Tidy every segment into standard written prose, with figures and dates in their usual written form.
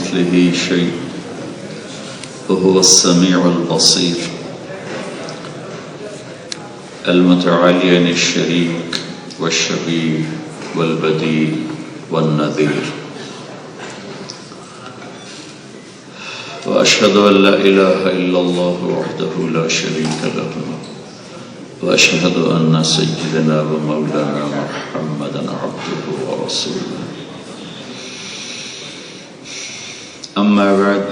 كمثله شيء وهو السميع البصير المتعالي عن الشريك والشبيه والبديل والنذير. وأشهد أن لا إله إلا الله وحده لا شريك له وأشهد أن سيدنا ومولانا محمدا عبده ورسوله. أما بعد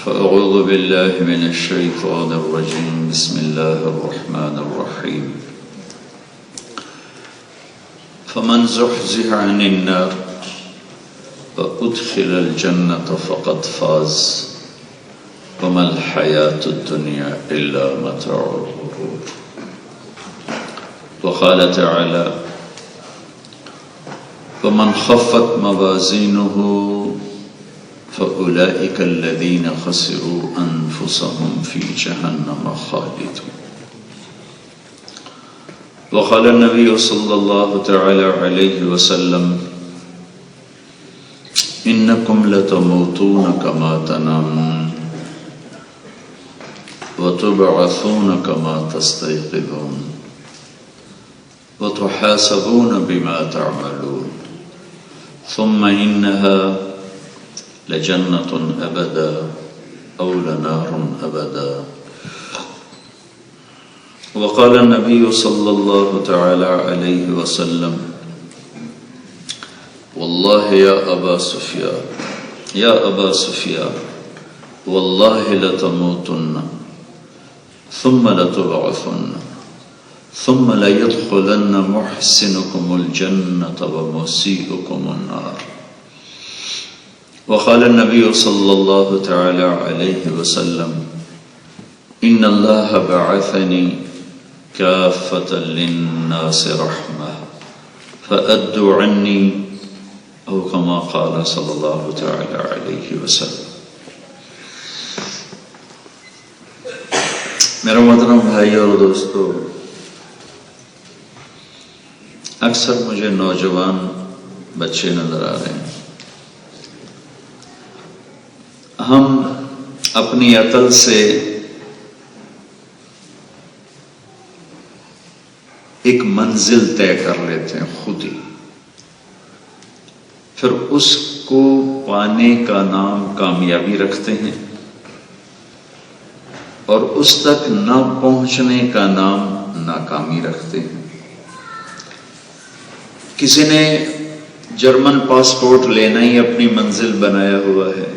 فأعوذ بالله من الشيطان الرجيم. بسم الله الرحمن الرحيم. فمن زحزح عن النار وأدخل الجنة فقد فاز وما الحياة الدنيا إلا متاع الغرور. وقال تعالى ومن خفت موازينه فأولئك الذين خسروا أنفسهم في جهنم خالدون. وقال النبي صلى الله تعالى عليه وسلم إنكم لتموتون كما تنامون وتبعثون كما تستيقظون وتحاسبون بما تعملون ثم إنها لجنة أبدا أو لنار أبدا. وقال النبي صلى الله تعالى عليه وسلم والله يا أبا سفيان والله لتموتن ثم لتبعثن ثم ليدخلن محسنكم الجنة ومسيئكم النار. وقال النبي صلى الله تعالى عليه وسلم إن الله بعثني كافة للناس رحمة فأدوا عني او كما قال صلی اللہ تعالی علیہ وسلم. میرا محترم بھائی اور دوستو، اکثر مجھے نوجوان بچے نظر آ رہے ہیں. ہم اپنی عقل سے ایک منزل طے کر لیتے ہیں خود ہی، پھر اس کو پانے کا نام کامیابی رکھتے ہیں اور اس تک نہ پہنچنے کا نام ناکامی رکھتے ہیں. کسی نے جرمن پاسپورٹ لینا ہی اپنی منزل بنایا ہوا ہے،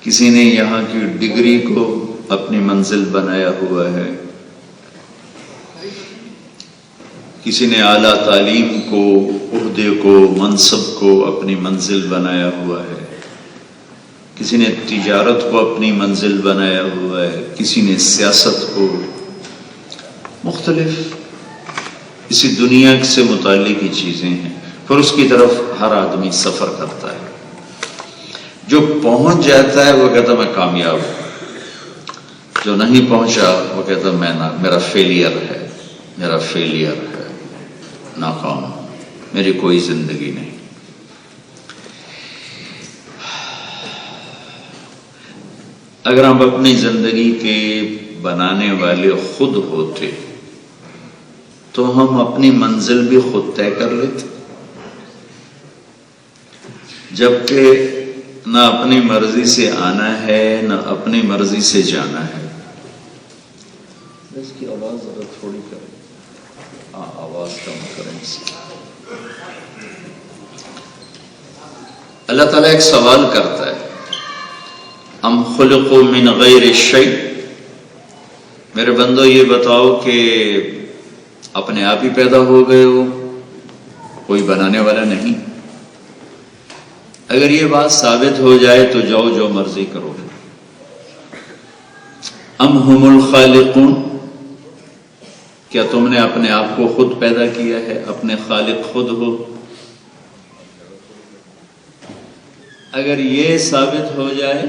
کسی نے یہاں کی ڈگری کو اپنی منزل بنایا ہوا ہے، کسی نے اعلیٰ تعلیم کو، عہدے کو، منصب کو اپنی منزل بنایا ہوا ہے، کسی نے تجارت کو اپنی منزل بنایا ہوا ہے، کسی نے سیاست کو. مختلف اسی دنیا سے متعلق ہی چیزیں ہیں. پھر اس کی طرف ہر آدمی سفر کرتا ہے. جو پہنچ جاتا ہے وہ کہتا میں کامیاب ہوں، جو نہیں پہنچا وہ کہتا میرا فیلئر ہے، ناکام، میری کوئی زندگی نہیں. اگر ہم اپنی زندگی کے بنانے والے خود ہوتے تو ہم اپنی منزل بھی خود طے کر لیتے، جبکہ نہ اپنی مرضی سے آنا ہے نہ اپنی مرضی سے جانا ہے. اس کی آواز ذرا تھوڑی کریں، آواز کم کریں. اللہ تعالیٰ ایک سوال کرتا ہے ام خلقوا من غیر شیء، میرے بندو یہ بتاؤ کہ اپنے آپ ہی پیدا ہو گئے ہو، کوئی بنانے والا نہیں؟ اگر یہ بات ثابت ہو جائے تو جاؤ جو مرضی کرو. ام هم الخالقون، کیا تم نے اپنے آپ کو خود پیدا کیا ہے، اپنے خالق خود ہو؟ اگر یہ ثابت ہو جائے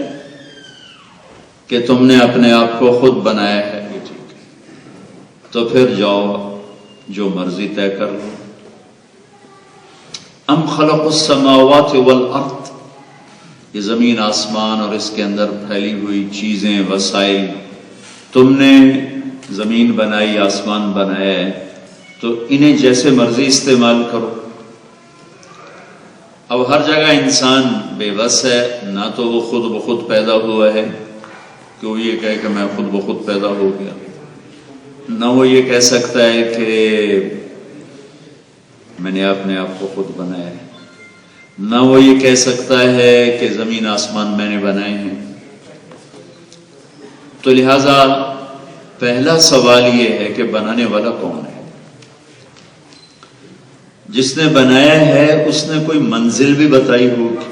کہ تم نے اپنے آپ کو خود بنایا ہے تو پھر جاؤ جو مرضی طے کر لو. ام خلق السماوات والارض، یہ زمین آسمان اور اس کے اندر پھیلی ہوئی چیزیں، وسائل، تم نے زمین بنائی، آسمان بنایا ہے، تو انہیں جیسے مرضی استعمال کرو۔ اب ہر جگہ انسان بے بس ہے، نہ تو وہ خود بخود پیدا ہوا ہے کہ وہ یہ کہے کہ میں خود بخود پیدا ہو گیا، نہ وہ یہ کہہ سکتا ہے کہ میں نے اپنے آپ کو خود بنایا ہے، نہ وہ یہ کہہ سکتا ہے کہ زمین آسمان میں نے بنائے ہیں۔ تو لہذا پہلا سوال یہ ہے کہ بنانے والا کون ہے؟ جس نے بنایا ہے اس نے کوئی منزل بھی بتائی ہوگی۔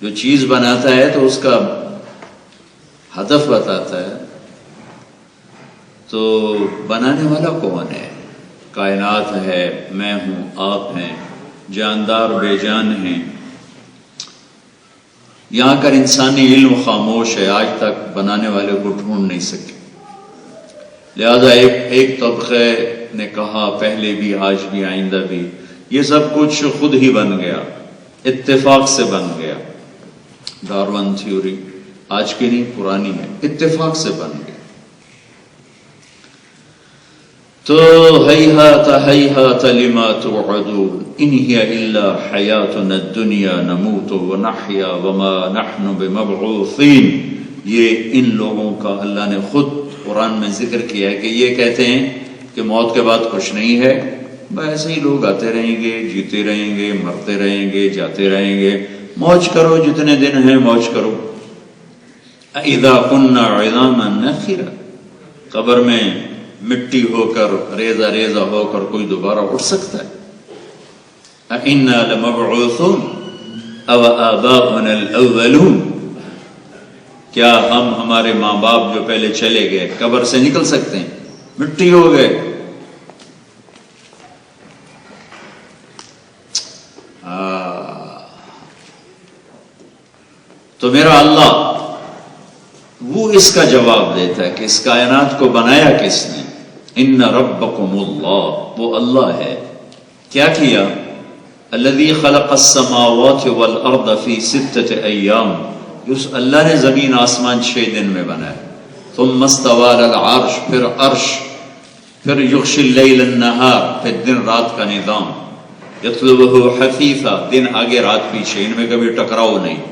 جو چیز بناتا ہے تو اس کا ہدف بتاتا ہے، تو بنانے والا کون ہے؟ کائنات ہے، میں ہوں، آپ ہیں، جاندار بے جان ہیں۔ یہاں کر انسانی علم خاموش ہے، آج تک بنانے والے کو ڈھونڈ نہیں سکے۔ لہذا ایک طبقے نے کہا، پہلے بھی، آج بھی، آئندہ بھی، یہ سب کچھ خود ہی بن گیا، اتفاق سے بن گیا۔ ڈارون تھیوری آج کی نہیں، پرانی ہے، اتفاق سے بن گیا۔ تو ہیہات ہیہات لما توعدون ان ہی الا حیاتنا الدنیا نموت ونحیا وما نحن بمبعوثین۔ یہ ان لوگوں کا اللہ نے خود قرآن میں ذکر کیا ہے کہ یہ کہتے ہیں کہ موت کے بعد کچھ نہیں ہے، ایسے ہی لوگ آتے رہیں گے، جیتے رہیں گے، مرتے رہیں گے، جاتے رہیں گے، موج کرو، جتنے دن ہیں موج کرو۔ اذا كنا عظاما نخرا، قبر میں مٹی ہو کر، ریزہ ریزہ ہو کر کوئی دوبارہ اٹھ سکتا ہے؟ اِنَّا لَمَبْعُوثُونَ أَوْ آبَاؤُنَا الْأَوَّلُونَ، کیا ہم، ہمارے ماں باپ جو پہلے چلے گئے، قبر سے نکل سکتے ہیں؟ مٹی ہو گئے۔ تو میرا اللہ وہ اس کا جواب دیتا ہے کہ اس کائنات کو بنایا کس نے؟ ان ربکم اللہ، وہ اللہ ہے۔ کیا کیا؟ الذی خلق السماوات والارض فی 6 ایام، اس اللہ نے زمین آسمان 6 دن میں بنایا۔ ثم استوى علی العرش، پھر عرش، پھر یغشی اللیل النہار، پھر دن رات کا نظام۔ یطلبہ حثیثا، دن آگے رات پیچھے، ان میں کبھی ٹکراؤ نہیں۔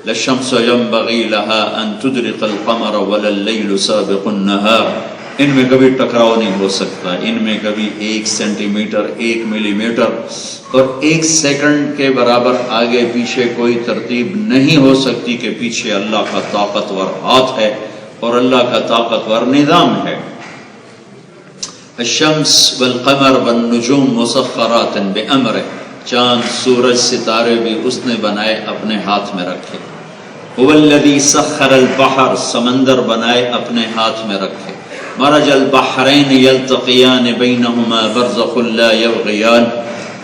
للشمس ينبغي لها ان تدرك القمر ولا الليل سابق النهار، ان میں کبھی ٹکراؤ نہیں ہو سکتا، ان میں کبھی 1 سینٹی میٹر، 1 ملی میٹر اور 1 سیکنڈ کے برابر آگے پیچھے کوئی ترتیب نہیں ہو سکتی کہ پیچھے اللہ کا طاقتور ہاتھ ہے اور اللہ کا طاقتور نظام ہے۔ الشمس والقمر والنجوم مسخرات بامرہ، چاند، سورج، ستارے بھی اس نے بنائے، اپنے ہاتھ میں رکھے۔ هو الذی سخر البحر، سمندر بنائے، اپنے ہاتھ میں رکھے۔ مرج البحرین یلتقیان بینہما برزخ لا یبغیان،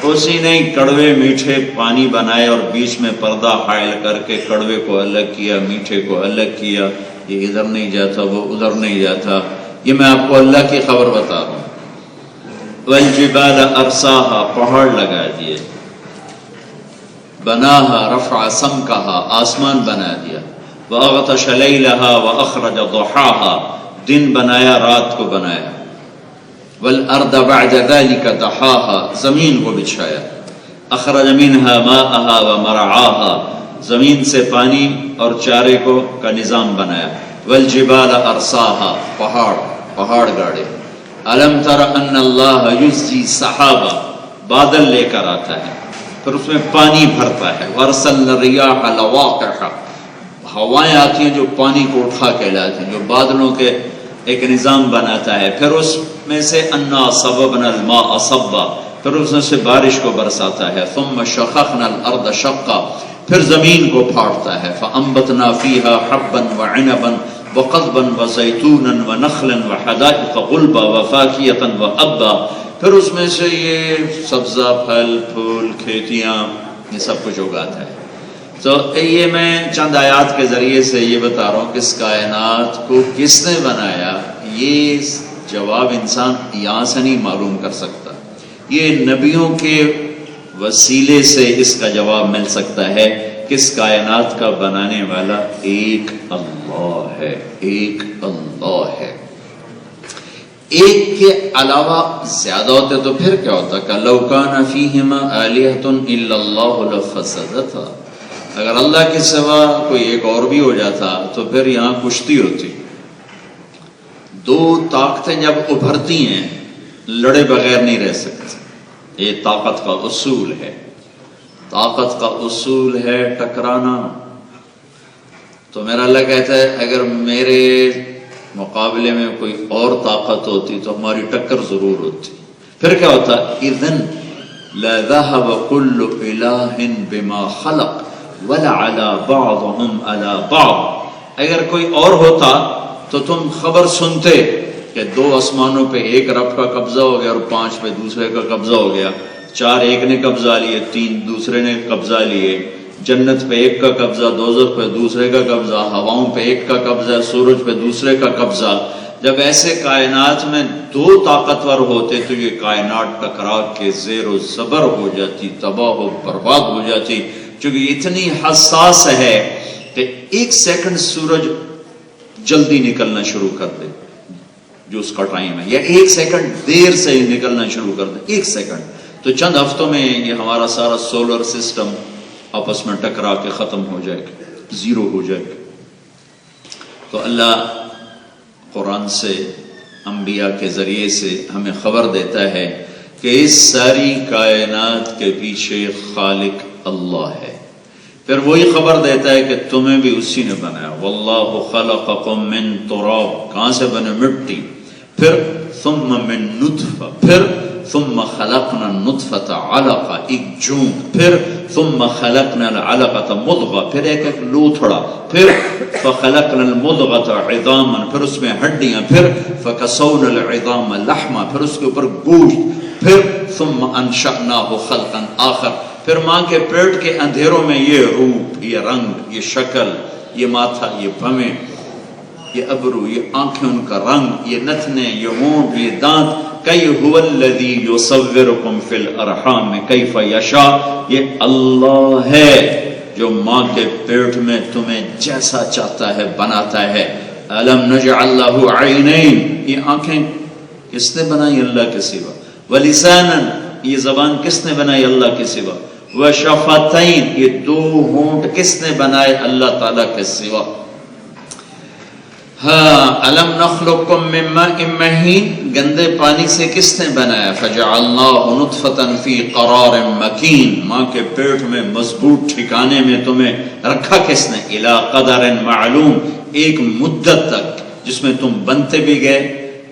اسی نے کڑوے میٹھے پانی بنائے اور بیچ میں پردہ حائل کر کے کڑوے کو الگ کیا، میٹھے کو الگ کیا، یہ ادھر نہیں جاتا، وہ ادھر نہیں جاتا۔ یہ میں آپ کو اللہ کی خبر بتا رہا ہوں۔ والجبال ارساہا، پہاڑ لگا دیے۔ بناہا رفع سمکہا، آسمان بنا دیا۔ واغطش لیلہا واخرج ضحاہا، دن بنایا، رات کو بنایا۔ والارض بعد ذلك دحاہا، زمین کو بچھایا۔ اخرج منہا ماءہا ومرعاہا، زمین سے پانی اور چارے کو کا نظام بنایا۔ والجبال ارساہا، پہاڑ گاڑے۔ الم تر ان اللہ یزجی سحابا، بادل لے کر آتا ہے، پھر اس میں پانی بھرتا ہے۔ وارسلنا الریاح لواقح، ہوائیں آتی ہیں جو پانی کو اٹھا کے لاتی ہیں، جو بادلوں کے ایک نظام بناتا ہے۔ پھر اس میں سے انا صببنا الماء صبا، پھر اس میں سے بارش کو برساتا ہے۔ ثم شققنا الارض شقا، پھر زمین کو پھاڑتا ہے۔ فانبتنا فیہا حبا وعنبا وقضبا وزیتونا ونخلا وحدائق غلبا وفاکہۃ وابا، پھر اس میں سے یہ سبزہ، پھل، پھول، کھیتیاں، یہ سب کچھ اگاتا ہے۔ تو یہ میں چند آیات کے ذریعے سے یہ بتا رہا ہوں کہ اس کائنات کو کس نے بنایا، یہ جواب انسان یہاں سے نہیں معلوم کر سکتا۔ یہ نبیوں کے وسیلے سے اس کا جواب مل سکتا ہے کہ اس کائنات کا بنانے والا ایک اللہ ہے، ایک اللہ ہے۔ ایک کے علاوہ زیادہ ہوتے تو پھر کیا ہوتا کہ لو کان فیہما آلہۃ الا اللہ لفسدتا، اگر اللہ کے سوا کوئی ایک اور بھی ہو جاتا تو پھر یہاں کشتی ہوتی۔ دو طاقتیں جب ابھرتی ہیں لڑے بغیر نہیں رہ سکتی، یہ طاقت کا اصول ہے، طاقت کا اصول ہے ٹکرانا۔ تو میرا اللہ کہتا ہے اگر میرے مقابلے میں کوئی اور طاقت ہوتی تو ہماری ٹکر ضرور ہوتی۔ پھر کیا ہوتا؟ اذن لذهب كل الہ بما خلق ولعلى بعضهم على بعض، اگر کوئی اور ہوتا تو تم خبر سنتے کہ دو آسمانوں پہ ایک رب کا قبضہ ہو گیا اور 5 پہ دوسرے کا قبضہ ہو گیا، 4 ایک نے قبضہ لیے، 3 دوسرے نے قبضہ لیے، جنت پہ ایک کا قبضہ، دوزخ پہ دوسرے کا قبضہ، ہواؤں پہ ایک کا قبضہ، سورج پہ دوسرے کا قبضہ۔ جب ایسے کائنات میں 2 طاقتور ہوتے تو یہ کائنات ٹکرا کے زیر و زبر ہو جاتی، تباہ و برباد ہو جاتی، چونکہ اتنی حساس ہے کہ 1 سیکنڈ سورج جلدی نکلنا شروع کر دے جو اس کا ٹائم ہے، یا 1 سیکنڈ دیر سے نکلنا شروع کر دے، 1 سیکنڈ، تو چند ہفتوں میں یہ ہمارا سارا سولر سسٹم آپس میں ٹکرا کے ختم ہو جائے گا، زیرو ہو جائے گا۔ تو اللہ قرآن سے، انبیاء کے ذریعے سے ہمیں خبر دیتا ہے کہ اس ساری کائنات کے پیچھے خالق اللہ ہے۔ پھر وہی خبر دیتا ہے کہ تمہیں بھی اسی نے بنایا، واللہ خلقکم من تراب، کہاں سے بنے؟ مٹی، پھر ثم من نطفہ، پھر ثم خلقنا النطفة علقہ، ایک جون، پھر ثم خلقنا العلقة مضغہ، پھر ایک لوتھڑا، پھر فخلقنا المضغة عظاما، پھر اس میں ہڈیاں، پھر فکسونا العظام لحما، پھر اس کے اوپر گوشت، پھر ثم انشأناه خلقا آخر، پھر ماں کے پیٹ کے اندھیروں میں یہ روپ، یہ رنگ، یہ شکل، یہ ماتھا، یہ بھویں، یہ ابرو، یہ آنکھیں، ان کا رنگ، یہ نتنے، یہ ہونٹ، یہ دانت، کئی هو الذی یصورکم فی الارحام کیف یشاء، یہ اللہ ہے جو ماں کے پیٹ میں تمہیں جیسا چاہتا ہے بناتا ہے۔ الم نجعل له عینین، یہ آنکھیں کس نے بنائی؟ اللہ کے سوا۔ ولسانا، یہ زبان کس نے بنائی؟ اللہ کے سوا۔ وشفتین، یہ 2 ہونٹ کس نے بنائے؟ اللہ تعالیٰ کے سوا۔ ہاں، الم نخلقکم من ماء مہین، گندے پانی سے کس نے بنایا؟ فجعلناہ نطفۃ فی قرار مکین، ماں کے پیٹ میں مضبوط ٹھکانے میں تمہیں رکھا کس نے؟ الی قدر معلوم، ایک مدت تک جس میں تم بنتے بھی گئے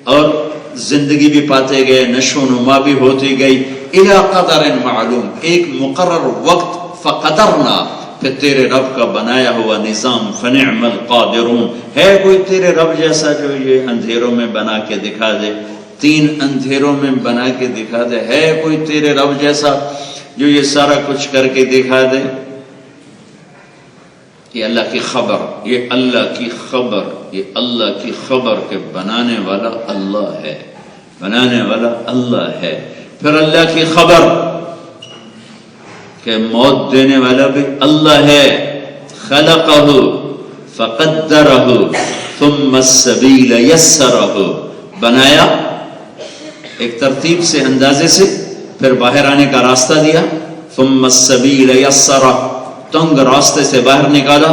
اور زندگی بھی پاتے گئے، نشو و نما بھی ہوتی گئی، الی قدر معلوم، ایک مقرر وقت، فقدرنا، پھر تیرے رب کا بنایا ہوا نظام، فنعم القادرون، ہے کوئی تیرے رب جیسا جو یہ اندھیروں میں بنا کے دکھا دے، 3 اندھیروں میں بنا کے دکھا دے؟ ہے کوئی تیرے رب جیسا جو یہ سارا کچھ کر کے دکھا دے؟ یہ اللہ کی خبر، یہ اللہ کی خبر، یہ اللہ کی خبر کہ بنانے والا اللہ ہے، بنانے والا اللہ ہے۔ پھر اللہ کی خبر کہ موت دینے والا بھی اللہ ہے، خلقہ فقدرہ ثم السبیل یسرہ، بنایا ایک ترتیب سے، اندازے سے، پھر باہر آنے کا راستہ دیا، ثم السبیل یسرہ، تنگ راستے سے باہر نکالا،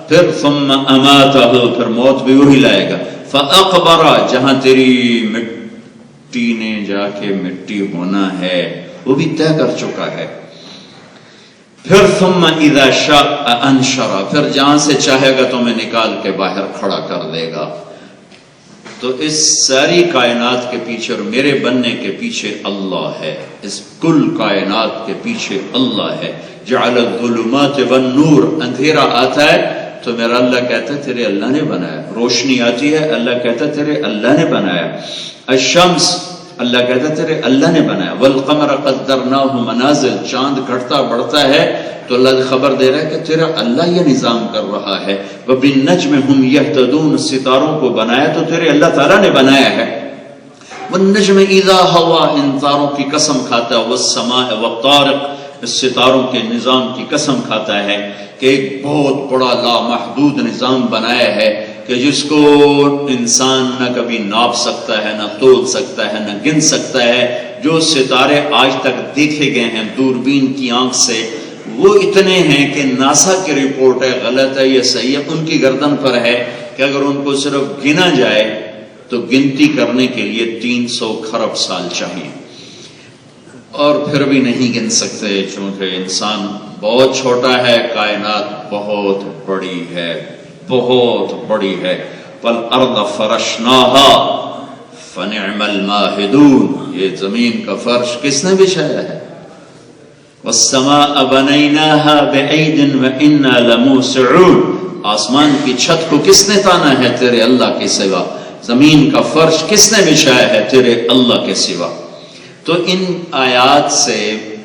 پھر ثم اماتہ، پھر موت بھی وہی لائے گا، فاقبرہ، جہاں تیری مٹی نے جا کے مٹی ہونا ہے وہ بھی طے کر چکا ہے، پھر ثم اذا شاء انشرہ، پھر جہاں سے چاہے گا تمہیں نکال کے باہر کھڑا کر دے گا۔ تو اس ساری کائنات کے پیچھے اور میرے بننے کے پیچھے اللہ ہے، اس کل کائنات کے پیچھے اللہ ہے۔ جعل الظلمات والنور، اندھیرا آتا ہے تو میرا اللہ کہتا ہے تیرے اللہ نے بنایا، روشنی آتی ہے اللہ کہتا ہے تیرے اللہ نے بنایا، الشمس اللہ کہتا ہے تیرے اللہ نے بنایا، والقمر قدرناہ منازل، چاند گھٹتا بڑھتا ہے تو اللہ خبر دے رہا ہے کہ تیرا اللہ یہ نظام کر رہا ہے، وبالنجم ہم یہتدون، ستاروں کو بنایا تو تیرے اللہ تعالیٰ نے بنایا ہے، والنجم اذا ہوا، ان تاروں کی قسم کھاتا ہے، والسماء والطارق، ستاروں کے نظام کی قسم کھاتا ہے کہ ایک بہت بڑا لامحدود نظام بنایا ہے کہ جس کو انسان نہ کبھی ناپ سکتا ہے، نہ تول سکتا ہے، نہ گن سکتا ہے۔ جو ستارے آج تک دیکھے گئے ہیں دوربین کی آنکھ سے، وہ اتنے ہیں کہ ناسا کی رپورٹ ہے، غلط ہے یا صحیح ہے ان کی گردن پر ہے کہ اگر ان کو صرف گنا جائے تو گنتی کرنے کے لیے 300 کھرب سال چاہیے، اور پھر بھی نہیں گن سکتے چونکہ انسان بہت چھوٹا ہے، کائنات بہت بڑی ہے، بہت بڑی ہے۔ وَالْأَرْضَ فَرَشْنَاهَا فَنِعْمَ الْمَاهِدُونَ، یہ زمین کا فرش کس نے بچھایا ہے؟ وَالسَّمَاءَ بَنَيْنَاهَا بِأَيْدٍ وَإِنَّا لَمُوسِعُونَ، آسمان کی چھت کو کس نے تانا ہے تیرے اللہ کے سوا؟ زمین کا فرش کس نے بچھایا ہے تیرے اللہ کے سوا؟ تو ان آیات سے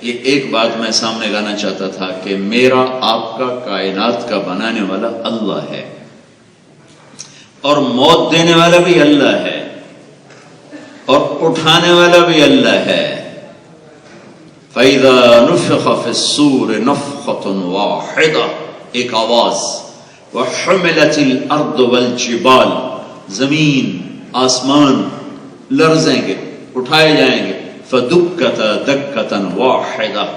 یہ ایک بات میں سامنے لانا چاہتا تھا کہ میرا آپ کا کائنات کا بنانے والا اللہ ہے، اور موت دینے والا بھی اللہ ہے، اور اٹھانے والا بھی اللہ ہے۔ فَإِذَا نُفِخَ فِي الصُّورِ نَفْخَةٌ وَاحِدَةٌ، ایک آواز، وَحُمِلَتِ الْأَرْضُ وَالْجِبَالُ، زمین آسمان لرزیں گے، اٹھائے جائیں گے، فَدُكَّتَ دَكَّةً وَاحِدَةً،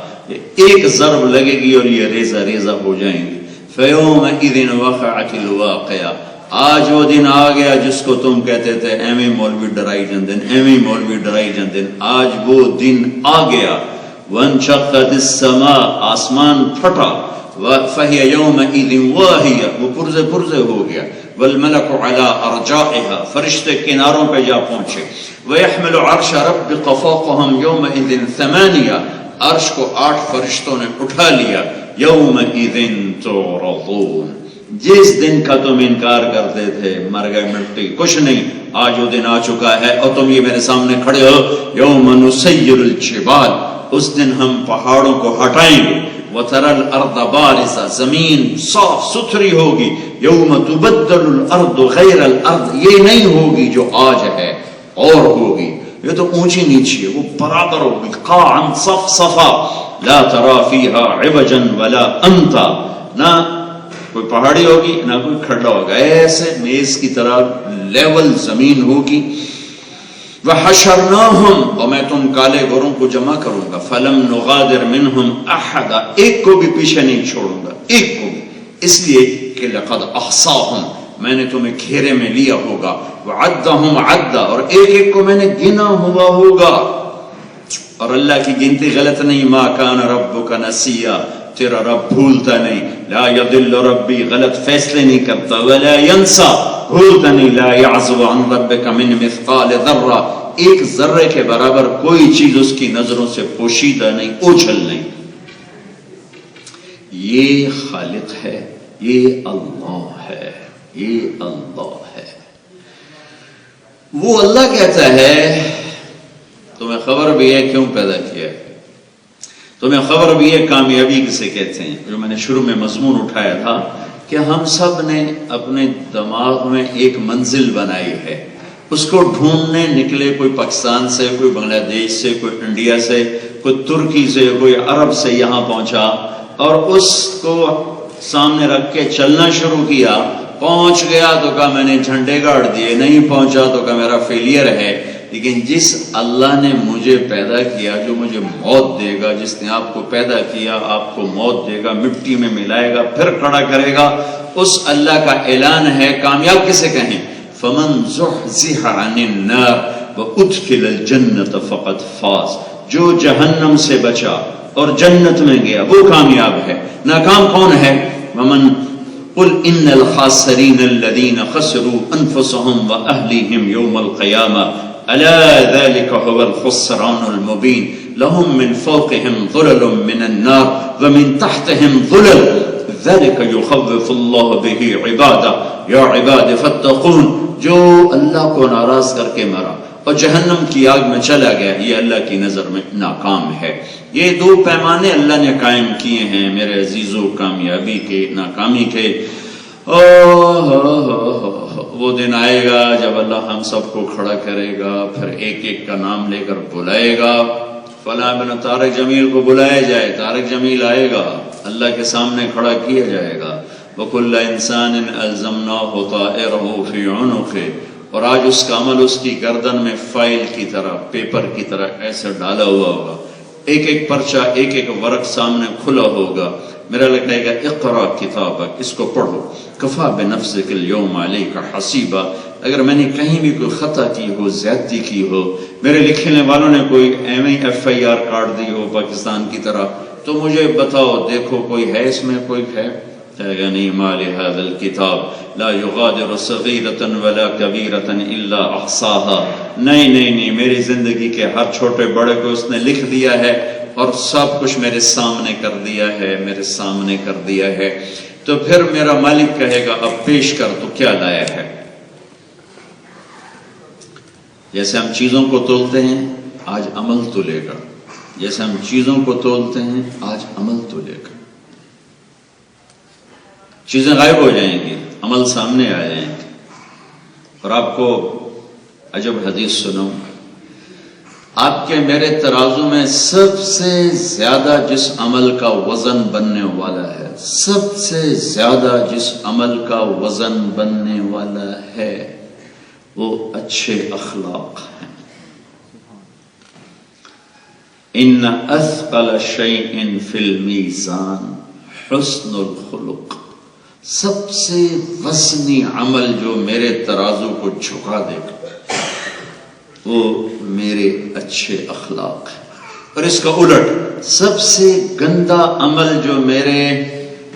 ایک ضرب لگے گی اور یہ ریزہ ریزہ ہو جائیں گے۔ فَيَوْمَئِذٍ وَقَعَتِ الْوَاقِعَةُ، آج وہ دن آ گیا جس کو تم کہتے تھے ایویں مولوی ڈرائی جاندن، ایویں مولوی ڈرائی جاندن، آج وہ دن آ گیا۔ وَانشَقَّتِ السَّمَاءُ، آسمان پھٹا، فَهِيَ يَوْمَئِذٍ وَاهِيَةٌ، وہ پرزے پرزے ہو گیا۔ وَالْمَلَكُ عَلَىٰ أَرْجَائِهَا، فرشتے کناروں پہ جا پہنچے۔ وَيَحْمِلُ عَرْشَ رَبِّكَ فَوْقَهُمْ يَوْمَئِذٍ ثَمَانِيَةٌ، عرش کو 8 فرشتوں نے اٹھا لیا۔ يَوْمَئِذٍ تُعْرَضُونَ، جس دن کا تم انکار کرتے تھے، مر گئے مٹی، کچھ نہیں، آج وہ دن آ چکا ہے اور تم یہ میرے سامنے کھڑے ہو۔ یوم نسیر الجبال، اس دن ہم پہاڑوں کو ہٹائیں گے۔ وترى الارض بارزة، زمین صاف ستھری ہوگی۔ یوم تبدل الارض غیر الارض، یہ نہیں ہوگی جو آج ہے، اور ہوگی، یہ تو اونچی نیچی ہے، وہ برابر ہوگی، قاعا صفصفا، لا ترى فيها عوجا ولا امتا، نہ کوئی پہاڑی ہوگی نہ کوئی کھڑا ہوگا، ایسے میز کی طرح لیول زمین ہوگی۔ وَحَشَرْنَاهُمْ، اور میں تم کالے گوروں کو جمع کروں گا۔ فَلَمْ نُغَادِرْ مِنْهُمْ أَحَدًا، ایک کو بھی پیچھے نہیں چھوڑوں گا، ایک کو بھی، اس لیے کہ لَقَدْ أَحْصَاهُمْ، میں نے تمہیں گھیرے میں لیا ہوگا۔ وَعَدَّهُمْ عَدًّا، اور ایک ایک کو میں نے گنا ہوا ہوگا، اور اللہ کی گنتی غلط نہیں۔ مَا كَانَ رَبُّكَ نَسِيًّا، تیرا رب بھولتا نہیں۔ لا يضل ربی، غلط فیصلے نہیں کرتا۔ ولا ينسى، بھولتا نہیں۔ لا يعزب عن ربك من مثقال ذرہ، ایک ذرے کے برابر کوئی چیز اس کی نظروں سے پوشیدہ نہیں، اوجھل نہیں۔ یہ خالق ہے، یہ اللہ ہے، یہ اللہ ہے۔ وہ اللہ کہتا ہے تمہیں خبر بھی ہے کیوں پیدا کیا ہے، تمہیں خبر بھی ہے کامیابی کسے کہتے ہیں، جو میں نے شروع میں مضمون اٹھایا تھا کہ ہم سب نے اپنے دماغ میں ایک منزل بنائی ہے، اس کو ڈھونڈنے نکلے، کوئی پاکستان سے، کوئی بنگلہ دیش سے، کوئی انڈیا سے، کوئی ترکی سے، کوئی عرب سے یہاں پہنچا، اور اس کو سامنے رکھ کے چلنا شروع کیا۔ پہنچ گیا تو کہا میں نے جھنڈے گاڑ دیے، نہیں پہنچا تو کہا میرا فیلئر ہے۔ لیکن جس اللہ نے مجھے پیدا کیا، جو مجھے موت دے گا، جس نے آپ کو پیدا کیا آپ کو موت دے گا، مٹی میں ملائے گا پھر کھڑا کرے گا، اس اللہ کا اعلان ہے۔ کامیاب کسے کہیں؟ فمن زحزح عن النار وادخل الجنة فقد فاز، جو جہنم سے بچا اور جنت میں گیا وہ کامیاب ہے۔ ناکام کون ہے؟ ومن قل ان الخاسرین الذین خسروا انفسهم واهلیہم یوم القیامہ الا ذلك هو الخسران المبین لهم من فوقهم ظلل من النار ومن تحتهم ظلل ذلك يخوف الله به عباده یا عباد فاتقون، جو اللہ کو ناراض کر کے مرا اور جہنم کی آگ میں چلا گیا، یہ اللہ کی نظر میں ناکام ہے۔ یہ دو پیمانے اللہ نے قائم کیے ہیں میرے عزیزو، کامیابی کے، ناکامی کے۔ وہ دن آئے گا جب اللہ ہم سب کو کھڑا کرے گا، پھر ایک ایک کا نام لے کر بلائے گا۔ فلاں بن طارق جمیل کو بلایا جائے، طارق جمیل آئے گا، اللہ کے سامنے کھڑا کیا جائے گا، وَكُلَّ إِنسَانٍ أَلْزَمْنَاهُ طَائِرَهُ فِي عُنُقِهِ، اور آج اس کا عمل اس کی گردن میں فائل کی طرح، پیپر کی طرح ایسے ڈالا ہوا ہوگا، ایک ایک پرچہ، ایک ایک ورق سامنے کھلا ہوگا، میرا اللہ کہے گا اقرا کتابک، اس کو پڑھو، کفا بنفسک اليوم علیک حسیبا، اگر میں نے کہیں بھی کوئی خطا کی ہو، زیادتی کی ہو، میرے لکھنے والوں نے کوئی FIR کاٹ دی ہو پاکستان کی طرح، تو مجھے بتاؤ، دیکھو کوئی ہے اس میں، کوئی ہے؟ کہے گا نہیں، ما لہذا الکتاب لا یغادر صغیرۃ ولا کبیرۃ الا احصاها، نہیں، میری زندگی کے ہر چھوٹے بڑے کو اس نے لکھ دیا ہے اور سب کچھ میرے سامنے کر دیا ہے، میرے سامنے کر دیا ہے۔ تو پھر میرا مالک کہے گا اب پیش کر، تو کیا لایا ہے؟ جیسے ہم چیزوں کو تولتے ہیں، آج عمل تولے گا، جیسے ہم چیزوں کو تولتے ہیں، آج عمل تولے گا۔ چیزیں غائب ہو جائیں گی، عمل سامنے آ جائیں گے۔ اور آپ کو عجب حدیث سنوں، آپ کے میرے ترازو میں سب سے زیادہ جس عمل کا وزن بننے والا ہے، سب سے زیادہ جس عمل کا وزن بننے والا ہے، وہ اچھے اخلاق ہیں۔ ان اثقل شیء فی المیزان حسن الخلق، سب سے وزنی عمل جو میرے ترازو کو جھکا دے گا وہ میرے اچھے اخلاق ہیں، اور اس کا الٹ سب سے گندا عمل جو میرے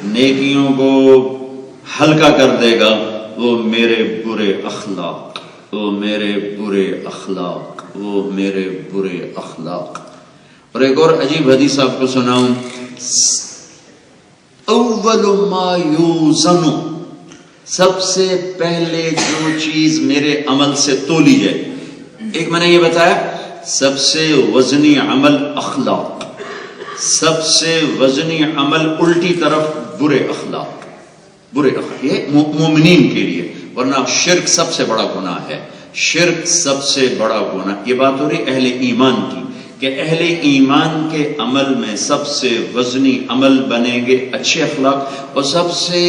نیکیوں کو ہلکا کر دے گا وہ میرے برے اخلاق، وہ میرے برے اخلاق، وہ میرے برے اخلاق۔ اور ایک اور عجیب حدیث آپ کو سناؤں، اول ما یوزن، سب سے پہلے جو چیز میرے عمل سے تولی جائے، ایک میں نے یہ بتایا سب سے وزنی عمل اخلاق، سب سے وزنی عمل الٹی طرف برے اخلاق، برے اخلاق، یہ مومنین کے لیے، ورنہ شرک سب سے بڑا گناہ ہے، شرک سب سے بڑا گناہ۔ یہ بات ہو رہی اہل ایمان کی، کہ اہل ایمان کے عمل میں سب سے وزنی عمل بنیں گے اچھے اخلاق، اور سب سے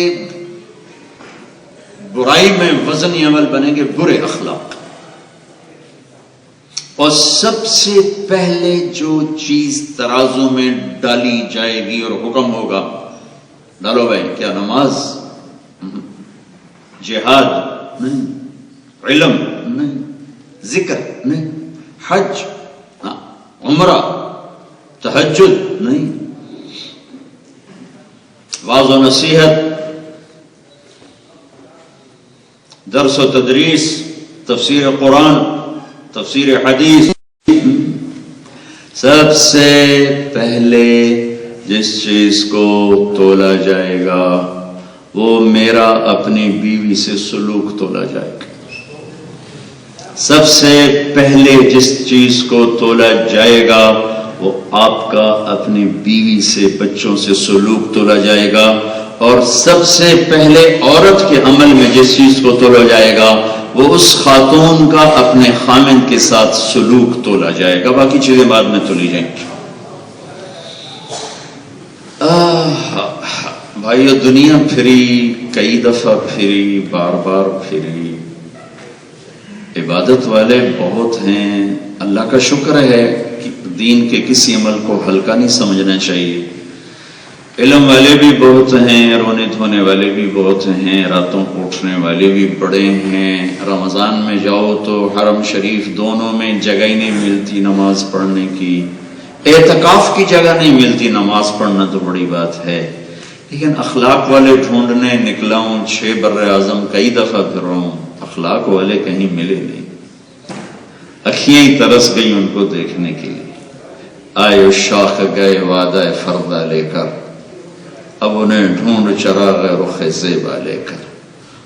برائی میں وزنی عمل بنیں گے برے اخلاق۔ اور سب سے پہلے جو چیز ترازو میں ڈالی جائے گی اور حکم ہوگا، ڈالو بھائی، کیا نماز؟ جہاد نہیں، علم نہیں، ذکر نہیں، حج، عمرہ، تہجد نہیں، واعظ و نصیحت، درس و تدریس، تفسیر قرآن، تفسیر حدیث۔ سب سے پہلے جس چیز کو تولا جائے گا وہ میرا اپنی بیوی سے سلوک تولا جائے گا۔ سب سے پہلے جس چیز کو تولا جائے گا وہ آپ کا اپنی بیوی سے، بچوں سے سلوک تولا جائے گا، اور سب سے پہلے عورت کے عمل میں جس چیز کو تولا جائے گا وہ اس خاتون کا اپنے خامند کے ساتھ سلوک تولا جائے گا، باقی چیزیں بعد میں تولی جائیں گی۔ بھائیو، دنیا پھری، کئی دفعہ پھری، بار بار پھری، عبادت والے بہت ہیں، اللہ کا شکر ہے کہ دین کے کسی عمل کو ہلکا نہیں سمجھنا چاہیے، علم والے بھی بہت ہیں، رونے دھونے والے بھی بہت ہیں، راتوں کو اٹھنے والے بھی بڑے ہیں۔ رمضان میں جاؤ تو حرم شریف دونوں میں جگہ ہی نہیں ملتی نماز پڑھنے کی، اعتکاف کی جگہ نہیں ملتی، نماز پڑھنا تو بڑی بات ہے، لیکن اخلاق والے ڈھونڈنے نکلا ہوں، 6 بر اعظم کئی دفعہ پھر رہا ہوں، اخلاق والے کہیں ملے نہیں، اکھیاں ہی ترس گئی ان کو دیکھنے کے لیے۔ آئے شاخ گئے وعدہ فردہ لے کر، اب انہیں ڈھونڈ چراغ رخ زیبا لے کر،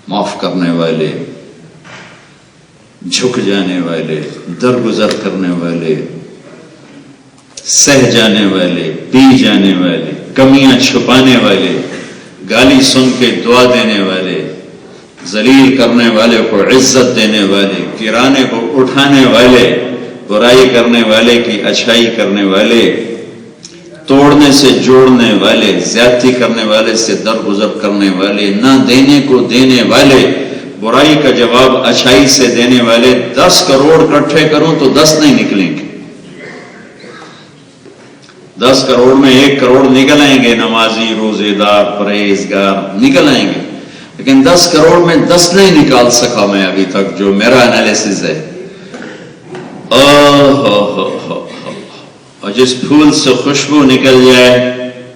معاف کرنے والے، جھک جانے والے، درگزر کرنے والے، سہ جانے والے، پی جانے والے، کمیاں چھپانے والے، گالی سن کے دعا دینے والے، ذلیل کرنے والے کو عزت دینے والے، گرانے کو اٹھانے والے، برائی کرنے والے کی اچھائی کرنے والے، توڑنے سے جوڑنے والے، زیادتی کرنے والے سے درگزر کرنے والے، نہ دینے کو دینے والے، برائی کا جواب اچھائی سے دینے والے، 10 کروڑ اکٹھے کروں تو 10 نہیں نکلیں گے، 10 کروڑ میں 1 کروڑ نکل آئیں گے، نمازی، روزے دار، پرہیزگار نکل آئیں گے، لیکن 10 کروڑ میں 10 نہیں نکال سکا میں ابھی تک، جو میرا انالیسس ہے۔ اور جس پھول سے خوشبو نکل جائے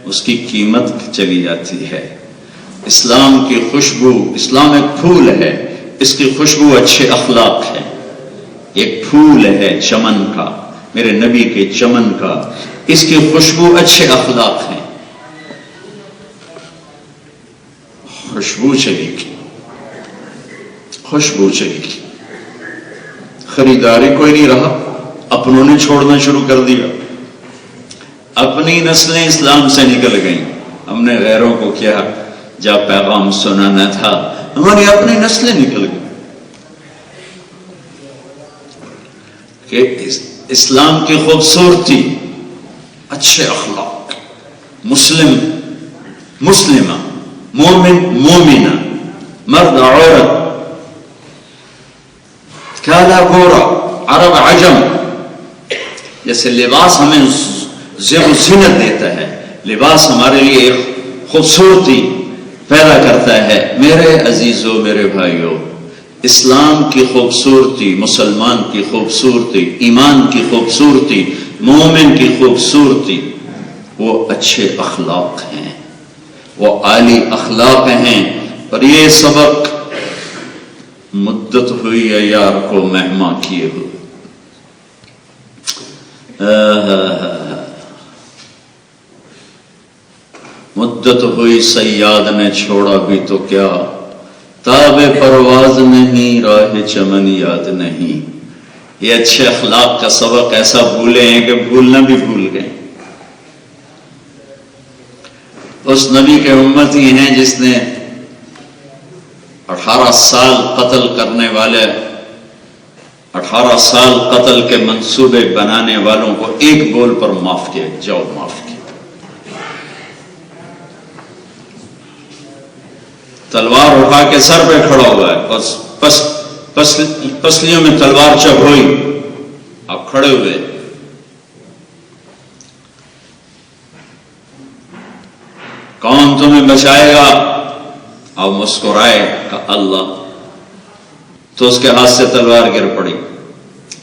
اس کی قیمت چلی جاتی ہے۔ اسلام کی خوشبو، اسلام ایک پھول ہے، اس کی خوشبو اچھے اخلاق ہے، ایک پھول ہے چمن کا، میرے نبی کے چمن کا، اس کی خوشبو اچھے اخلاق ہیں۔ خوشبو چلی گئی، خوشبو چلی گئی، خریداری کوئی نہیں رہا، اپنوں نے چھوڑنا شروع کر دیا، اپنی نسلیں اسلام سے نکل گئیں، ہم نے غیروں کو کیا جب پیغام سنانا تھا، ہماری اپنی نسلیں نکل گئیں کہ اسلام کی خوبصورتی، اچھے اخلاق، مسلم مسلمہ، مومن مومنہ، مرد عورت، کالا گورا، عرب عجم، جیسے لباس ہمیں زیب و زینت دیتا ہے، لباس ہمارے لیے ایک خوبصورتی پیدا کرتا ہے۔ میرے عزیزوں، میرے بھائیوں، اسلام کی خوبصورتی، مسلمان کی خوبصورتی، ایمان کی خوبصورتی، مومن کی خوبصورتی، وہ اچھے اخلاق ہیں، وہ عالی اخلاق ہیں۔ اور یہ سبق مدت ہوئی ہے یار کو مہماں کیے ہوئے، مدت ہوئی صیاد نے چھوڑا بھی تو کیا، تاب پرواز نہیں، راہ چمن یاد نہیں۔ یہ اچھے اخلاق کا سبق ایسا بھولے ہیں کہ بھولنا بھی بھول گئے۔ اس نبی کے امتی ہیں جس نے 18 سال قتل کرنے والے، 18 سال قتل کے منصوبے بنانے والوں کو ایک بول پر معاف کیا، جاؤ معاف کیا۔ تلوار اٹھا کے سر پہ کھڑا ہوا ہے، پسلیوں میں تلوار چب ہوئی، آپ کھڑے ہوئے، کون تمہیں بچائے گا؟ آپ مسکرائے، کہا اللہ، تو اس کے ہاتھ سے تلوار گر پڑی،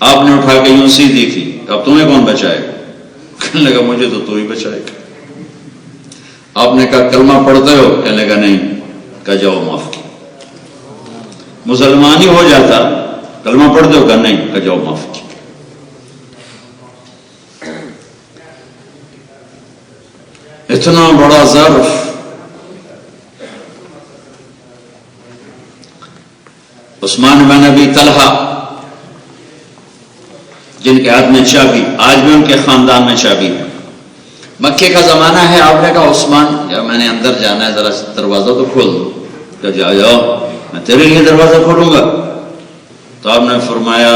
آپ نے اٹھا کے یوں سیدھی تھی، اب تمہیں کون بچائے گا؟ کہنے لگا مجھے تو ہی بچائے گا۔ آپ نے کہا کلمہ پڑھتے ہو؟ کہنے لگا نہیں، کہا جاؤ معاف کیا۔ مسلمان ہی ہو جاتا، کلمہ پڑھتے ہو؟ کہا نہیں، کہا جاؤ معاف کیا۔ اتنا بڑا ظرف، عثمان بن ابی طلحہ جن کے ہاتھ میں چابی، آج بھی ان کے خاندان میں چابی ہے، مکے کا زمانہ ہے، آپ نے کہا عثمان یا میں نے اندر جانا ہے، ذرا دروازہ تو کھول دو، کہ جاؤ میں تیرے لیے دروازہ کھولوں گا۔ تو آپ نے فرمایا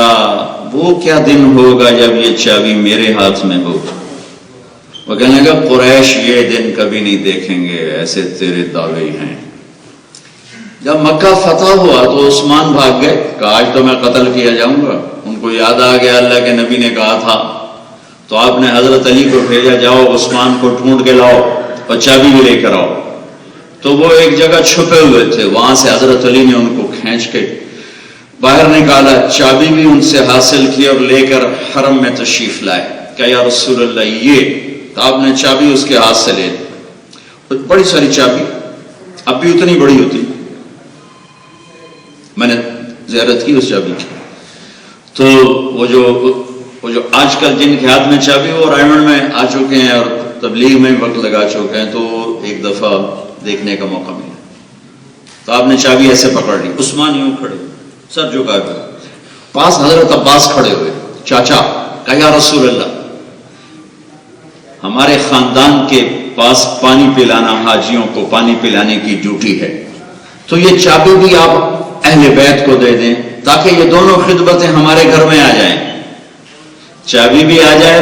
وہ کیا دن ہوگا جب یہ چابی میرے ہاتھ میں ہوگا؟ وہ کہنے لگا قریش یہ دن کبھی نہیں دیکھیں گے، ایسے تیرے دعوے ہیں۔ جب مکہ فتح ہوا تو عثمان بھاگ گئے، کہ آج تو میں قتل کیا جاؤں گا۔ ان کو یاد آ گیا اللہ کے نبی نے کہا تھا، تو آپ نے حضرت علی کو بھیجا، جاؤ عثمان کو ڈھونڈ کے لاؤ اور چابی بھی لے کر آؤ۔ تو وہ ایک جگہ چھپے ہوئے تھے، وہاں سے حضرت علی نے ان کو کھینچ کے باہر نکالا، چابی بھی ان سے حاصل کی اور لے کر حرم میں تشریف لائے۔ کہ یا رسول اللہ یہ، تو آپ نے چابی اس کے ہاتھ سے لے لی، بڑی ساری چابی، اب بھی اتنی بڑی ہوتی، میں نے زیارت کی اس چابی کی۔ تو وہ جو آج کل جن کے ہاتھ میں چابی وہ رائمنڈ میں آ چکے ہیں اور تبلیغ میں وقت لگا چکے ہیں، تو ایک دفعہ دیکھنے کا موقع ملا، تو آپ نے چابی ایسے پکڑ لی، عثمان یوں کھڑے، سر جھکا کے، پاس حضرت عباس کھڑے ہوئے، چاچا، کہا یا رسول اللہ ہمارے خاندان کے پاس پانی پلانا، حاجیوں کو پانی پلانے کی ڈیوٹی ہے، تو یہ چابی بھی آپ اہل بیت کو دے دیں تاکہ یہ دونوں خدمتیں ہمارے گھر میں آ جائیں۔ چابی بھی آ جائے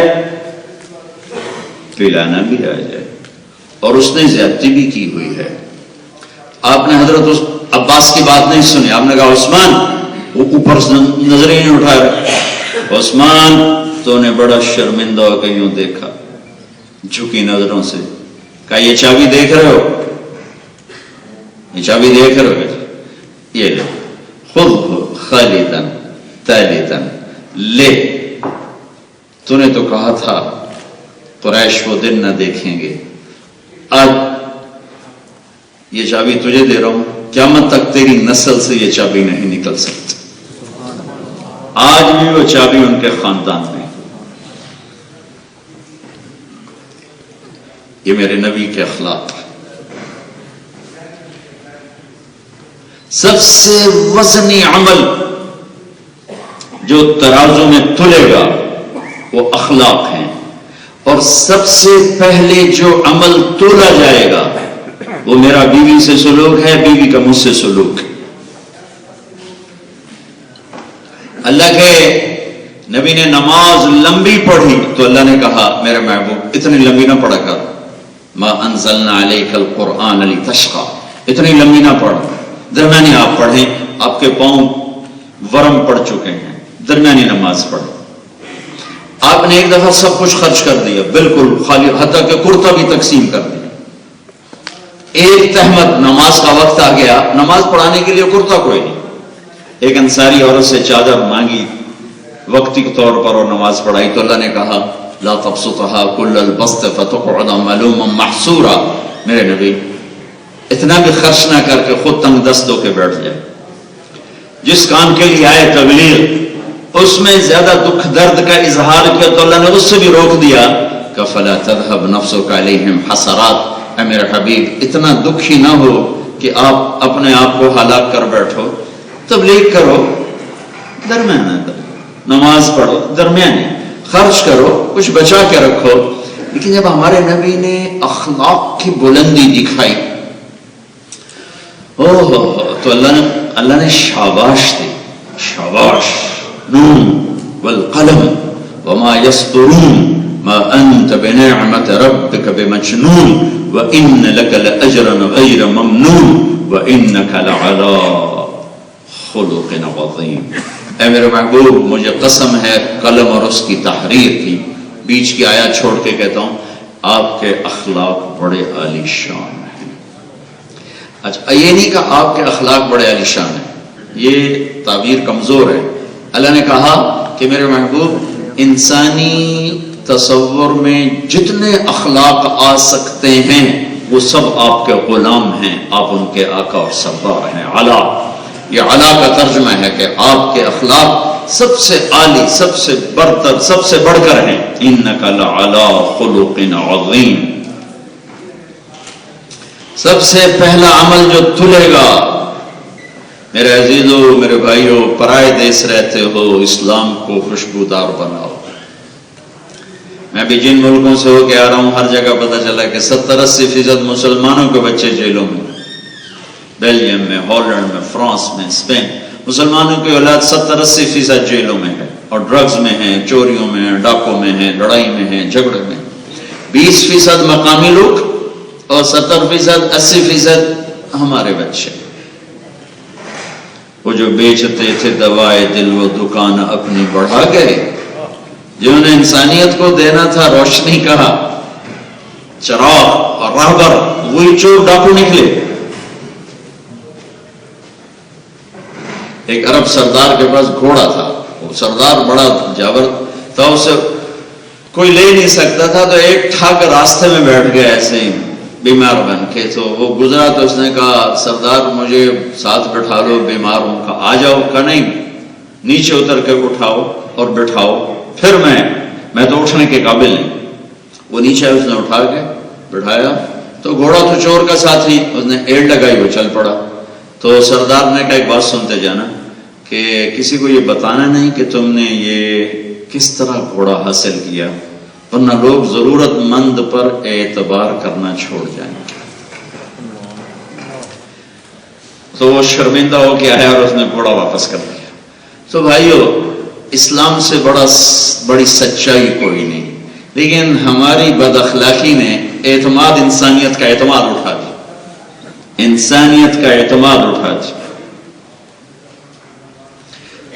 پلانا بھی آ جائے، اور اس نے زیادتی بھی کی ہوئی ہے۔ آپ نے حضرت عباس کی بات نہیں سنی، آپ نے کہا عثمان، وہ اوپر سے نظر ہی نہیں اٹھا رہے، عثمان تو نے بڑا شرمندہ ہو کے یوں دیکھا جھکی نظروں سے، کہا یہ چابی دیکھ رہے ہو، یہ چابی دیکھ رہے ہو، یہ لے، خود خالدن تالدن لے، تو نے تو کہا تھا قریش وہ دن نہ دیکھیں گے، آج یہ چابی تجھے دے رہا ہوں، قیامت تک تیری نسل سے یہ چابی نہیں نکل سکتی۔ آج بھی وہ چابی ان کے خاندان میں، یہ میرے نبی کے اخلاق۔ سب سے وزنی عمل جو ترازو میں تلے گا وہ اخلاق ہیں، اور سب سے پہلے جو عمل تولا جائے گا وہ میرا بیوی سے سلوک ہے، بیوی کا مجھ سے سلوک ہے۔ اللہ کے نبی نے نماز لمبی پڑھی تو اللہ نے کہا میرے محبوب اتنی لمبی نہ پڑھا کر، ما انزلنا علیک القرآن لتشقی، اتنی لمبی نہ پڑھ، درمیانی آپ پڑھیں، آپ کے پاؤں ورم پڑ چکے ہیں، درمیانی نماز پڑھ۔ آپ نے ایک دفعہ سب کچھ خرچ کر دیا، بالکل خالی، حتیٰ کہ کرتا بھی تقسیم کر دیا۔ ایک تہمت، نماز کا وقت آ گیا، نماز پڑھانے کے لیے کرتا کوئی نہیں، ایک انصاری عورت سے چادر مانگی وقتی کے طور پر اور نماز پڑھائی تو اللہ نے کہا لا تبسطها كل البسط فتقعد ملوما محسورا، میرے نبی اتنا بھی خرچ نہ کر کے خود تنگ دست ہو کے بیٹھ جائے۔ جس کام کے لیے آئے تبلیغ، اس میں زیادہ دکھ درد کا اظہار کیا تو اللہ نے اس سے بھی روک دیا کہ فلا تذهب نفسك عليهم حسرات، اے میرے حبیب اتنا دکھی نہ ہو کہ آپ اپنے آپ کو ہلاک کر بیٹھو، تبلیغ کرو درمیانہ، نماز پڑھو درمیانی، خرچ کرو کچھ بچا کے رکھو۔ لیکن جب ہمارے نبی نے اخلاق کی بلندی دکھائی تو اللہ نے شاباش دی، شاباش، نون والقلم وما يسطرون ما انت بنعمت ربك بمجنون وان لك لاجرا غير ممنون وانك لعلى خلق عظیم۔ اے میرے محبوب مجھے قسم ہے قلم اور اس کی تحریر کی، بیچ کی آیات چھوڑ کے کہتا ہوں آپ کے اخلاق بڑے عالی شان ہیں۔ اچھا یہ نہیں کہ آپ کے اخلاق بڑے عالی شان ہیں، یہ تعبیر کمزور ہے۔ اللہ نے کہا کہ میرے محبوب انسانی تصور میں جتنے اخلاق آ سکتے ہیں وہ سب آپ کے غلام ہیں، آپ ان کے آقا اور سردار ہیں۔ علا، یہ علا کا ترجمہ ہے کہ آپ کے اخلاق سب سے عالی، سب سے برتر، سب سے بڑھ کر ہیں۔ انک لعلی خلق عظیم۔ سب سے پہلا عمل جو تلے گا، میرے عزیزو، میرے بھائیو، پرائے دیس رہتے ہو، اسلام کو خوشبودار بناؤ۔ میں بھی جن ملکوں سے ہو کے آ رہا ہوں ہر جگہ پتہ چلا کہ 70-80% مسلمانوں کے بچے جیلوں میں، بیلجیم میں، ہالینڈ میں، فرانس میں، اسپین، مسلمانوں کی اولاد 70-80% جیلوں میں ہے، اور ڈرگز میں ہیں، چوریوں میں ہیں، ڈاکوں میں ہیں، لڑائی میں ہیں، جھگڑے میں۔ 20% مقامی لوگ اور 70%، 80% ہمارے بچے، وہ جو بیچتے تھے دوائے دل وہ دکان اپنی بڑھا گئے، جنہوں نے انسانیت کو دینا تھا روشنی کا چراغ اور راہبر، وہی چور ڈاکو نکلے۔ ایک عرب سردار کے پاس گھوڑا تھا، وہ سردار بڑا جاور تھا، اسے کوئی لے نہیں سکتا تھا، تو ایک ٹھاک راستے میں بیٹھ گیا ایسے ہی بیمار بن کے، تو وہ گزرا تو اس نے کہا سردار مجھے ساتھ بٹھا لو، بیمار ہوں۔ کہا آ جاؤ۔ کہا نہیں، نیچے اتر کے اٹھاؤ اور بٹھاؤ، پھر میں تو اٹھنے کے قابل نہیں۔ وہ نیچے اس نے اٹھا کے بٹھایا، تو گھوڑا تو چور کا ساتھی، اس نے ایڑ لگائی، وہ چل پڑا۔ تو سردار نے کہا ایک بات سنتے جانا کہ کسی کو یہ بتانا نہیں کہ تم نے یہ کس طرح گھوڑا حاصل کیا، ورنہ لوگ ضرورت مند پر اعتبار کرنا چھوڑ جائیں گے۔ تو وہ شرمندہ ہو کے آیا اور اس نے گھوڑا واپس کر دیا۔ تو بھائیو، اسلام سے بڑی سچائی کوئی نہیں، لیکن ہماری بد اخلاقی نے انسانیت کا اعتماد اٹھا دیا، انسانیت کا اعتماد اٹھا دیا۔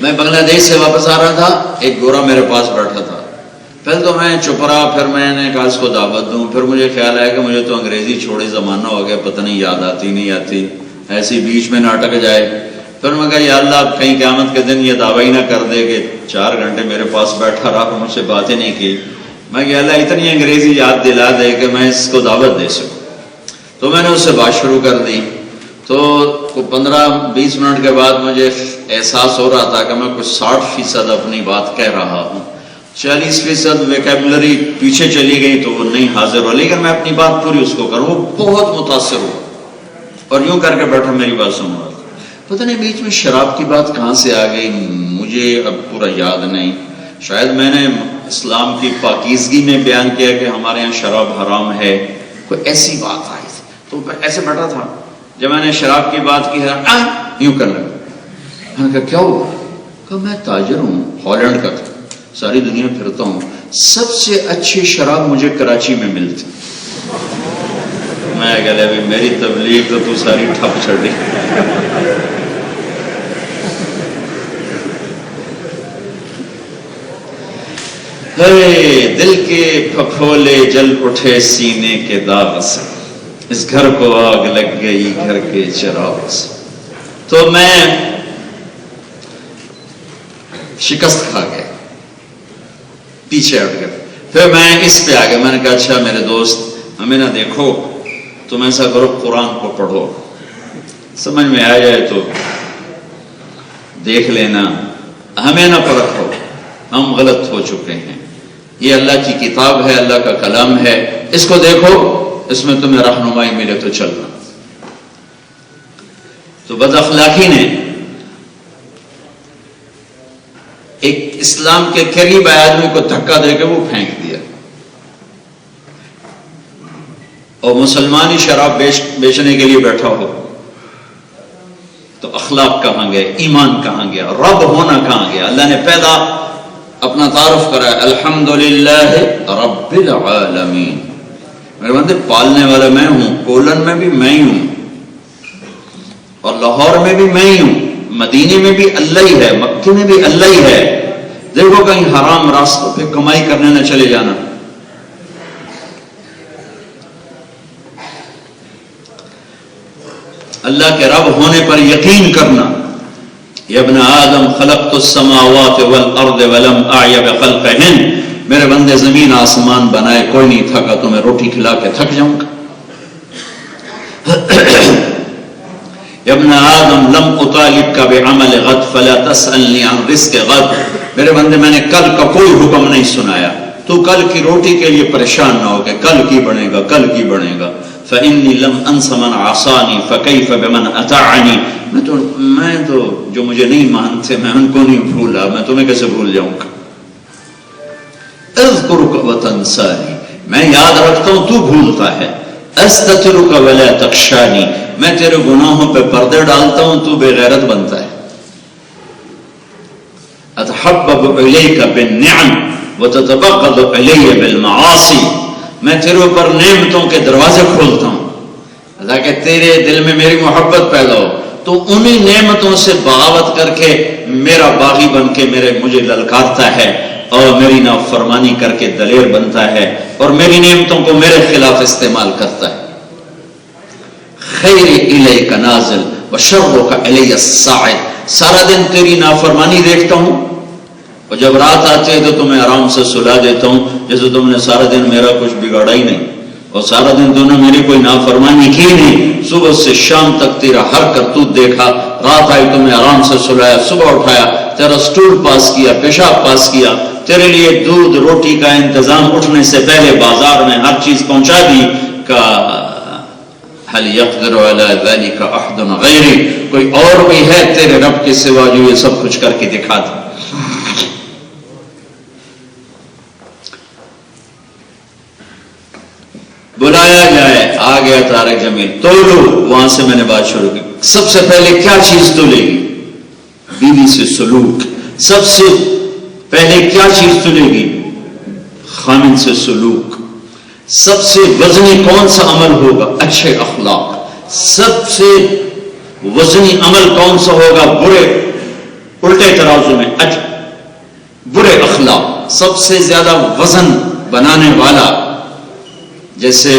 میں بنگلہ دیش سے واپس آ رہا تھا، ایک گورا میرے پاس بیٹھا تھا۔ پہلے تو میں چپ رہا، پھر میں نے کہا اس کو دعوت دوں، پھر مجھے خیال آیا کہ مجھے تو انگریزی چھوڑے زمانہ ہو گیا، پتہ نہیں یاد آتی نہیں آتی، ایسی بیچ میں نہ اٹک جائے۔ پھر میں کہا یا اللہ اب کہیں قیامت کے دن یہ دعویٰ ہی نہ کر دے کہ 4 گھنٹے میرے پاس بیٹھا رہا، مجھ سے باتیں نہیں کی۔ میں کہ اللہ اتنی انگریزی یاد دلا دے کہ میں اس کو دعوت دے سکوں۔ تو میں نے اس سے بات شروع کر دی، تو 15-20 منٹ کے بعد مجھے احساس ہو رہا تھا کہ میں کچھ 60% اپنی بات کہہ رہا ہوں، 40% ویکیبلری پیچھے چلی گئی تو وہ نہیں حاضر ہو، لیکن میں اپنی بات پوری اس کو کروں۔ وہ بہت متاثر ہوا اور یوں کر کے بیٹھا میری بات سن رہا تھا۔ پتہ نہیں بیچ میں شراب کی بات کہاں سے آ گئی، مجھے اب پورا یاد نہیں، شاید میں نے اسلام کی پاکیزگی میں بیان کیا کہ ہمارے یہاں شراب حرام ہے، کوئی ایسی بات آئی تھی۔ تو میں ایسے بیٹھا تھا، جب میں نے شراب کی بات کی ہے یوں کر لگا۔ میں نے کہا کیا ہوا؟ کہا میں تاجر ہوں، ہالینڈ کا تھا، ساری دنیا پھرتا ہوں، سب سے اچھی شراب مجھے کراچی میں ملتی۔ میں کہا ابھی میری تبلیغ تو ساری ٹھپ چھڑ رہی۔ دل کے پھپھولے جل اٹھے سینے کے داغ سے، اس گھر کو آگ لگ گئی گھر کے چراغ سے۔ تو میں شکست کھا گیا، پیچھے ہٹ گیا۔ پھر میں اس پہ آ گیا، میں نے کہا اچھا میرے دوست ہمیں نہ دیکھو، تم ایسا کرو قرآن کو پڑھو، سمجھ میں آ جائے تو دیکھ لینا، ہمیں نہ پرکھو، ہم غلط ہو چکے ہیں، یہ اللہ کی کتاب ہے، اللہ کا کلام ہے، اس کو دیکھو، اس میں تمہیں رہنمائی ملے تو چلنا۔ تو بد اخلاقی نے ایک اسلام کے قریب آدمی کو دھکا دے کے وہ پھینک دیا، اور مسلمان ہی شراب بیچنے کے لیے بیٹھا ہو تو اخلاق کہاں گئے، ایمان کہاں گیا، رب ہونا کہاں گیا؟ اللہ نے پہلا اپنا تعارف کرا ہے، الحمدللہ رب العالمین، میرے بندے پالنے والا میں ہوں، کولن میں بھی میں ہی ہوں، اور لاہور میں بھی میں ہی ہوں، مدینے میں بھی اللہ ہی ہے، مکے میں بھی اللہ ہی ہے۔ دیکھو کہیں حرام راستوں پہ کمائی کرنے نہ چلے جانا۔ اللہ کے رب ہونے پر یقین کرنا۔ یا ابن آدم خلقت السماوات والارض ولم اعی بخلقہن، میرے بندے زمین آسمان بنائے کوئی نہیں تھکا، تو میں روٹی کھلا کے تھک جاؤں گا۔ یا ابن آدم لم اطالبک بعمل غد فلا تسألنی عن رزق غد، میرے بندے میں نے کل کا کوئی حکم نہیں سنایا، تو کل کی روٹی کے لیے پریشان نہ ہو کہ کل کی بنے گا کل کی بنے گا۔ فإنی لم انس من عصانی فکیف بمن اطاعنی، میں تو جو مجھے نہیں مانتے میں ان کو نہیں بھولا، میں تمہیں کیسے بھول جاؤں گا۔ اذکرک وتنسانی، میں یاد رکھتا ہوں تو بھولتا ہے۔ استترک ولا تخشانی، میں تیرے گناہوں پہ پردے ڈالتا ہوں تو بے غیرت بنتا ہے۔ اتحبب الیک بالنعم وتتبغض الی بالمعاصی، میں تیرے اوپر نعمتوں کے دروازے کھولتا ہوں تاکہ تیرے دل میں میری محبت پیدا ہو، تو انہی نعمتوں سے بغاوت کر کے میرا باغی بن کے مجھے للکارتا ہے، اور میری نافرمانی کر کے دلیر بنتا ہے، اور میری نعمتوں کو میرے خلاف استعمال کرتا ہے۔ خیر الیک نازل وشرک الی الصاعد، سارا دن تیری نافرمانی دیکھتا ہوں، اور جب رات آتے ہے تو تمہیں آرام سے سلا دیتا ہوں، جیسے تم نے سارا دن میرا کچھ بگاڑا ہی نہیں، اور سارا دن تم نے میری کوئی نافرمانی کی نہیں، صبح سے شام تک تیرا ہر کرتوت دیکھا، رات آئی تمہیں آرام سے سلایا، صبح اٹھایا، تیرا سٹول پاس کیا، پیشاب پاس کیا، تیرے لیے دودھ روٹی کا انتظام اٹھنے سے پہلے بازار میں ہر چیز پہنچا دی۔ کہ هل يقدر على ذلك احد غیری، کوئی اور بھی ہے تیرے رب کے سوا جو یہ سب کچھ کر کے دکھا دے؟ بلایا جائے، آ گیا طارق جمیل، تو لو، وہاں سے میں نے بات شروع کی۔ سب سے پہلے کیا چیز تو لے گی؟ بیوی سے سلوک، سب سے پہلے کیا چیز تلے گی؟ خامن سے سلوک. سب سے وزنی کون سا عمل ہوگا؟ اچھے اخلاق. سب سے وزنی عمل کون سا ہوگا؟ برے، الٹے ترازو میں برے اخلاق. سب سے زیادہ وزن بنانے والا، جیسے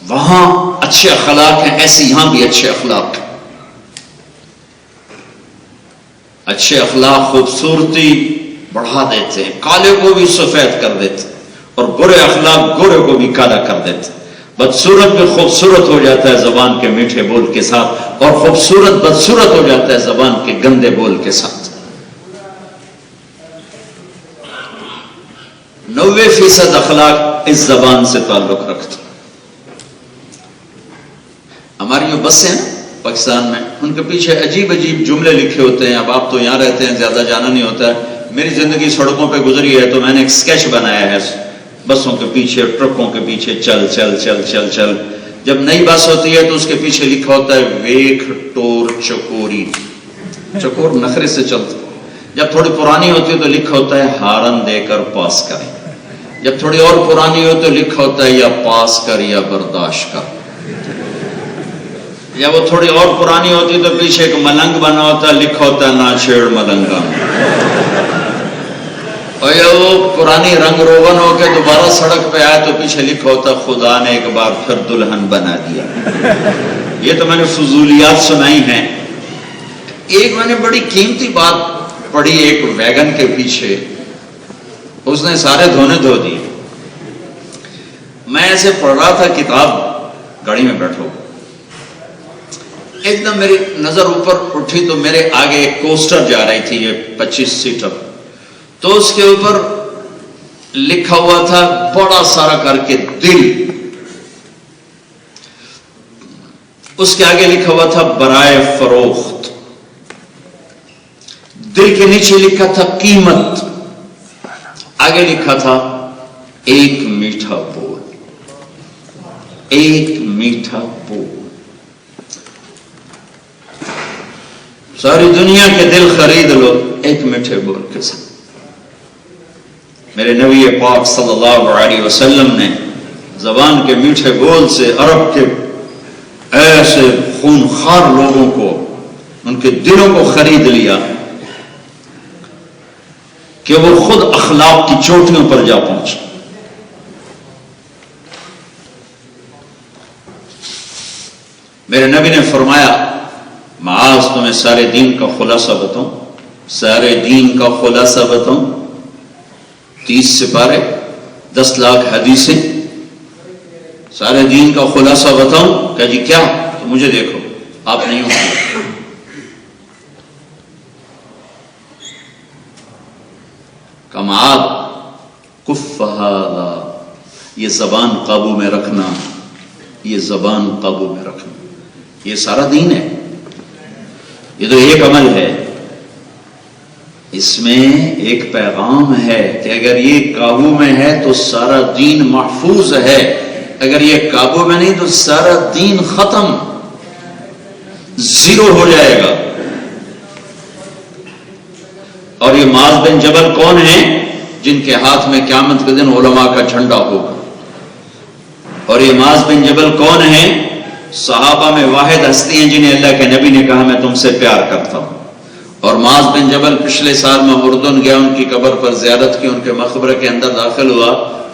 وہاں اچھے اخلاق ہیں ایسے یہاں بھی اچھے اخلاق ہیں. اچھے اخلاق خوبصورتی بڑھا دیتے ہیں، کالے کو بھی سفید کر دیتے، اور برے اخلاق گورے کو بھی کالا کر دیتے. بدصورت بھی خوبصورت ہو جاتا ہے زبان کے میٹھے بول کے ساتھ، اور خوبصورت بدصورت ہو جاتا ہے زبان کے گندے بول کے ساتھ. 90% اخلاق اس زبان سے تعلق رکھتے. ہماری جو بسیں ہیں پاکستان میں، ان کے پیچھے عجیب عجیب جملے لکھے ہوتے ہیں. اب آپ تو یہاں رہتے ہیں، زیادہ جانا نہیں ہوتا ہے. میری زندگی سڑکوں پہ گزری ہے تو میں نے ایک اسکیچ بنایا ہے بسوں کے پیچھے، ٹرکوں کے پیچھے، چل چل چل چل چل. جب نئی بس ہوتی ہے تو اس کے پیچھے لکھا ہوتا ہے ویک ٹور چکوری. چکور نخرے سے چلتا. جب تھوڑی پرانی ہوتی ہے تو لکھا ہوتا ہے ہارن دے کر پاس کریں. جب تھوڑی اور پرانی ہو تو لکھا ہوتا ہے یا پاس کر یا برداشت کر. یا وہ تھوڑی اور پرانی ہوتی تو پیچھے ایک ملنگ بنا ہوتا ہے، لکھا ہوتا ہے نہ چھیڑ ملنگا. اور یا وہ پرانی رنگ روغن ہو کے دوبارہ سڑک پہ آئے تو پیچھے لکھا ہوتا ہے خدا نے ایک بار پھر دلہن بنا دیا. یہ تو میں نے فضولیات سنائی ہیں. ایک میں نے بڑی قیمتی بات پڑھی ایک ویگن کے پیچھے، اس نے سارے دھونے دھو دیے. میں ایسے پڑھ رہا تھا کتاب، گاڑی میں بیٹھو، ایک دم میری نظر اوپر اٹھی تو میرے آگے ایک کوسٹر جا رہی تھی، یہ 25 سیٹر. تو اس کے اوپر لکھا ہوا تھا بڑا سارا کر کے دل. اس کے آگے لکھا ہوا تھا برائے فروخت. دل کے نیچے لکھا تھا قیمت. آگے لکھا تھا ایک میٹھا بول. ایک میٹھا بول. ساری دنیا کے دل خرید لو ایک میٹھے بول کے ساتھ. میرے نبی پاک صلی اللہ علیہ وسلم نے زبان کے میٹھے بول سے عرب کے ایسے خونخوار لوگوں کو، ان کے دلوں کو خرید لیا کہ وہ خود اخلاق کی چوٹیوں پر جا پہنچے. میرے نبی نے فرمایا معاذ تمہیں سارے دین کا خلاصہ بتاؤں، سارے دین کا خلاصہ بتاؤں. 30 سپارے، 10 لاکھ حدیثیں، سارے دین کا خلاصہ بتاؤں. کہ جی کیا؟ تو مجھے دیکھو، آپ نہیں ہوں. کمال کف ھذا، یہ زبان قابو میں رکھنا، یہ زبان قابو میں رکھنا. یہ سارا دین ہے. یہ تو ایک عمل ہے، اس میں ایک پیغام ہے کہ اگر یہ قابو میں ہے تو سارا دین محفوظ ہے، اگر یہ قابو میں نہیں تو سارا دین ختم، زیرو ہو جائے گا. اور یہ معاذ بن جبل کون ہیں؟ جن کے ہاتھ میں قیامت کے دن علماء کا جھنڈا ہوگا. اور یہ معاذ بن جبل کون ہیں؟ صحابہ میں واحد ہستی ہیں جنہیں اللہ کے نبی نے کہا میں تم سے پیار کرتا ہوں. اور معاذ بن جبل پچھلے سال میں اردن گیا، ان کی قبر پر زیارت کی، ان کے مقبرے کے اندر داخل ہوا،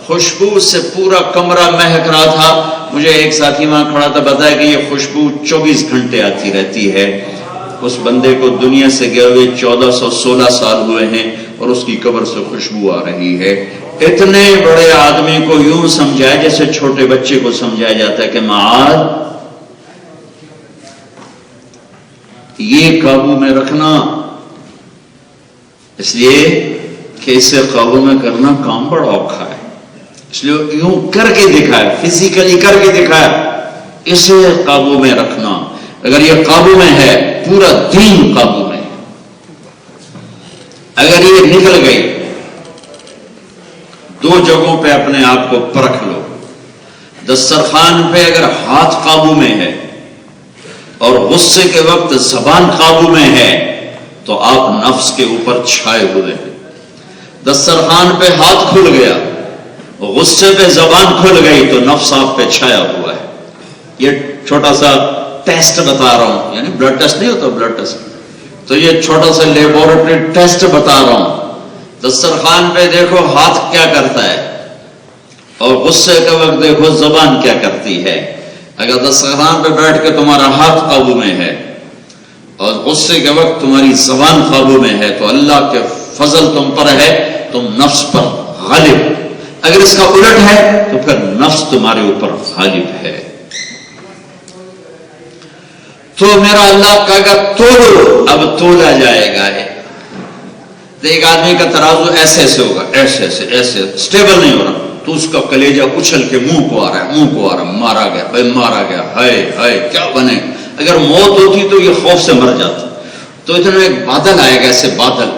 خوشبو سے پورا کمرہ مہک رہا تھا. مجھے ایک ساتھی وہاں کھڑا تھا، بتایا کہ یہ خوشبو 24 گھنٹے آتی رہتی ہے. اس بندے کو دنیا سے گئے ہوئے 1416 سال ہوئے ہیں اور اس کی قبر سے خوشبو آ رہی ہے. اتنے بڑے آدمی کو یوں سمجھایا جیسے چھوٹے بچے کو سمجھایا جاتا ہے کہ معاذ یہ قابو میں رکھنا. اس لیے کہ اسے قابو میں کرنا کام بڑا اوکھا ہے، اس لیے یوں کر کے دکھایا، فزیکلی کر کے دکھایا. اسے قابو میں رکھنا، اگر یہ قابو میں ہے پورا دین قابو میں ہے. اگر یہ نکل گئی، 2 جگہوں پہ اپنے آپ کو پرکھ لو. دسترخوان پہ اگر ہاتھ قابو میں ہے اور غصے کے وقت زبان قابو میں ہے تو آپ نفس کے اوپر چھائے ہوئے ہیں. دسترخوان پہ ہاتھ کھل گیا، غصے پہ زبان کھل گئی تو نفس آپ پہ چھایا ہوا ہے. یہ چھوٹا سا ٹیسٹ بتا رہا ہوں، یعنی بلڈ ٹیسٹ نہیں ہوتا، بلڈ ٹیسٹ، تو یہ چھوٹا سا لیبورٹری ٹیسٹ بتا رہا ہوں. دسترخوان پہ دیکھو ہاتھ کیا کرتا ہے، اور غصے کے وقت دیکھو زبان کیا کرتی ہے. اگر دسترخوان پہ بیٹھ کے تمہارا ہاتھ قابو میں ہے اور غصے کے وقت تمہاری زبان قابو میں ہے تو اللہ کے فضل تم پر ہے، تم نفس پر غالب. اگر اس کا الٹ ہے تو پھر نفس تمہارے اوپر غالب ہے. تو میرا اللہ کہے گا تولو، اب تولا جائے گا. ایک آدمی کا ترازو ایسے ایسے ہوگا، ایسے ایسے ایسے اسٹیبل نہیں ہو رہا، تو اس کا کلیجہ اچھل کے منہ کو آ رہا ہے، منہ کو آ رہا ہے، مارا گیا بھائی، مارا گیا، ہائے ہائے کیا بنے. اگر موت ہوتی تو یہ خوف سے مر جاتا. تو اتنا ایک بادل آئے گا، ایسے بادل،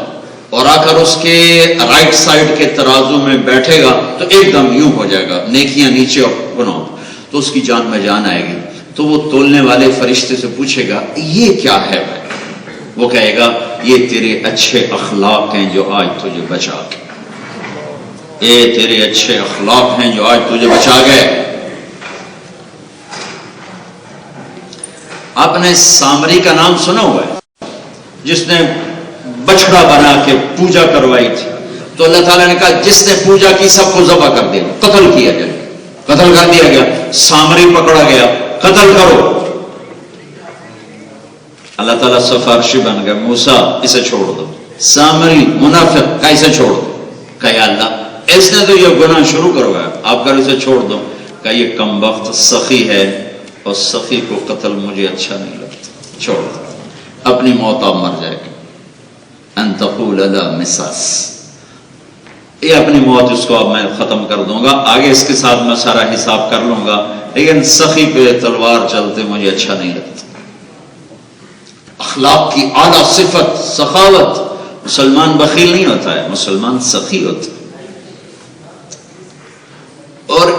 اور آ کر اس کے رائٹ سائڈ کے ترازو میں بیٹھے گا تو ایک دم یوں ہو جائے گا، نیکیاں نیچے اور گناہ، تو اس کی جان میں جان آئے گی. تو وہ تولنے والے فرشتے سے پوچھے گا یہ کیا ہے بھائی؟ وہ کہے گا یہ تیرے اچھے اخلاق ہیں جو آج تجھے بچا گئے، یہ تیرے اچھے اخلاق ہیں جو آج تجھے بچا گئے. آپ نے سامری کا نام سنا ہوا ہے، جس نے بچڑا بنا کے پوجا کروائی تھی. تو اللہ تعالیٰ نے کہا جس نے پوجا کی سب کو ذبح کر دیا، قتل کیا گیا، قتل کر دیا گیا. سامری پکڑا گیا، قتل کرو. اللہ تعالیٰ سفارشی بن گیا، موسیٰ اسے چھوڑ دو. سامری منافق کا اسے چھوڑ دو. کہ یا اللہ اس نے تو یہ گناہ شروع کروایا، آپ کر اسے چھوڑ دو. کہ یہ کم وقت سخی ہے اور سخی کو قتل مجھے اچھا نہیں لگتا، چھوڑ دو، اپنی موت آپ مر جائے گی. ان تقول لا مساس، یہ اپنی موت اس کو اب میں ختم کر دوں گا، آگے اس کے ساتھ میں سارا حساب کر لوں گا، لیکن سخی پہ تلوار چلتے مجھے اچھا نہیں لگتا. اخلاق کی اعلیٰ صفت سخاوت. مسلمان بخیل نہیں ہوتا ہے، مسلمان سخی ہوتا ہے. اور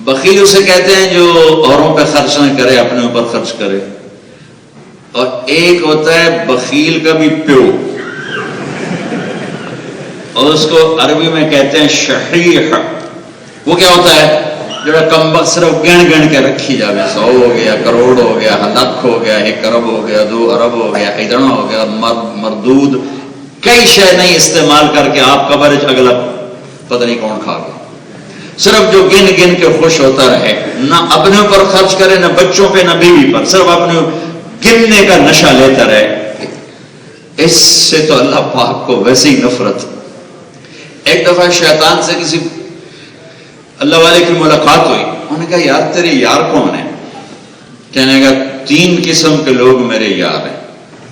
بخیل اسے کہتے ہیں جو اوروں پہ خرچ نہ کرے، اپنے اوپر خرچ کرے. اور ایک ہوتا ہے بخیل کا بھی پیو، اور اس کو عربی میں کہتے ہیں شحیح. وہ کیا ہوتا ہے؟ جو کم وقت صرف گن گن کے رکھی جائے، 100 ہو گیا، کروڑ ہو گیا، لاکھ ہو گیا، 1 ارب ہو گیا، 2 ارب ہو گیا، اتنا ہو گیا، مردود کئی شے نہیں استعمال کر کے آپ کا برج اگلا پتہ نہیں کون کھا گیا. صرف جو گن گن کے خوش ہوتا رہے، نہ اپنے اوپر خرچ کرے، نہ بچوں پہ، نہ بیوی پر، صرف اپنے گننے کا نشہ لیتا رہے. اس سے تو اللہ پاک کو ویسے ہی نفرت. ایک دفعہ شیطان سے کسی اللہ والے کی ملاقات ہوئی. انہوں نے کہا یار تیرے یار کون ہیں؟ کہنے کا 3 قسم کے لوگ میرے یار ہیں.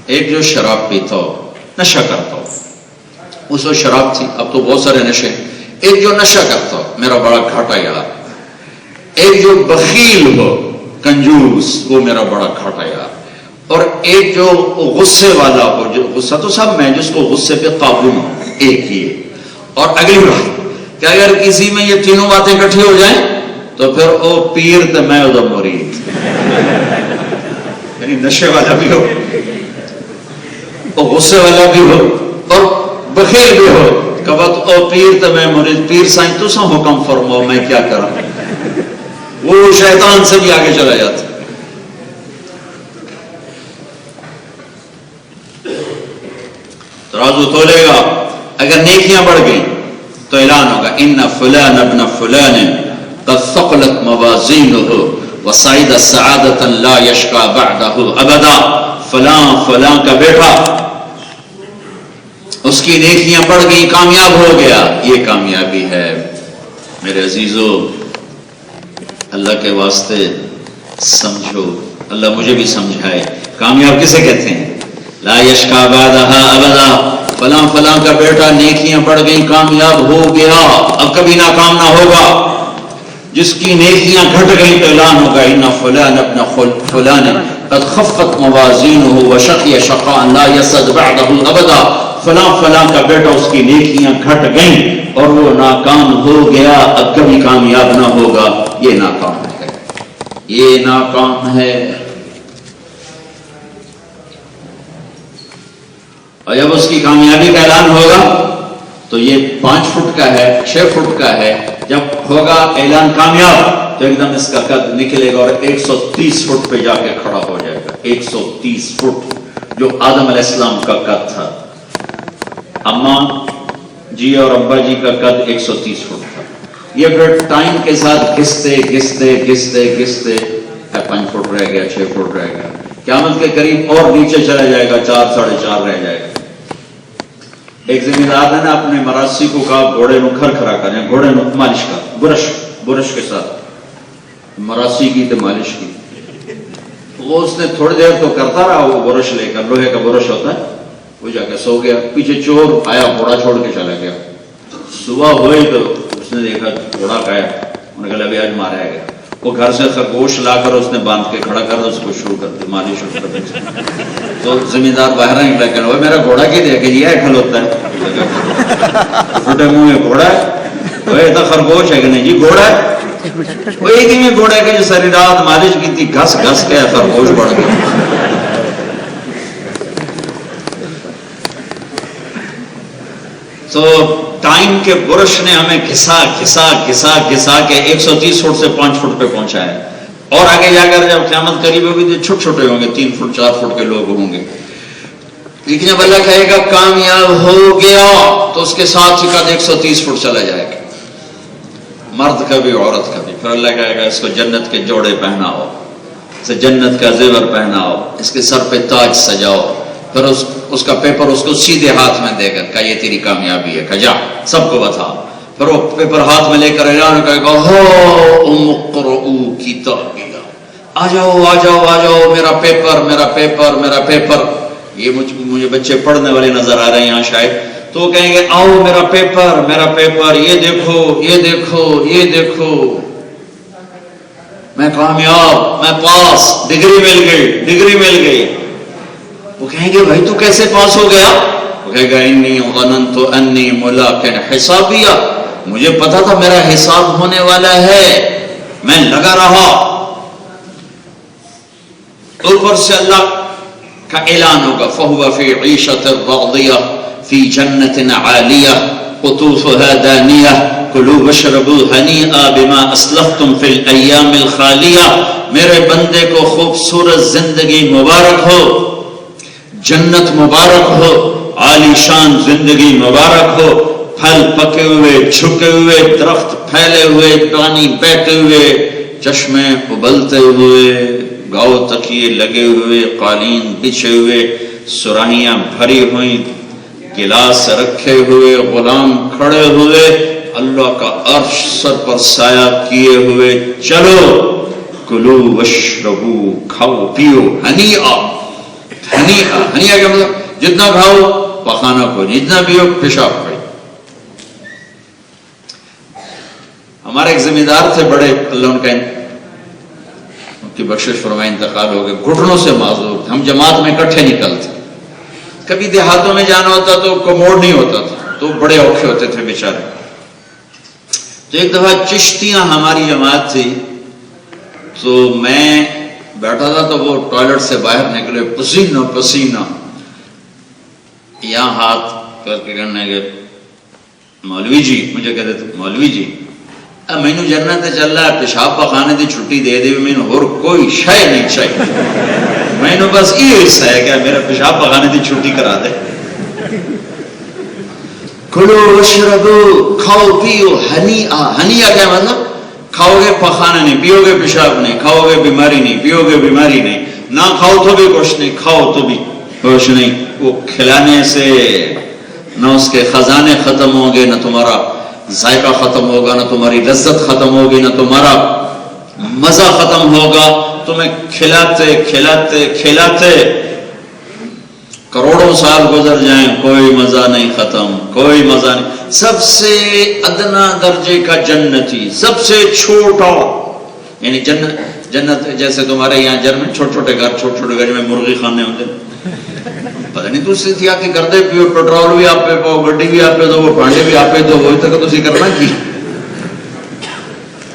ایک جو شراب پیتا ہو، نشہ کرتا ہو، اس وقت شراب تھی، اب تو بہت سارے نشے. ایک جو نشہ کرتا ہو، میرا بڑا گھاٹا یار. ایک جو بخیل ہو، کنجوس، وہ میرا بڑا گھاٹا یار. اور ایک جو غصے والا ہو، جو غصہ تو سب میں، جس کو غصے پہ قابو نہ ہو، ایک ہی ہے. اور اگلی بات کہ اگر کسی میں یہ تینوں باتیں اکٹھی ہو جائیں تو پھر او پیر تو میں ادھر مرید. یعنی نشے والا بھی ہو، اور غصے والا بھی ہو، اور بخیل بھی ہو. کبت او پیر تو میں مرید، پیر سائیں تو سا حکم فرماؤ میں کیا کروں. وہ شیطان سے بھی آگے چلا جاتا. ترازو تولے گا. اگر نیکیاں بڑھ گئیں تو اعلان ہوگا ان فلان ابن فلان قد ثقلت موازینہ وصعد سعادة لا یشقى بعدہ ابدا. فلاں فلاں کا بیٹا، اس کی نیکیاں بڑھ گئی، کامیاب ہو گیا. یہ کامیابی ہے. میرے عزیزو، اللہ کے واسطے سمجھو، اللہ مجھے بھی سمجھائے. کامیاب کسے کہتے ہیں؟ لا یشقى بعدہ ابدا. فلاں فلاں کا بیٹا نیکیاں بڑھ گئی، کامیاب ہو گیا، اب کبھی ناکام نہ ہوگا. جس کی نیکیاں گھٹ گئی تو اعلان ہوگا ان فلان ابن فلان قد خفت موازینہ وشقی شقاء لا یسعد بعدہ ابدا. فلاں فلاں کا بیٹا، اس کی نیکیاں گھٹ گئیں اور وہ ناکام ہو گیا، اب کبھی کامیاب نہ ہوگا. یہ ناکام ہے، یہ ناکام ہے. اور جب اس کی کامیابی کا اعلان ہوگا تو یہ 5 فٹ کا ہے، 6 فٹ کا ہے، جب ہوگا اعلان کامیاب تو ایک دم اس کا قد نکلے گا اور 130 فٹ پہ جا کے کھڑا ہو جائے گا. 130 فٹ جو آدم علیہ السلام کا قد تھا. اماں جی اور ابا جی کا قد 130 فٹ تھا. یہ پھر ٹائم کے ساتھ گھستے گھستے گھستے گھستے 5 فٹ رہ گیا، 6 فٹ رہ گیا، قیامت کے قریب اور نیچے چلا جائے گا، 4 ساڑھے 4 رہ جائے گا. ایک زمیندار نے نا اپنے مراسی کو کہا گھوڑے نو کھر کھرا کریں، گھوڑے نو مالش کر، برش کے ساتھ مراسی کی تو مالش کی. وہ اس نے تھوڑی دیر تو کرتا رہا، وہ برش لے کر، لوہے کا برش ہوتا ہے، وہ جا کے سو گیا. پیچھے چور آیا، گھوڑا چھوڑ کے چلا گیا. صبح ہوئی تو اس نے دیکھا گھوڑا گیا، انہوں نے کہا ابھی آج مارا گیا. وہ گھر سے خرگوش لا کر اس نے باندھ کے کھڑا کر اس کو شروع کر دی، مالش شروع کر دی. تو زمیندار باہر نکلا کہ وہ میرا گھوڑا کی دیکھے جی کھل ہوتا ہے، پھٹے منہ میں گھوڑا ہے، وہ تو خرگوش ہے کہ نہیں جی گھوڑا ہے. وہ ایک ہی میں گھوڑا ہے کہ جو ساری رات مالش کی تھی، گھس گھس کے خرگوش بڑھ گیا. تو ٹائم کے برش نے ہمیں گھسا گھسا گھسا گھسا کے 130 فٹ سے 5 فٹ پہ پہنچا ہے. اور آگے جا کر جب قیامت قریب ہوگی تو چھوٹے چھوٹے ہوں گے، 3 فٹ 4 فٹ کے لوگ ہوں گے. لیکن جب اللہ کہے گا کامیاب ہو گیا تو اس کے ساتھ ہی قد 130 فٹ چلا جائے گا، مرد کا بھی عورت کا بھی. پھر اللہ کہے گا اس کو جنت کے جوڑے پہناؤ، اسے جنت کا زیور پہناؤ، اس کے سر پہ تاج سجاؤ. پھر اس کا پیپر اس کو سیدھے ہاتھ میں دے گا کہ یہ تیری کامیابی ہے، کہ جا سب کو بتا. پھر وہ پیپر ہاتھ میں لے کر اعلان کہے گا ہو اقرؤ کتابیہ، آ جاؤ آ جاؤ آ جاؤ، میرا پیپر میرا پیپر میرا پیپر. یہ مجھے بچے پڑھنے والے نظر آ رہے ہیں یہاں شاید، تو وہ کہیں گے آؤ میرا پیپر میرا پیپر، یہ دیکھو یہ دیکھو یہ دیکھو، میں کامیاب، میں پاس، ڈگری مل گئی ڈگری مل گئی. وہ کہیں گے بھائی تو کیسے پاس ہو گیا؟ وہ کہے گا انی ظننت انی ملاق حسابیہ، مجھے پتا تھا میرا حساب ہونے والا ہے، میں لگا رہا. اوپر سے اللہ کا اعلان ہوگا فَهُوَ فِي عِيشَةٍ رَاضِيَةٍ فِي جَنَّةٍ عَالِيَةٍ قُطُوفُهَا دَانِيَةٌ كُلُوا وَاشْرَبُوا هَنِيئًا بِمَا أَسْلَفْتُمْ فِي الْأَيَّامِ الْخَالِيَةِ. میرے بندے کو خوبصورت زندگی مبارک ہو، جنت مبارک ہو، عالی شان زندگی مبارک ہو، پھل پکے ہوئے، جھکے ہوئے، درخت پھیلے ہوئے، پانی بہتے ہوئے، چشمے ابلتے ہوئے، گاؤ تکیے لگے ہوئے، قالین بچھے ہوئے، سراہیاں بھری ہوئی، گلاس رکھے ہوئے، غلام کھڑے ہوئے، اللہ کا عرش سر پر سایہ کیے ہوئے. چلو کلو واشربو، کھاؤ پیو، ہنیئا. ہنیئا کا مطلب جتنا کھاؤ پخانا کو، جتنا پیو پیشاب کرو. ہمارے ایک زمیندار تھے بڑے، اللہ ان کی بخشش فرمائے، انتقال ہو گئے، گھٹنوں سے معذور تھے. ہم جماعت میں اکٹھے نکلتے، کبھی دیہاتوں میں جانا ہوتا تو کموڈ نہیں ہوتا تھا، تو بڑے اوکھے ہوتے تھے بیچارے. تو ایک دفعہ چشتیاں ہماری جماعت تھی، تو میں بیٹھا تھا تو وہ ٹوائلٹ سے باہر نکلے پسینہ پسینہ، یہاں ہاتھ کر کے کہنے کے مولوی جی، مجھے کہتے تھے مولوی جی مینو جنت چل رہا ہے، پیشاب پخانے دی چھٹی دے دے، مینو اور کوئی شے نہیں چاہیے، مینو بس یہ حصہ ہے کہ میرا پیشاب پخانے دی چھٹی کرا دے. کلو واشربو، کھاؤ پیو، ہنیئا. ہنیئا کیا مطلب؟ کھاؤ گے پخانا نہیں، پیو گے پیشاب نہیں، کھاؤ گے بیماری نہیں، پیو گے بیماری نہیں، نہ کھاؤ تو بھی کچھ نہیں، کھاؤ تو بھی کچھ نہیں. وہ کھلانے سے نہ اس کے خزانے ختم ہوں گے، نہ تمہارا ذائقہ ختم ہوگا، نہ تمہاری لذت ختم ہوگی، نہ تمہارا مزہ ختم ہوگا. تمہیں کھلاتے کھلاتے کھلاتے کروڑوں سال گزر جائیں، کوئی مزہ نہیں ختم، کوئی مزہ نہیں. سب سے ادنا درجے کا جنتی، سب سے چھوٹا، یعنی جنت جیسے تمہارے یہاں جر میں چھوٹے چھوٹے گھر، چھوٹے چھوٹے گھر میں مرغی خانے ہوتے، پتہ نہیں دوسری تھی آپ کی کرتے پیو، پیٹرول بھی آپ پہ پاؤ، گڈی بھی آپ پہ دو، وہ بھانڈے بھی آپ پہ دو، وہی تک تو کرنا کی.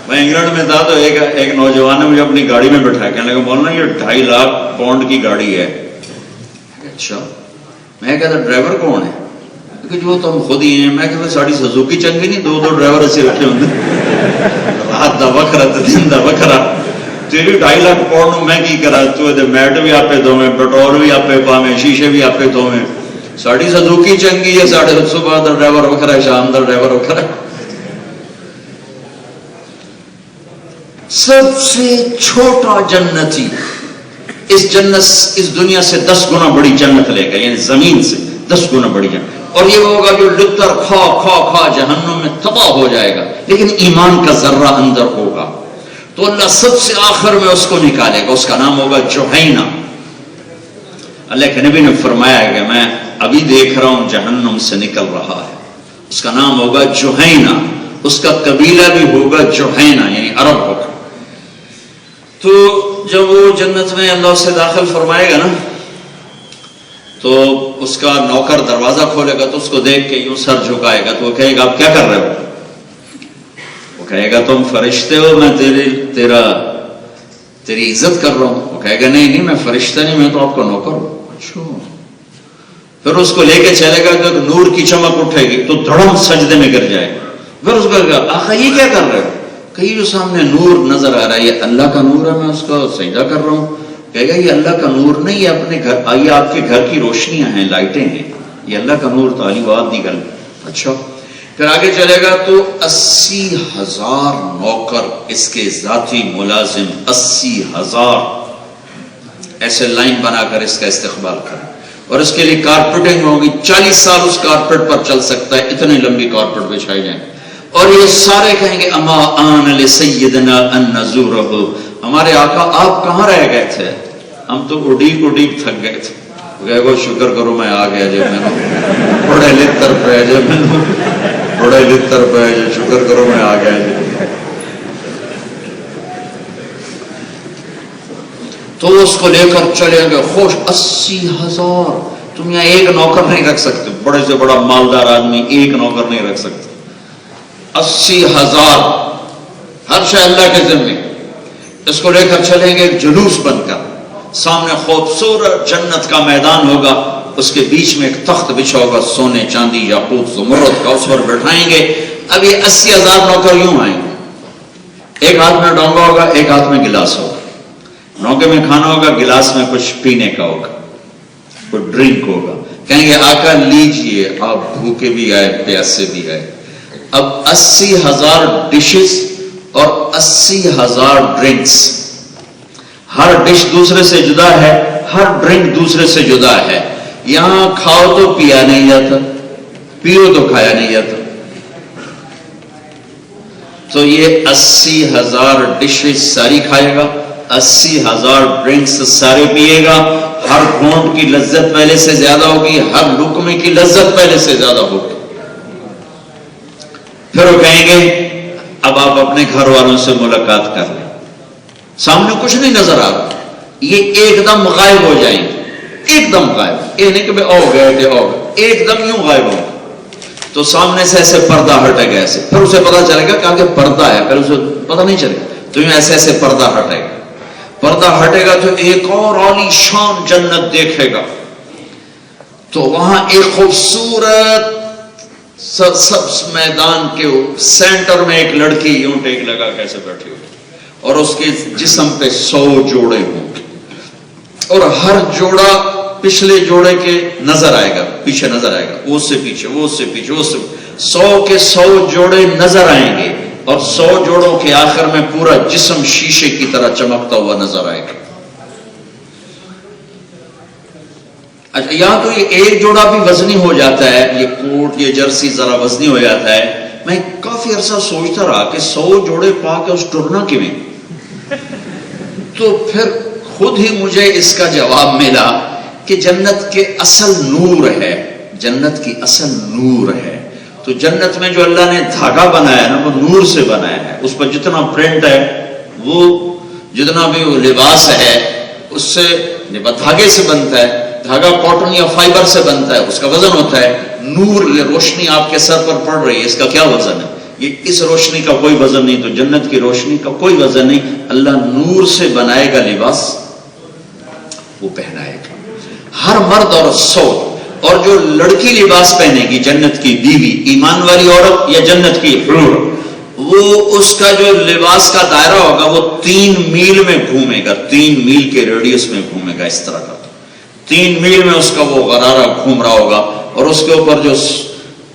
میں انگلینڈ میں تھا تو ایک نوجوان نے مجھے اپنی گاڑی میں بٹھایا، کہنے لگا مولانا یہ 2.5 لاکھ پاؤنڈ کی گاڑی ہے. اچھا میں کہتا ڈرائیور کون ہے کہ جو تم خود ہی ہیں. میں کہتا ساڑی سزوکی چنگی نہیں, دو ڈرائیور ایسے رکھے ہوں رات دا وکھرا دن دا وکھرا. تیری 2.5 لاکھ پاؤنڈ میں کی کرا, تو میٹ بھی آپ دھویں, پیٹرول بھی آپ پاویں, شیشے بھی آپ دھویں. ساڑی سزوکی چنگی ہے, ساڑھے صبح دا ڈرائیور وکھرا, شام دا ڈرائیور وکھرا. سب سے چھوٹا جنتی اس جنت اس دنیا سے 10 گنا بڑی جنت لے گا, یعنی زمین سے 10 گنا بڑی جنت. اور یہ ہوگا جو لطر کھا کھا کھا جہنم میں تباہ ہو جائے گا, لیکن ایمان کا ذرہ اندر ہوگا. تو اللہ سب سے آخر میں اس کو نکالے گا, اس کا نام ہوگا جوہینہ. اللہ کے نبی نے فرمایا کہ میں ابھی دیکھ رہا ہوں جہنم سے نکل رہا ہے, اس کا نام ہوگا جوہینہ, اس کا قبیلہ بھی ہوگا جوہینہ, یعنی عرب ہوگا. تو جب وہ جنت میں اللہ سے داخل فرمائے گا نا, تو اس کا نوکر دروازہ کھولے گا تو اس کو دیکھ کے یوں سر جھکائے گا, تو وہ کہے گا آپ کیا کر رہے ہو؟ وہ کہے گا تم فرشتے ہو, میں تیری عزت کر رہا ہوں. وہ کہے گا نہیں میں فرشتہ نہیں, میں تو آپ کا نوکر ہوں. اچھا. پھر اس کو لے کے چلے گا تو ایک نور کی چمک اٹھے گی تو دھڑم سجدے میں گر جائے گا. پھر اس کو کہے گا آخا یہ کیا کر رہے ہو؟ کہ جو سامنے نور نظر آ رہا ہے یہ اللہ کا نور ہے, میں اس کا سجدہ کر رہا ہوں. کہے گا یہ اللہ کا نور نہیں, یہ اپنے گھر, یہ آپ کے گھر کی روشنیاں ہیں, لائٹیں ہیں, یہ اللہ کا نور تعلیمات دی گل. اچھا. پھر آگے چلے گا تو 80,000 نوکر, اس کے ذاتی ملازم 80,000 ایسے لائن بنا کر اس کا استقبال کریں, اور اس کے لیے کارپیٹنگ ہوگی. 40 سال اس کارپیٹ پر چل سکتا ہے, اتنے لمبی کارپیٹ بچھائی جائیں. اور یہ سارے کہیں گے اما آن لسیدنا ان نزورہ, ہمارے آقا آپ کہاں رہ گئے تھے, ہم تو اڈیپ تھک گئے تھے. کہے گا شکر کرو میں آ گیا جب میں بڑے لتر پہ شکر کرو میں آ گیا جب. تو اس کو لے کر چلے گئے خوش. 80,000 تم یہاں ایک نوکر نہیں رکھ سکتے, بڑے سے بڑا مالدار آدمی ایک نوکر نہیں رکھ سکتے. 80,000 ہر شے اللہ کے ذمے. اس کو لے کر چلیں گے جلوس بن کر, سامنے خوبصورت جنت کا میدان ہوگا, اس کے بیچ میں ایک تخت بچھا ہوگا سونے چاندی یاقوت زمرد کا, اس پر بٹھائیں گے. اب یہ 80,000 نوکر یوں آئیں گے, ایک ہاتھ میں ڈونگا ہوگا, ایک ہاتھ میں گلاس ہوگا. ڈونگے میں کھانا ہوگا, گلاس میں کچھ پینے کا ہوگا, کوئی ڈرنک ہوگا. کہیں گے آقا لیجئے, آپ بھوکے بھی آئے پیاسے بھی آئے. اب 80,000 ڈشز اور 80,000 ڈرنکس, ہر ڈش دوسرے سے جدا ہے, ہر ڈرنک دوسرے سے جدا ہے. یہاں کھاؤ تو پیا نہیں جاتا, پیو تو کھایا نہیں جاتا. تو یہ 80,000 ڈشز ساری کھائے گا, 80,000 ڈرنکس سارے پیے گا. ہر گھونٹ کی لذت پہلے سے زیادہ ہوگی, ہر لقمے کی لذت پہلے سے زیادہ ہوگی. پھر وہ کہیں گے اب آپ اپنے گھر والوں سے ملاقات کر لیں. سامنے کچھ نہیں نظر آ رہا, یہ ایک دم غائب ہو جائیں گے, ایک دم غائب. یہ نہیں کہ او گئے تھے, ایک دم یوں غائب ہو. تو سامنے سے ایسے پردہ ہٹے گا ایسے, پھر اسے پتا چلے گا کہ آگے پردہ ہے, پھر اسے پتا نہیں چلے گا. تو یوں ایسے ایسے پردہ ہٹے گا. پردہ ہٹے گا تو ایک اور عالی شان جنت دیکھے گا. تو وہاں ایک خوبصورت سبز میدان کے سینٹر میں ایک لڑکی یوں ٹیک لگا کیسے بیٹھی ہوگی, اور اس کے جسم پہ 100 جوڑے ہوں گے, اور ہر جوڑا پچھلے جوڑے کے نظر آئے گا, پیچھے نظر آئے گا, وہ سے پیچھے, وہ سے پیچھے, وہ سے 100 کے 100 جوڑے نظر آئیں گے, اور 100 جوڑوں کے آخر میں پورا جسم شیشے کی طرح چمکتا ہوا نظر آئے گا. اچھا, یہاں تو یہ ایک جوڑا بھی وزنی ہو جاتا ہے, یہ کوٹ یہ جرسی ذرا وزنی ہو جاتا ہے. میں کافی عرصہ سوچتا رہا کہ 100 جوڑے پا کے اس ٹرنا کیویں. تو پھر خود ہی مجھے اس کا جواب ملا کہ جنت کے اصل نور ہے, جنت کی اصل نور ہے. تو جنت میں جو اللہ نے دھاگا بنایا نا, وہ نور سے بنایا ہے. اس پر جتنا پرنٹ ہے, وہ جتنا بھی وہ لباس ہے, اس سے دھاگے سے بنتا ہے. دھاگا کاٹن یا فائبر سے بنتا ہے, اس کا وزن ہوتا ہے. نور, یہ روشنی آپ کے سر پر پڑ رہی ہے, اس کا کیا وزن ہے؟ یہ اس روشنی کا کوئی وزن نہیں. تو جنت کی روشنی کا کوئی وزن نہیں. اللہ نور سے بنائے گا لباس, وہ پہنائے گا. ہر مرد اور عورت اور جو لڑکی لباس پہنے گی جنت کی بیوی، ایمان والی عورت یا جنت کی حور، وہ اس کا جو لباس کا دائرہ ہوگا وہ 3 میل میں گھومے گا، 3 میل کے ریڈیس میں گھومے گا، اس طرح کا 3 میل میں اس کا وہ غرارہ گھوم رہا ہوگا، اور اس کے اوپر جو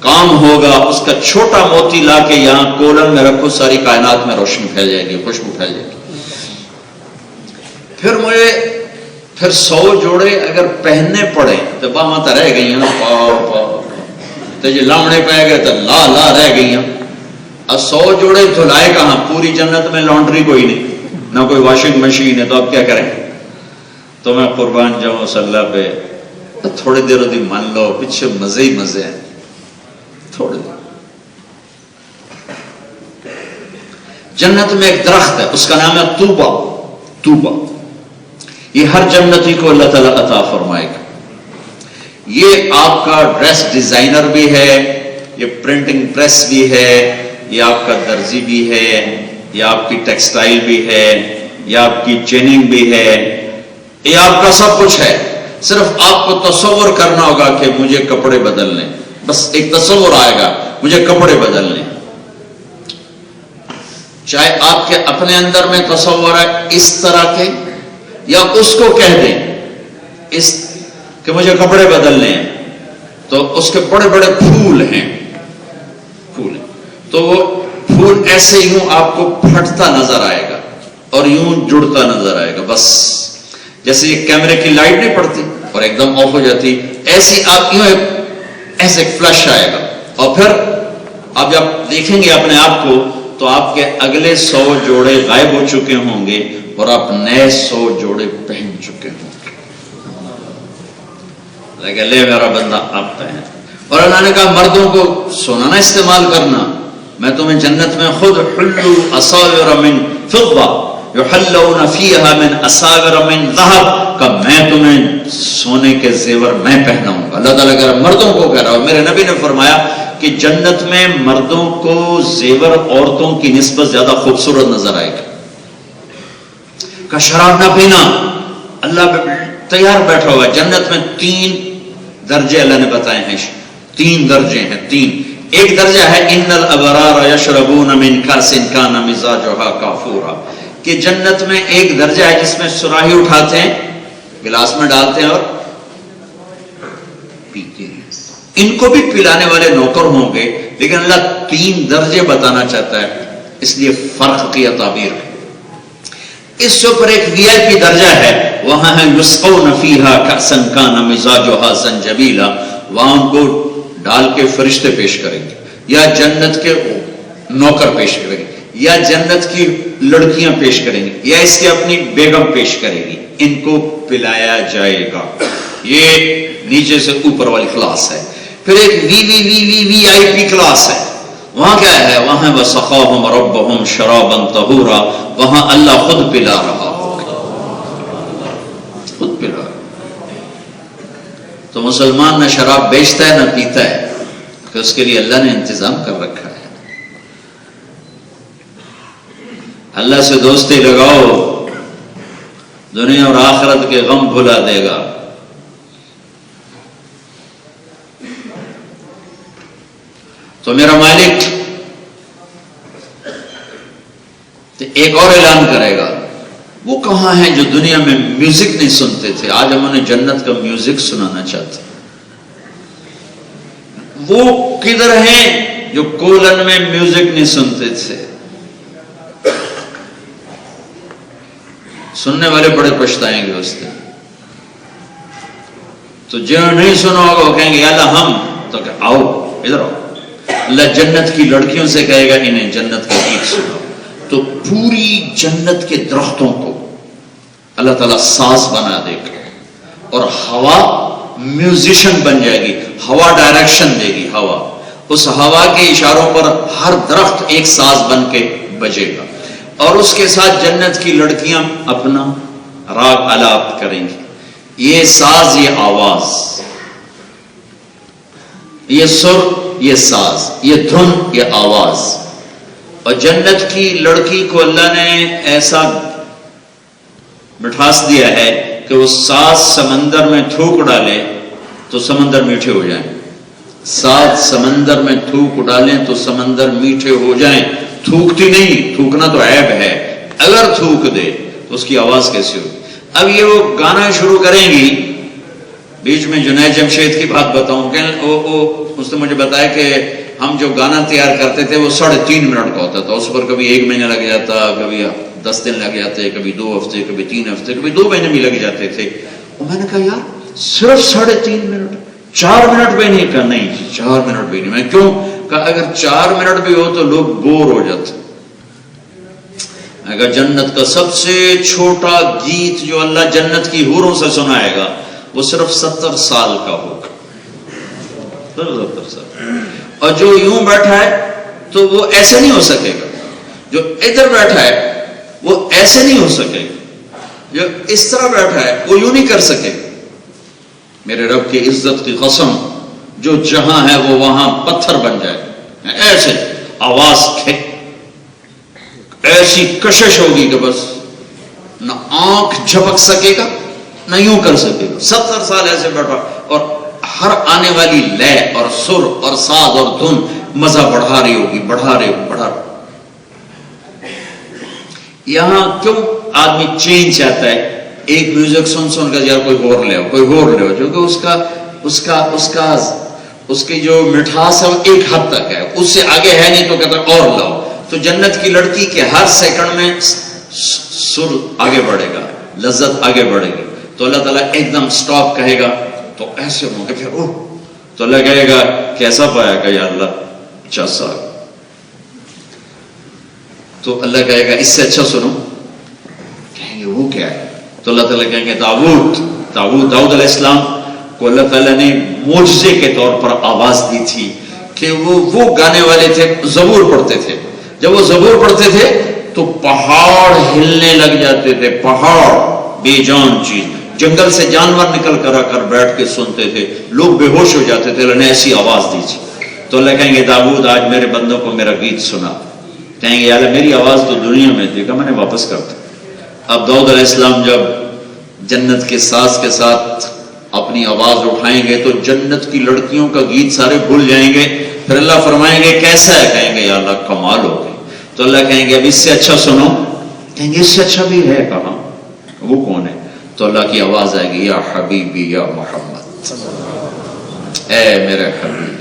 کام ہوگا اس کا چھوٹا موتی لا کے یہاں کولن میں رکھو، ساری کائنات میں روشنی پھیل جائے گی، خوشبو پھیل جائے گی۔ پھر 100 جوڑے اگر پہننے پڑے تو باہاں تو رہ گئی ہیں، پاؤ تو جی لامڑے پہ گئے تو لا رہ گئی ہیں۔ اب 100 جوڑے دھلائے کہاں؟ پوری جنت میں لانڈری کوئی نہیں، نہ کوئی واشنگ مشین ہے، تو اب کیا کریں؟ تو میں قربان جاؤں اس اللہ پہ، تھوڑی دیر ہوتی مان لو، پیچھے مزے ہی مزے ہیں تھوڑے دیر۔ جنت میں ایک درخت ہے، اس کا نام ہے طوبہ، یہ ہر جنتی کو اللہ تعالیٰ عطا فرمائے گا۔ یہ آپ کا ڈریس ڈیزائنر بھی ہے، یہ پرنٹنگ پریس بھی ہے، یہ آپ کا درزی بھی ہے، یہ آپ کی ٹیکسٹائل بھی ہے، یہ آپ کی چیننگ بھی ہے، یہ آپ کا سب کچھ ہے۔ صرف آپ کو تصور کرنا ہوگا کہ مجھے کپڑے بدلنے، بس ایک تصور آئے گا مجھے کپڑے بدلنے۔ چاہے آپ کے اپنے اندر میں تصور ہے اس طرح کے، یا اس کو کہہ دیں اس کہ مجھے کپڑے بدلنے ہیں، تو اس کے بڑے بڑے پھول ہیں، تو وہ پھول ایسے یوں آپ کو پھٹتا نظر آئے گا اور یوں جڑتا نظر آئے گا، بس جیسے یہ کیمرے کی لائٹ نہیں پڑتی اور ایک دم آف ہو جاتی، ایسی آپ یوں ایسے فلش آئے گا، اور پھر آپ جب دیکھیں گے اپنے آپ کو تو آپ کے اگلے 100 جوڑے غائب ہو چکے ہوں گے اور آپ نئے 100 جوڑے پہن چکے ہوں گے۔ لیکن لے میرا بندہ آپ پہن، اور اللہ نے کہا مردوں کو سونا نہ استعمال کرنا، میں تمہیں جنت میں خود حلو اساور من فضہ یحلون فیہا من اساور من ذہب کا میں تمہیں سونے کے زیور میں پہناؤں گا۔ اللہ تعالیٰ کہہ رہا مردوں کو کہہ رہا، اور میرے نبی نے فرمایا کہ جنت میں مردوں کو زیور عورتوں کی نسبت زیادہ خوبصورت نظر آئے گا۔ کہ شراب نہ پینا، اللہ تیار بیٹھا ہوا جنت میں 3 درجے اللہ نے بتائے ہیں، 3 درجے ہیں، 3۔ ایک درجہ ہے ان الابرار یشربون من کاس کان مزاجھا کافورا، کہ جنت میں ایک درجہ ہے جس میں سراہی اٹھاتے ہیں، گلاس میں ڈالتے ہیں اور پیتے ہیں۔ ان کو بھی پلانے والے نوکر ہوں گے، لیکن اللہ 3 درجے بتانا چاہتا ہے، اس لیے فرق کیا تعبیر ہے۔ اس سے اوپر ایک وی آئی پی درجہ ہے، وہاں ہے یسقون فیہا کأسا کان مزاجھا زنجبیلا، وہاں ان کو ڈال کے فرشتے پیش کریں گے، یا جنت کے نوکر پیش کریں گے، یا جنت کی لڑکیاں پیش کریں گے، یا اس کی اپنی بیگم پیش کرے گی، ان کو پلایا جائے گا۔ یہ نیچے سے اوپر والی کلاس ہے۔ پھر ایک وی آئی پی کلاس ہے، وہاں کیا ہے؟ وہاں وسقاہم ربہم شرابا طہورا، وہاں اللہ خود پلا رہا ہوگا، خود پلا رہا۔ تو مسلمان نہ شراب بیچتا ہے نہ پیتا ہے، کہ اس کے لیے اللہ نے انتظام کر رکھا ہے۔ اللہ سے دوستی لگاؤ، دنیا اور آخرت کے غم بھلا دے گا۔ تو میرا مالک تو ایک اور اعلان کرے گا، وہ کہاں ہیں جو دنیا میں میوزک نہیں سنتے تھے؟ آج ہم انہیں جنت کا میوزک سنانا چاہتے ہیں۔ وہ کدھر ہیں جو کولن میں میوزک نہیں سنتے تھے؟ سننے والے بڑے پچھتائیں گے اس دن۔ تو جنہوں نے نہیں سنا ہوگا وہ کہیں گے اللہ ہم، تو کہ آؤ ادھر آؤ۔ اللہ جنت کی لڑکیوں سے کہے گا انہیں جنت کے گیت سناؤ۔ تو پوری جنت کے درختوں کو اللہ تعالیٰ ساز بنا دے گا، اور ہوا میوزیشن بن جائے گی، ہوا ڈائریکشن دے گی۔ ہوا اس ہوا کے اشاروں پر ہر درخت ایک ساز بن کے بجے گا، اور اس کے ساتھ جنت کی لڑکیاں اپنا راگ آلاپ کریں گی۔ یہ ساز، یہ آواز، یہ سر، یہ ساز، یہ دھن، یہ آواز۔ اور جنت کی لڑکی کو اللہ نے ایسا مٹھاس دیا ہے کہ وہ ساز سمندر میں تھوک ڈالے تو سمندر میٹھے ہو جائیں، 7 سمندر میں تھوک ڈالیں تو سمندر میٹھے ہو جائیں. تھوکتی نہیں، تھوکنا تو عیب ہے، اگر تھوک دے تو اس کی آواز کیسی ہوگی؟ اب یہ وہ گانا شروع کریں گی. بیچ میں جنید جمشید کی بات بتاؤں کہ اس نے مجھے بتایا کہ ہم جو گانا تیار کرتے تھے وہ 3.5 منٹ کا ہوتا تھا. اس پر کبھی 1 مہینہ لگ جاتا، کبھی 10 دن لگ جاتے، کبھی 2 ہفتے، کبھی 3 ہفتے، کبھی 2 مہینے بھی لگ جاتے تھے. اور میں نے کہا یار صرف 3.5 منٹ، 4 منٹ بھی نہیں. کہا نہیں 4 منٹ بھی نہیں. میں کیوں؟ کہا اگر 4 منٹ بھی ہو تو لوگ بور ہو جاتے. اگر جنت کا سب سے چھوٹا گیت جو اللہ جنت کی حوروں سے سنائے گا وہ صرف 70 سال کا ہوگا، 70 سال. اور جو یوں بیٹھا ہے تو وہ ایسے نہیں ہو سکے گا، جو ادھر بیٹھا ہے وہ ایسے نہیں ہو سکے گا، جو اس طرح بیٹھا ہے وہ یوں نہیں کر سکے گا. میرے رب کی عزت کی قسم، جو جہاں ہے وہ وہاں پتھر بن جائے. ایسے آواز ایسی کشش ہوگی کہ بس نہ آنکھ جھپک سکے گا نہ یوں کر سکے گا. 70 سال ایسے بیٹھا، اور ہر آنے والی لے اور سر اور ساز اور دھن مزہ بڑھا رہی ہوگی، بڑھا رہی ہوگی. یہاں کیوں آدمی چینج چاہتا ہے؟ ایک میوزک سن سن کر یار کوئی اور لے ہو، جو کہ اس کی جو مٹھاس ہے وہ ایک حد تک ہے، اس سے آگے ہے نہیں تو کہتا اور لاؤ. تو جنت کی لڑکی کے ہر سیکنڈ میں سر آگے بڑھے گا، لذت آگے بڑھے گی. تو اللہ تعالیٰ ایک دم سٹاپ کہے گا تو ایسے ہوں گے، پھر تو اللہ کہے گا کیسا پایا کہ یا اللہ 50 سال. تو اللہ کہے گا اس سے اچھا سنو. کہیں گے وہ کیا ہے؟ تو اللہ تعالیٰ کہیں گے داؤد علیہ السلام کو اللہ تعالیٰ نے معجزے کے طور پر آواز دی تھی کہ وہ گانے والے تھے، زبور پڑھتے تھے. جب وہ زبور پڑھتے تھے تو پہاڑ ہلنے لگ جاتے تھے، پہاڑ بے جان چیز. جنگل سے جانور نکل کر آ کر بیٹھ کے سنتے تھے، لوگ بے ہوش ہو جاتے تھے. اللہ نے ایسی آواز دی تھی. تو اللہ کہیں گے داؤد آج میرے بندوں کو میرا گیت سنا. کہیں گے اللہ میری آواز تو دنیا میں تھی. کہا میں نے واپس کر دی. اب داؤد علیہ السلام جب جنت کے ساز کے ساتھ اپنی آواز اٹھائیں گے تو جنت کی لڑکیوں کا گیت سارے بھول جائیں گے. پھر اللہ فرمائیں گے کیسا ہے؟ کہیں گے یا اللہ کمال ہو گئی. تو اللہ کہیں گے اب اس سے اچھا سنو. کہیں گے اس سے اچھا بھی ہے. کہاں؟ وہ کون ہے؟ تو اللہ کی آواز آئے گی یا حبیبی یا محمد، اے میرے حبیب،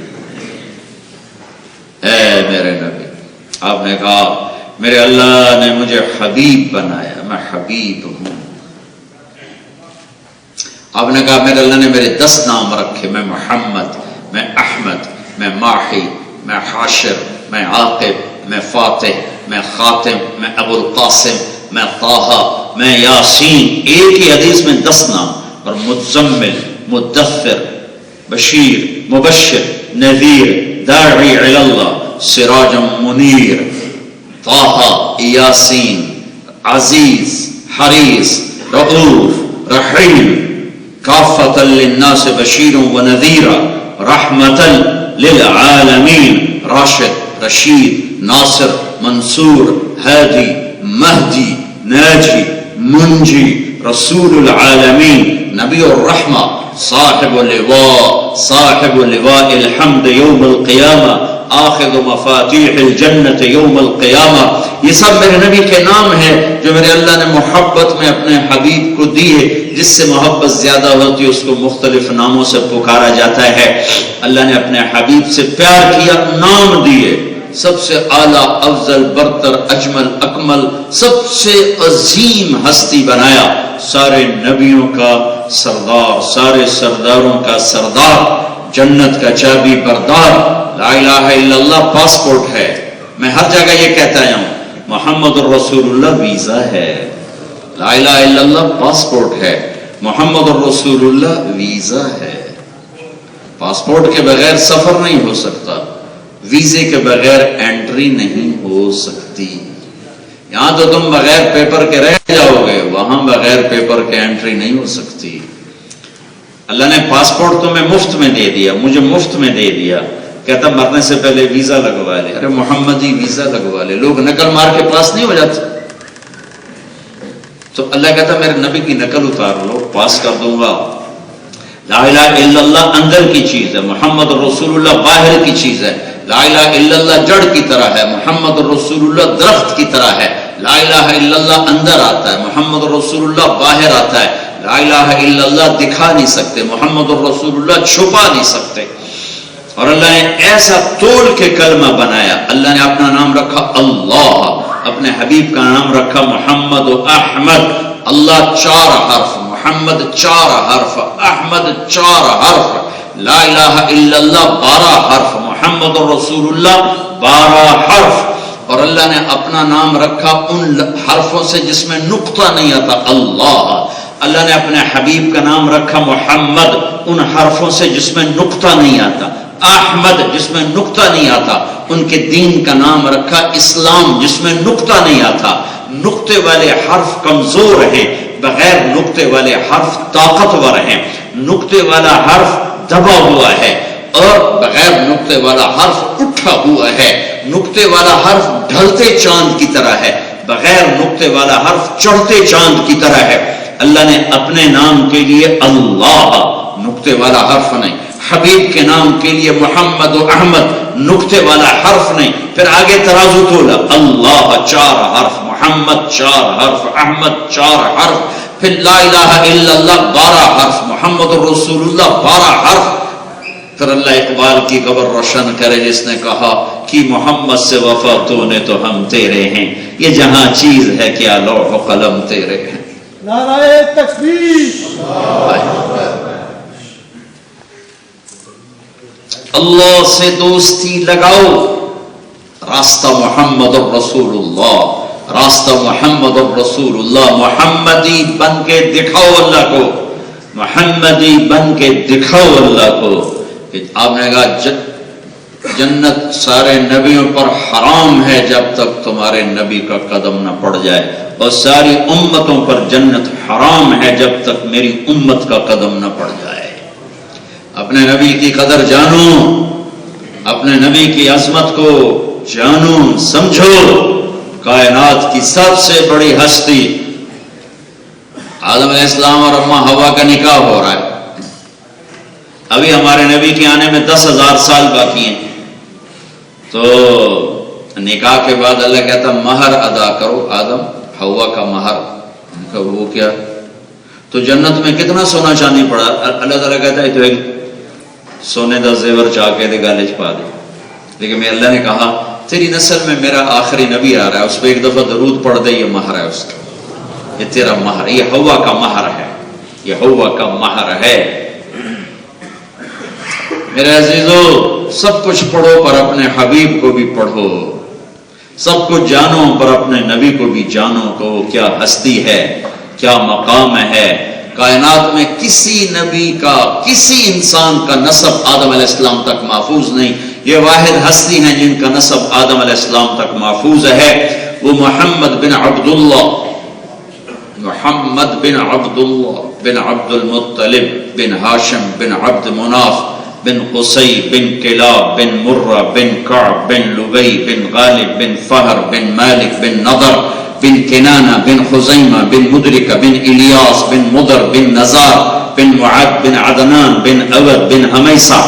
اے میرے نبی. آپ نے کہا میرے اللہ نے مجھے حبیب بنایا، میں حبیب ہوں. آپ نے کہا میرے اللہ نے میرے 10 نام رکھے، میں محمد، میں احمد، میں ماحی، میں حاشر، میں عاقب، میں فاتح، میں خاتم، میں ابو القاسم، میں طٰہٰ، میں یاسین. ایک ہی حدیث میں 10 نام. اور مزمل، مدثر، بشیر، مبشر، نذیر، داعی الی اللہ، سراج منیر. طٰہٰ، یاسین، عزیز، حریص، رؤوف، رحیم، کافۃ للناس بشیر ونذیرا، رحمۃ للعالمین، راشد، رشید، ناصر، منصور، ہادی، مہدی، ناجی، منجی، رسول العالمین، نبی الرحمہ، صاحب لواء الحمد یوم القیامہ، آخذ مفاتیح الجنت یوم القیامہ. یہ سب میرے نبی کے نام ہیں جو میرے اللہ نے محبت میں اپنے حبیب کو دی ہے. جس سے محبت زیادہ ہوتی ہے اس کو مختلف ناموں سے پکارا جاتا ہے. اللہ نے اپنے حبیب سے پیار کیا، نام دیے. سب سے اعلیٰ، افضل، برتر، اجمل، اکمل، سب سے عظیم ہستی بنایا. سارے نبیوں کا سردار، سارے سرداروں کا سردار، جنت کا چابی بردار. لا الہ الا اللہ پاسپورٹ ہے. میں ہر جگہ یہ کہتا آیا ہوں محمد الرسول اللہ ویزا ہے. لا الہ الا اللہ پاسپورٹ ہے، محمد الرسول اللہ ویزا ہے. پاسپورٹ کے بغیر سفر نہیں ہو سکتا، ویزے کے بغیر انٹری نہیں ہو سکتی. یہاں تو تم بغیر پیپر کے رہ جاؤ گے، وہاں بغیر پیپر کے انٹری نہیں ہو سکتی. اللہ نے پاسپورٹ تمہیں مفت میں دے دیا، مجھے مفت میں دے دیا. کہتا مرنے سے پہلے ویزا لگوا لے. ارے محمدی ویزا لگوا لے. لوگ نقل مار کے پاس نہیں ہو جاتے. تو اللہ کہتا میرے نبی کی نقل اتار لو، پاس کر دوں گا. لا الہ الا اللہ اندر کی چیز ہے، محمد رسول اللہ باہر کی چیز ہے۔ لا الہ الا اللہ جڑ کی طرح ہے، محمد رسول اللہ درخت کی طرح ہے۔ لا الہ الا اللہ اندر آتا ہے، محمد رسول اللہ باہر آتا ہے۔ لا الہ الا اللہ دکھا نہیں سکتے، محمد رسول اللہ چھپا نہیں سکتے۔ اور اللہ نے ایسا تول کے کلمہ بنایا۔ اللہ نے اپنا نام رکھا اللہ، اپنے حبیب کا نام رکھا محمد و احمد۔ اللہ 4 حرف، محمد 4 حرف، احمد 4 حرف، لا الہ الا اللہ 12 حرف، محمد رسول اللہ 12 حرف۔ اور اللہ نے اپنا نام رکھا ان حرفوں سے جس میں نقطہ نہیں آتا، اللہ۔ اللہ نے اپنے حبیب کا نام رکھا محمد ان حرفوں سے جس میں نقطہ نہیں آتا، احمد جس میں نقطہ نہیں آتا۔ ان کے دین کا نام رکھا اسلام جس میں نقطہ نہیں آتا۔ نقطے والے حرف کمزور ہیں، بغیر نقطے والے حرف طاقتور ہیں۔ نقطے والا حرف دبا ہوا ہے اور بغیر نقطے والا حرف اٹھا ہوا ہے۔ نقطے والا حرف ڈھلتے چاند کی طرح ہے، بغیر نقطے والا حرف چڑھتے چاند کی طرح ہے۔ اللہ نے اپنے نام کے لیے اللہ نقطے والا حرف نہیں، حبیب کے نام کے لیے محمد و احمد نقطے والا حرف نہیں، پھر آگے ترازو تولا، اللہ 4 حرف، محمد 4 حرف، احمد 4 حرف، پھر لا الہ الا اللہ 12 حرف، محمد رسول اللہ 12 حرف۔ پھر اللہ اقبال کی قبر روشن کرے جس نے کہا کہ محمد سے وفا تو نے تو ہم تیرے ہیں، یہ جہاں چیز ہے کیا لوح و قلم تیرے ہیں۔ نعرہ تکبیر۔ اللہ سے دوستی لگاؤ، راستہ محمد الرسول اللہ، راستہ محمد الرسول اللہ۔ محمدی بن کے دکھاؤ اللہ کو، محمدی بن کے دکھاؤ اللہ کو۔ آپ نے کہا جنت سارے نبیوں پر حرام ہے جب تک تمہارے نبی کا قدم نہ پڑ جائے، اور ساری امتوں پر جنت حرام ہے جب تک میری امت کا قدم نہ پڑ جائے۔ اپنے نبی کی قدر جانو، اپنے نبی کی عظمت کو جانو، سمجھو۔ کائنات کی سب سے بڑی ہستی آدم علیہ السلام اور اماں حوا کا نکاح ہو رہا ہے، ابھی ہمارے نبی کے آنے میں 10,000 سال باقی ہیں۔ تو نکاح کے بعد اللہ کہتا مہر ادا کرو، آدم حوا کا مہر۔ وہ کیا؟ تو جنت میں کتنا سونا چاندی پڑا؟ اللہ تعالیٰ کہتا ہے تو ایک سونے دا زیور چاہ کے دے گالے چ پا دے۔ لیکن میں اللہ نے کہا تیری نسل میں میرا آخری نبی آ رہا ہے، اس پہ ایک دفعہ درود پڑھ دے، یہ مہر ہے اس کا، یہ تیرا مہر، یہ حوا کا مہر ہے، یہ حوا کا مہر ہے۔ میرے عزیزو، سب کچھ پڑھو پر اپنے حبیب کو بھی پڑھو، سب کچھ جانو پر اپنے نبی کو بھی جانو کہ وہ کیا ہستی ہے، کیا مقام ہے۔ کائنات میں کسی نبی کا، کسی انسان کا نسب آدم علیہ السلام تک محفوظ نہیں، یہ واحد ہستی ہیں جن کا نسب آدم علیہ السلام تک محفوظ ہے، وہ محمد بن عبداللہ، محمد بن عبداللہ بن عبد المطلب بن ہاشم بن عبد مناف بن قصی بن کلاب بن مرہ بن کعب بن لبی بن غالب بن فہر بن مالک بن نضر بن کنانہ بن خزیمہ بن مدرکہ بن الیاس بن مدر بن نزار بن معد بن عدنان بن اود بن حمیصہ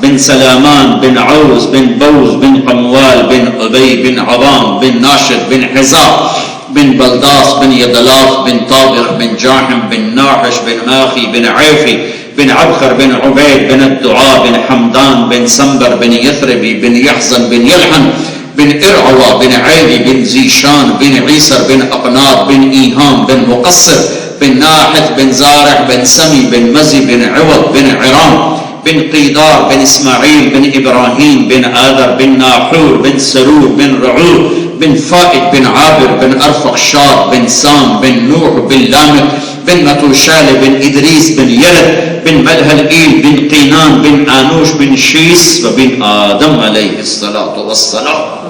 بن سلامان بن عوز بن بوز بن قموال بن ابی بن عوام بن ناشد بن حزاب بن بلداس بن یدلاف بن طابق بن جاحم بن ناحش بن ماخی بن عیفی بن عبخر بن عبید بن الدعاء بن حمدان بن سنبر بن یثربی بن یحزن بن یلحن بن ارعوا بن عیدی بن زیشان بن عیسر بن اقناب بن ایہام بن مقصر بن ناحث بن زارع بن سمی بن مزی بن عوض بن عرام بن قیدار بن اسماعیل بن ابراہیم بن آدر بن ناحور بن سرور بن رعور بن فائد بن عابر بن ارفخشاد بن سام بن نوح بن لامک بن متوشال بن ادریس بن یلد بن ملهلئیل بن قینان بن آنوش بن شیس وبن آدم علیہ الصلاة والسلام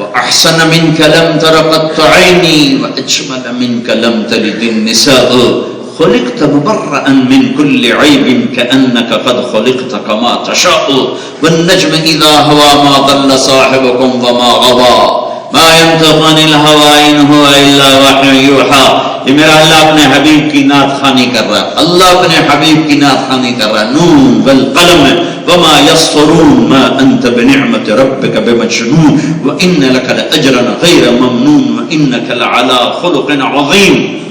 وأحسن منك لم تر قط عيني وأجمل منك لم تلد النساء خلقت مبرأ من كل عيب كأنك قد خلقت كما تشاء والنجم إذا هوى ما ضل صاحبكم وما غوى ما ينطق عن الهوى إن هو إلا وحي يوحى. یہ میرا اللہ اپنے حبیب کی نعت خوانی کر رہا ہے، اللہ اپنے حبیب کی نعت خوانی کر رہا ہے. نون والقلم وما يسطرون ما انت بنعمت ربك بمجنون وان لك لاجرا غير ممنون وانك لعلى خلق عظيم.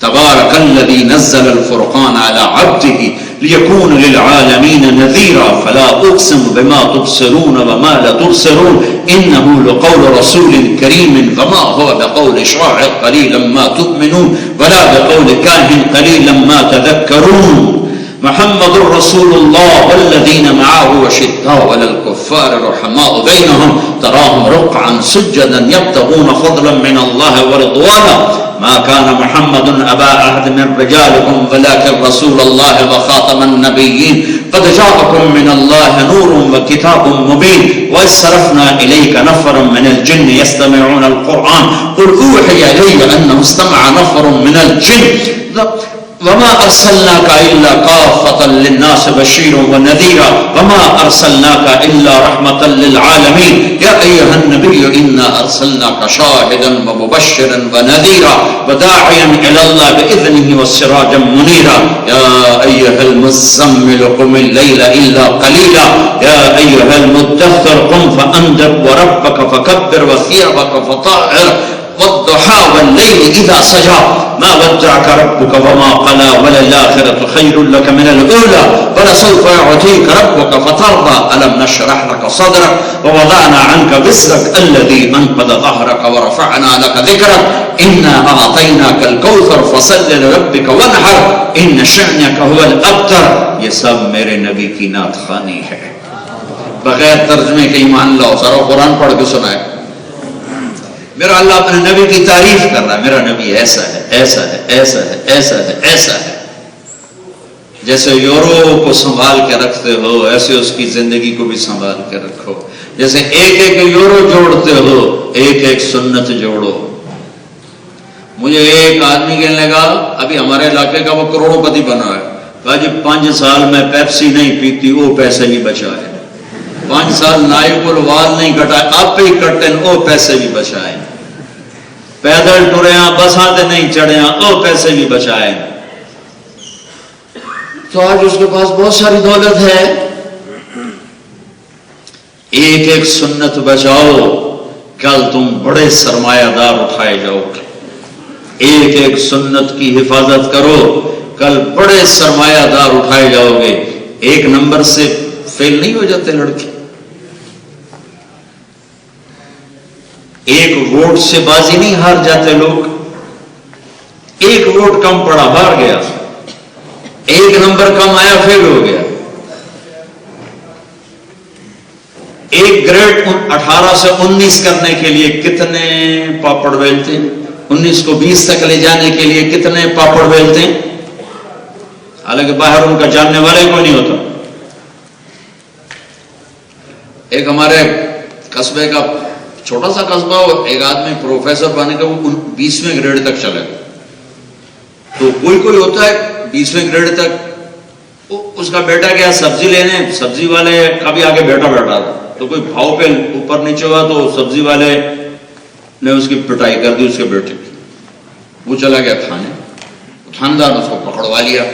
تبارك الذي نزل الفرقان على عبده ليكون للعالمين نذيرا. فلا اقسم بما تبصرون وما لا تبصرون انه لقول رسول كريم وما هو بقول شاعر قليلا ما تؤمنون ولا بقول كاهن قليلا ما تذكرون. محمد رسول الله والذين معه وشداء على الكفار رحماء بينهم تراهم ركعا سجدا يبتغون فضلا من الله ورضوانا. ما كان محمد أبا أحد من رجالكم ولكن رسول الله وخاتم النبيين قد جاءكم من الله نور وكتاب مبين. وإذ صرفنا إليك نفرا من الجن يستمعون القرآن قل أوحي إلي أنه استمع نفر من الجن وما أرسلناك إلا كافة للناس بشيرا ونذيرا وما أرسلناك إلا رحمة للعالمين. يا أيها النبي إنا أرسلناك شاهدا ومبشرا ونذيرا وداعيا إلى الله بإذنه وسراجا منيرا. يا أيها المزمل قم الليل إلا قليلا يا أيها المدثر قم فأنذر وربك فكبر وثيابك فطهر والضحى والليل إذا سجى ما ودعك ربك وما قلى وللآخرة خير لك من الأولى ولسوف يعطيك ربك فترضى. ألم نشرح لك صدرك ووضعنا عنك وزرك الذي أنقض ظهرك ورفعنا لك ذكرك إنا أعطيناك الكوثر فصل لربك وانحر إن شأنك هو الأبتر. یہ سب میرے نبی کی نعت خوانی ہے. بغیر ترجمے کے ایمان لاؤ. سارا قرآن پڑھ کے سنائے. میرا اللہ اپنے نبی کی تعریف کر رہا ہے. میرا نبی ایسا ہے ایسا ہے ایسا ہے ایسا ہے ایسا ہے. جیسے یورو کو سنبھال کے رکھتے ہو ایسے اس کی زندگی کو بھی سنبھال کے رکھو. جیسے ایک ایک یورو جوڑتے ہو ایک ایک سنت جوڑو. مجھے ایک آدمی کہنے لگا ابھی ہمارے علاقے کا وہ کروڑوں پتی بنا ہے. کہا جی 5 سال میں پیپسی نہیں پیتی وہ پیسے بھی بچائے. 5 سال نائب الوال نہیں کٹائے آپ پہ ہی کٹتے وہ پیسے بھی بچائے. پیدل ٹرے بساں تے نہیں چڑھے وہ پیسے بھی بچائے. تو آج اس کے پاس بہت ساری دولت ہے. ایک ایک سنت بچاؤ کل تم بڑے سرمایہ دار اٹھائے جاؤ گے. ایک ایک سنت کی حفاظت کرو کل بڑے سرمایہ دار اٹھائے جاؤ گے. ایک نمبر سے فیل نہیں ہو جاتے لڑکے. ایک ووٹ سے بازی نہیں ہار جاتے لوگ. ایک ووٹ کم پڑا ہار گیا. ایک نمبر کم آیا فیل ہو گیا. ایک گریڈ 18 سے 19 کرنے کے لیے کتنے پاپڑ بیلتے ہیں. 19 کو 20 تک لے جانے کے لیے کتنے پاپڑ بیلتے ہیں. حالانکہ باہر ان کا جاننے والے کوئی نہیں ہوتا. ایک ہمارے قصبے کا چھوٹا سا قصبہ ہو ایک آدمی پروفیسر بنے کا وہ 20ویں گریڈ تک چلے. تو کوئی ہوتا ہے 20ویں گریڈ تک. اس کا بیٹا گیا سبزی لینے. سبزی والے کا بھی آگے بیٹا بیٹھا تھا تو کوئی بھاؤ پہ اوپر نیچے ہوا تو سبزی والے نے اس کی پٹائی کر دی اس کے بیٹے کی. وہ چلا گیا کھانے. تھاندار اس کو پکڑوا لیا.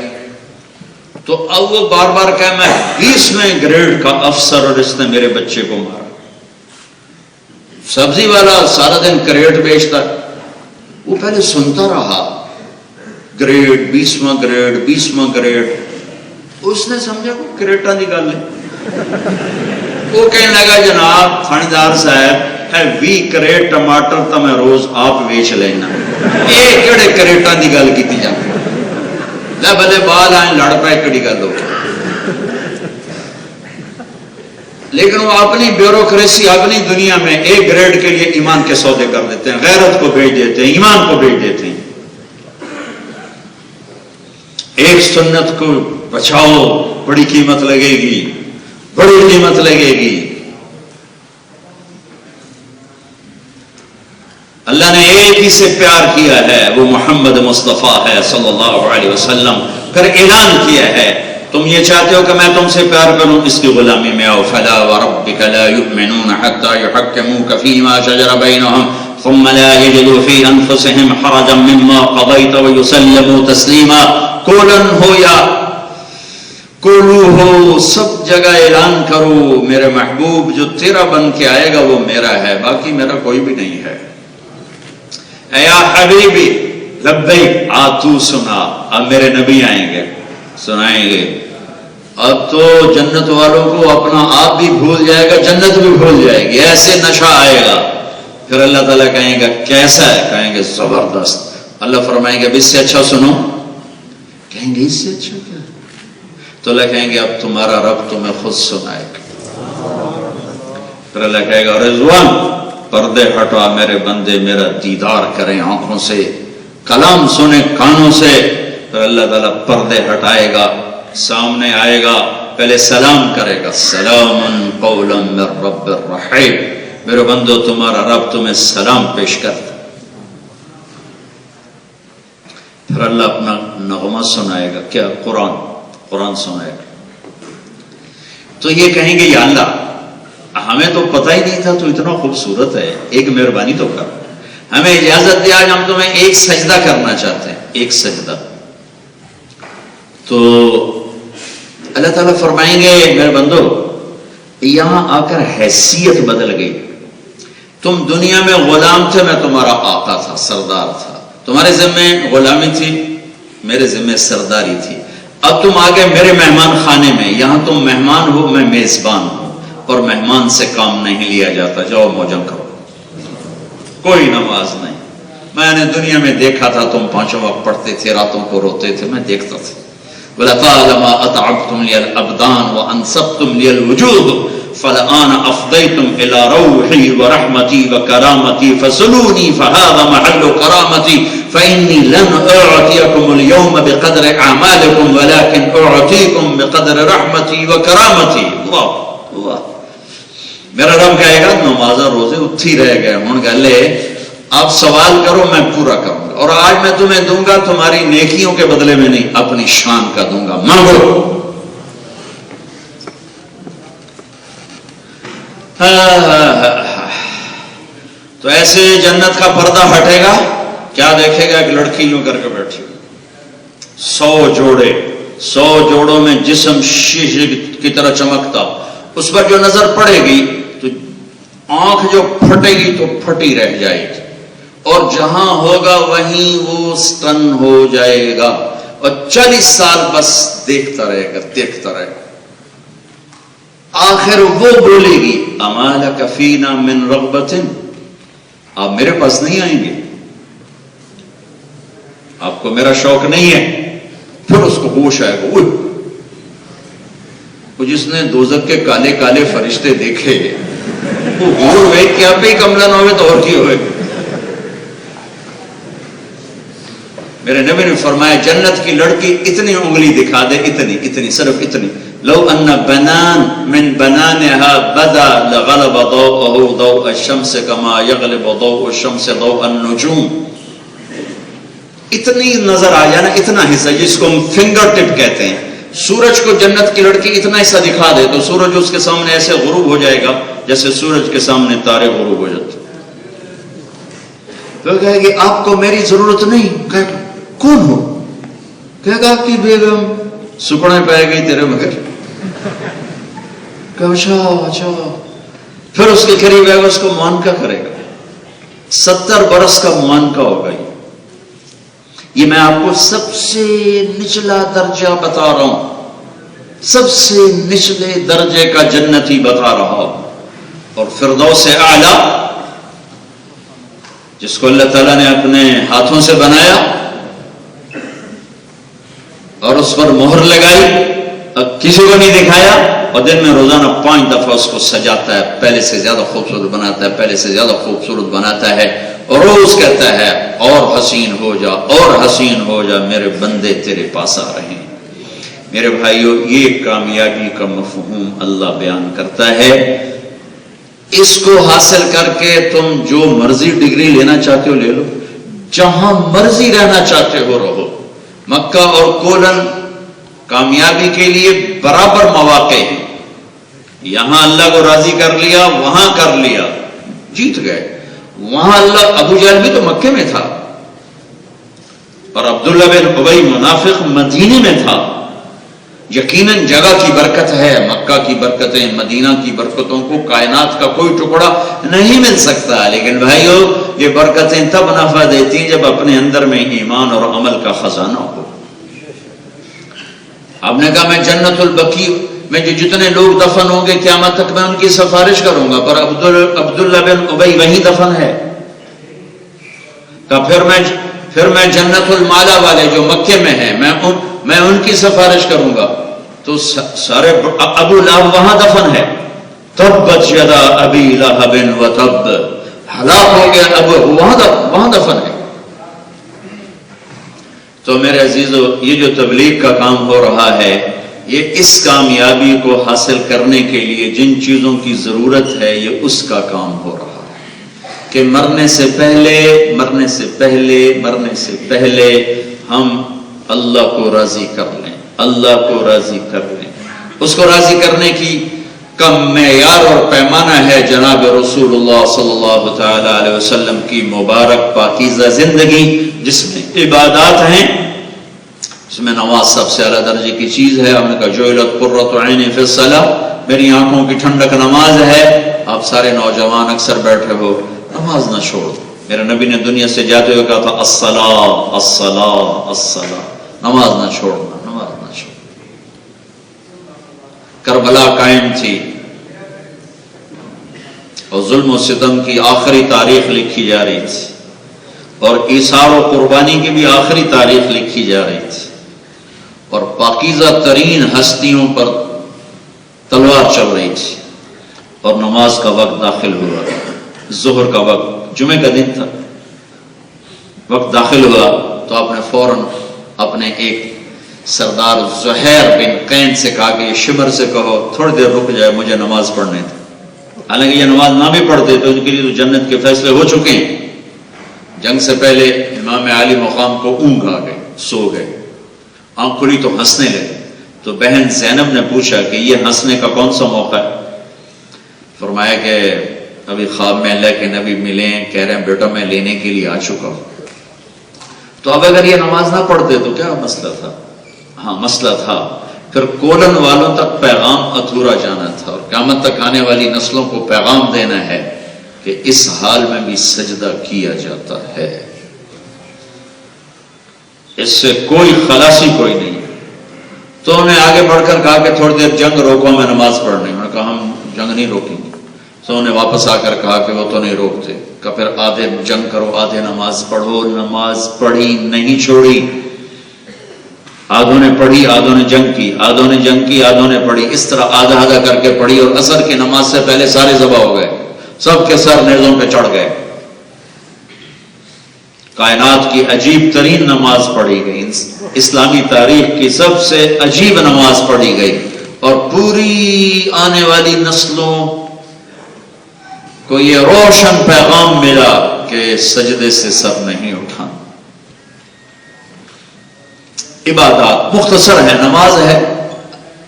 تو اب وہ بار بار کہا میں 20ویں گریڈ کا افسر اور اس نے میرے بچے کو مارا. سبزی والا سارا دن کریٹ بیچتا. وہ پہلے سنتا رہا گریڈ 20واں گریڈ 20واں گریڈ. اس نے سمجھا وہ کریٹا کی گل ہے. وہ کہنے لگا جناب تھاندار صاحب 20 کریٹ ٹماٹر تو میں روز آپ بیچ لینا. یہ کہڑے کریٹا کی گل کی جاتی. بھلے بال آئے لڑ پائے کڑی گل ہو. لیکن وہ اپنی بیوروکریسی اپنی دنیا میں ایک گریڈ کے لیے ایمان کے سودے کر دیتے ہیں. غیرت کو بھیج دیتے ہیں ایمان کو بھیج دیتے ہیں. ایک سنت کو بچاؤ بڑی قیمت لگے گی بڑی قیمت لگے گی. اللہ نے ایک ہی سے پیار کیا ہے وہ محمد مصطفیٰ ہے صلی اللہ علیہ وسلم. پھر اعلان کیا ہے تم یہ چاہتے ہو کہ میں تم سے پیار کروں، اس کی غلامی میں آؤ. فلا وربک لا یؤمنون حتی یحکموک فیما شجر بینہم ثم لا یجدوا فی انفسہم حرجا مما قضیت ویسلموا تسلیما. کولن ہو یا کولو ہو، سب جگہ اعلان کرو میرے محبوب جو تیرا بن کے آئے گا وہ میرا ہے، باقی میرا کوئی بھی نہیں ہے. اے یا حبیبی لبیک، تو سنا. اب میرے نبی آئیں گے، سنائیں گے. اب تو جنت والوں کو اپنا آپ بھی بھول جائے گا، جنت بھی بھول جائے گی، ایسے نشہ آئے گا. پھر اللہ تعالیٰ کہیں گے کیسا ہے؟ کہیں گے زبردست. اللہ فرمائیں گے اب اس سے اچھا سنو. کہیں گے اس سے اچھا کیا؟ تو اللہ کہیں گے اب تمہارا رب تمہیں خود سنائے گا. پھر اللہ کہے گا رضوان پردے ہٹا میرے بندے میرا دیدار کریں آنکھوں سے، کلام سنیں کانوں سے. پھر اللہ تعالیٰ پردے ہٹائے گا، سامنے آئے گا، پہلے سلام کرے گا، سلام قولا من رب الرحیم. میرے بندو تمہارا رب تمہیں سلام پیش کرتا. پھر اللہ اپنا نغمہ سنائے گا. کیا؟ قرآن سنائے گا. تو یہ کہیں گے یا اللہ ہمیں تو پتہ ہی نہیں تھا، تو اتنا خوبصورت ہے، ایک مہربانی تو کر، ہمیں اجازت دیا، آج ہم تمہیں ایک سجدہ کرنا چاہتے ہیں، ایک سجدہ. تو اللہ تعالیٰ فرمائیں گے میرے بندو یہاں آ کر حیثیت بدل گئی. تم دنیا میں غلام تھے، میں تمہارا آقا تھا، سردار تھا. تمہارے ذمہ غلامی تھی، میرے ذمہ سرداری تھی. اب تم آگے میرے مہمان خانے میں، یہاں تم مہمان ہو، میں میزبان ہوں، اور مہمان سے کام نہیں لیا جاتا. جاؤ موجم کرو، کوئی نماز نہیں. میں نے دنیا میں دیکھا تھا تم 5 وقت پڑھتے تھے، راتوں کو روتے تھے، میں دیکھتا تھا. وَلَطَالَمَا أَطْعَبْتُمْ لِيَ الْأَبْدَانَ وَأَنْصَبْتُمْ لِيَ الْوُجُودَ فَالْآنَ أَفْضَيْتُمْ إِلَى رَوْحِي وَرَحْمَتِي وَكَرَامَتِي فَصُلُونِي فَهَذَا مَحَلُّ كَرَامَتِي فَإِنِّي لَنْ أُعْطِيَكُمُ الْيَوْمَ بِقَدْرِ أَعْمَالِكُمْ وَلَكِنْ أُعْطِيكُمْ بِقَدْرِ رَحْمَتِي وَكَرَامَتِي. اللہ میرا رب کہے گا نمازاں روزے اتھی رہ گئے ہوں گلے، آپ سوال کرو میں پورا کروں گا، اور آج میں تمہیں دوں گا تمہاری نیکیوں کے بدلے میں نہیں، اپنی شان کا دوں گا، مانگو. تو ایسے جنت کا پردہ ہٹے گا، کیا دیکھے گا؟ ایک لڑکی یوں کر کے بیٹھی، 100 جوڑوں میں جسم شیشے کی طرح چمکتا. اس پر جو نظر پڑے گی تو آنکھ جو پھٹے گی تو پھٹی رہ جائے گی، اور جہاں ہوگا وہیں وہ سٹن ہو جائے گا، اور 40 سال بس دیکھتا رہے گا. آخر وہ بولے گی اما لک فینا من رغبت، آپ میرے پاس نہیں آئیں گے، آپ کو میرا شوق نہیں ہے. پھر اس کو ہوش آئے گا، وہ جس نے دوزخ کے کالے کالے فرشتے دیکھے وہ غور ہوئے کہ آپ ہی کملا نہ ہوئے تو اور کی ہوئے. میرے نبی نے فرمایا جنت کی لڑکی اتنی انگلی دکھا دے، اتنی صرف اتنی، لو ان بنان من بنانها بدا لغلب ضوءه ضوء الشمس كما يغلب ضوء الشمس ضوء النجوم. اتنی نظر آ جانا، اتنا حصہ جس کو ہم فنگر ٹپ کہتے ہیں. سورج کو جنت کی لڑکی اتنا حصہ دکھا دے تو سورج اس کے سامنے ایسے غروب ہو جائے گا جیسے سورج کے سامنے تارے غروب ہو جاتے. تو کہے گی آپ کو میری ضرورت نہیں. کہے گا کون ہو؟ کہے گا آپ کی بیگم. سکڑے پائے گئی تیرے مگر. کہ اچھا. پھر اس کے قریب آئے گا، اس کو مانکا کرے گا، 70 برس کا مانکا ہوگا. یہ میں آپ کو سب سے نچلا درجہ بتا رہا ہوں، سب سے نچلے درجے کا جنتی بتا رہا ہوں. اور فردوس اعلی جس کو اللہ تعالیٰ نے اپنے ہاتھوں سے بنایا اور اس پر مہر لگائی، اب کسی کو نہیں دکھایا، اور دن میں روزانہ 5 دفعہ اس کو سجاتا ہے، پہلے سے زیادہ خوبصورت بناتا ہے، پہلے سے زیادہ خوبصورت بناتا ہے، اور روز کہتا ہے اور حسین ہو جا، اور حسین ہو جا، میرے بندے تیرے پاس آ رہے ہیں. میرے بھائیو، یہ کامیابی کا مفہوم اللہ بیان کرتا ہے. اس کو حاصل کر کے تم جو مرضی ڈگری لینا چاہتے ہو لے لو، جہاں مرضی رہنا چاہتے ہو رہو. مکہ اور کولن کامیابی کے لیے برابر مواقع ہیں. یہاں اللہ کو راضی کر لیا، وہاں کر لیا، جیت گئے. وہاں اللہ، ابو جہل بھی تو مکے میں تھا، اور عبداللہ بن ابی منافق مدینے میں تھا. یقیناً جگہ کی برکت ہے، مکہ کی برکتیں، مدینہ کی برکتوں کو کائنات کا کوئی ٹکڑا نہیں مل سکتا. لیکن بھائیو، یہ برکتیں تب نفع دیتی ہیں جب اپنے اندر میں ایمان اور عمل کا خزانہ ہو. آپ نے کہا میں جنت البقیع میں جو جتنے لوگ دفن ہوں گے قیامت تک میں ان کی سفارش کروں گا، پر عبداللہ بن ابی وہی دفن ہے. کہ پھر میں جنت المالا والے جو مکے میں ہیں میں ان کی سفارش کروں گا. تو سارے ابو لہب وہاں دفن ہے. تبت یدا ابی لہب وتب، ہلاک ہو گیا ابو، وہاں دفن ہے. تو میرے عزیزو، یہ جو تبلیغ کا کام ہو رہا ہے، یہ اس کامیابی کو حاصل کرنے کے لیے جن چیزوں کی ضرورت ہے، یہ اس کا کام ہو رہا ہے کہ مرنے سے پہلے ہم اللہ کو راضی کر لیں. اللہ کو راضی کر لیں. اس کو راضی کرنے کی کا معیار اور پیمانہ ہے جناب رسول اللہ صلی اللہ تعالی علیہ وسلم کی مبارک پاکیزہ زندگی، جس میں عبادات ہیں، اس میں نماز سب سے اعلیٰ درجے کی چیز ہے. ہم نے کہا جعلت قرۃ عینی فی الصلاۃ، میری آنکھوں کی ٹھنڈک نماز ہے. آپ سارے نوجوان اکثر بیٹھے ہو، نماز نہ چھوڑو. میرے نبی نے دنیا سے جاتے ہوئے کہا تھا الصلاۃ الصلاۃ الصلاۃ، نماز نہ چھوڑنا، نماز نہ چھوڑنا. کربلا قائم تھی اور ظلم و ستم کی آخری تاریخ لکھی جا رہی تھی، اور ایثار و قربانی کی بھی آخری تاریخ لکھی جا رہی تھی، اور پاکیزہ ترین ہستیوں پر تلوار چل رہی تھی. اور نماز کا وقت داخل ہوا، ظہر کا وقت، جمعے کا دن تھا، وقت داخل ہوا تو آپ نے فوراً اپنے ایک سردار زہیر بن قین سے کہا کہ یہ شمر سے کہو تھوڑی دیر رک جائے، مجھے نماز پڑھنے تھے. حالانکہ یہ نماز نہ بھی پڑھتے تو ان کے لیے تو جنت کے فیصلے ہو چکے ہیں. جنگ سے پہلے امام عالی مقام کو اونگ آ گئے، سو گئے، آنکھ کھلی تو ہنسنے لگے. تو بہن زینب نے پوچھا کہ یہ ہنسنے کا کون سا موقع ہے؟ فرمایا کہ ابھی خواب میں اللہ کے نبی ملے، کہہ رہے ہیں بیٹا میں لینے کے لیے آ چکا ہوں. تو اب اگر یہ نماز نہ پڑھتے تو کیا مسئلہ تھا؟ ہاں مسئلہ تھا، پھر کولن والوں تک پیغام ادھورا جانا تھا، اور قیامت تک آنے والی نسلوں کو پیغام دینا ہے کہ اس حال میں بھی سجدہ کیا جاتا ہے. اس سے کوئی خلاصی کوئی نہیں. تو انہیں آگے بڑھ کر کہا کہ تھوڑی دیر جنگ روکو، میں نماز پڑھنی. انہوں نے کہا ہم جنگ نہیں روکیں گے. تو انہیں واپس آ کر کہا کہ وہ تو نہیں روکتے. کہ پھر آدھے جنگ کرو، آدھے نماز پڑھو. نماز پڑھی نہیں چھوڑی. آدھوں نے پڑھی، آدھوں نے جنگ کی، آدھوں نے جنگ کی، آدھوں نے پڑھی. اس طرح آدھا آدھا کر کے پڑھی، اور عصر کی نماز سے پہلے سارے ذبح ہو گئے، سب کے سر نیزوں پہ چڑھ گئے. کائنات کی عجیب ترین نماز پڑھی گئی، اسلامی تاریخ کی سب سے عجیب نماز پڑھی گئی، اور پوری آنے والی نسلوں کو یہ روشن پیغام ملا کہ سجدے سے سر نہیں اٹھانا. عبادات مختصر ہے، نماز ہے،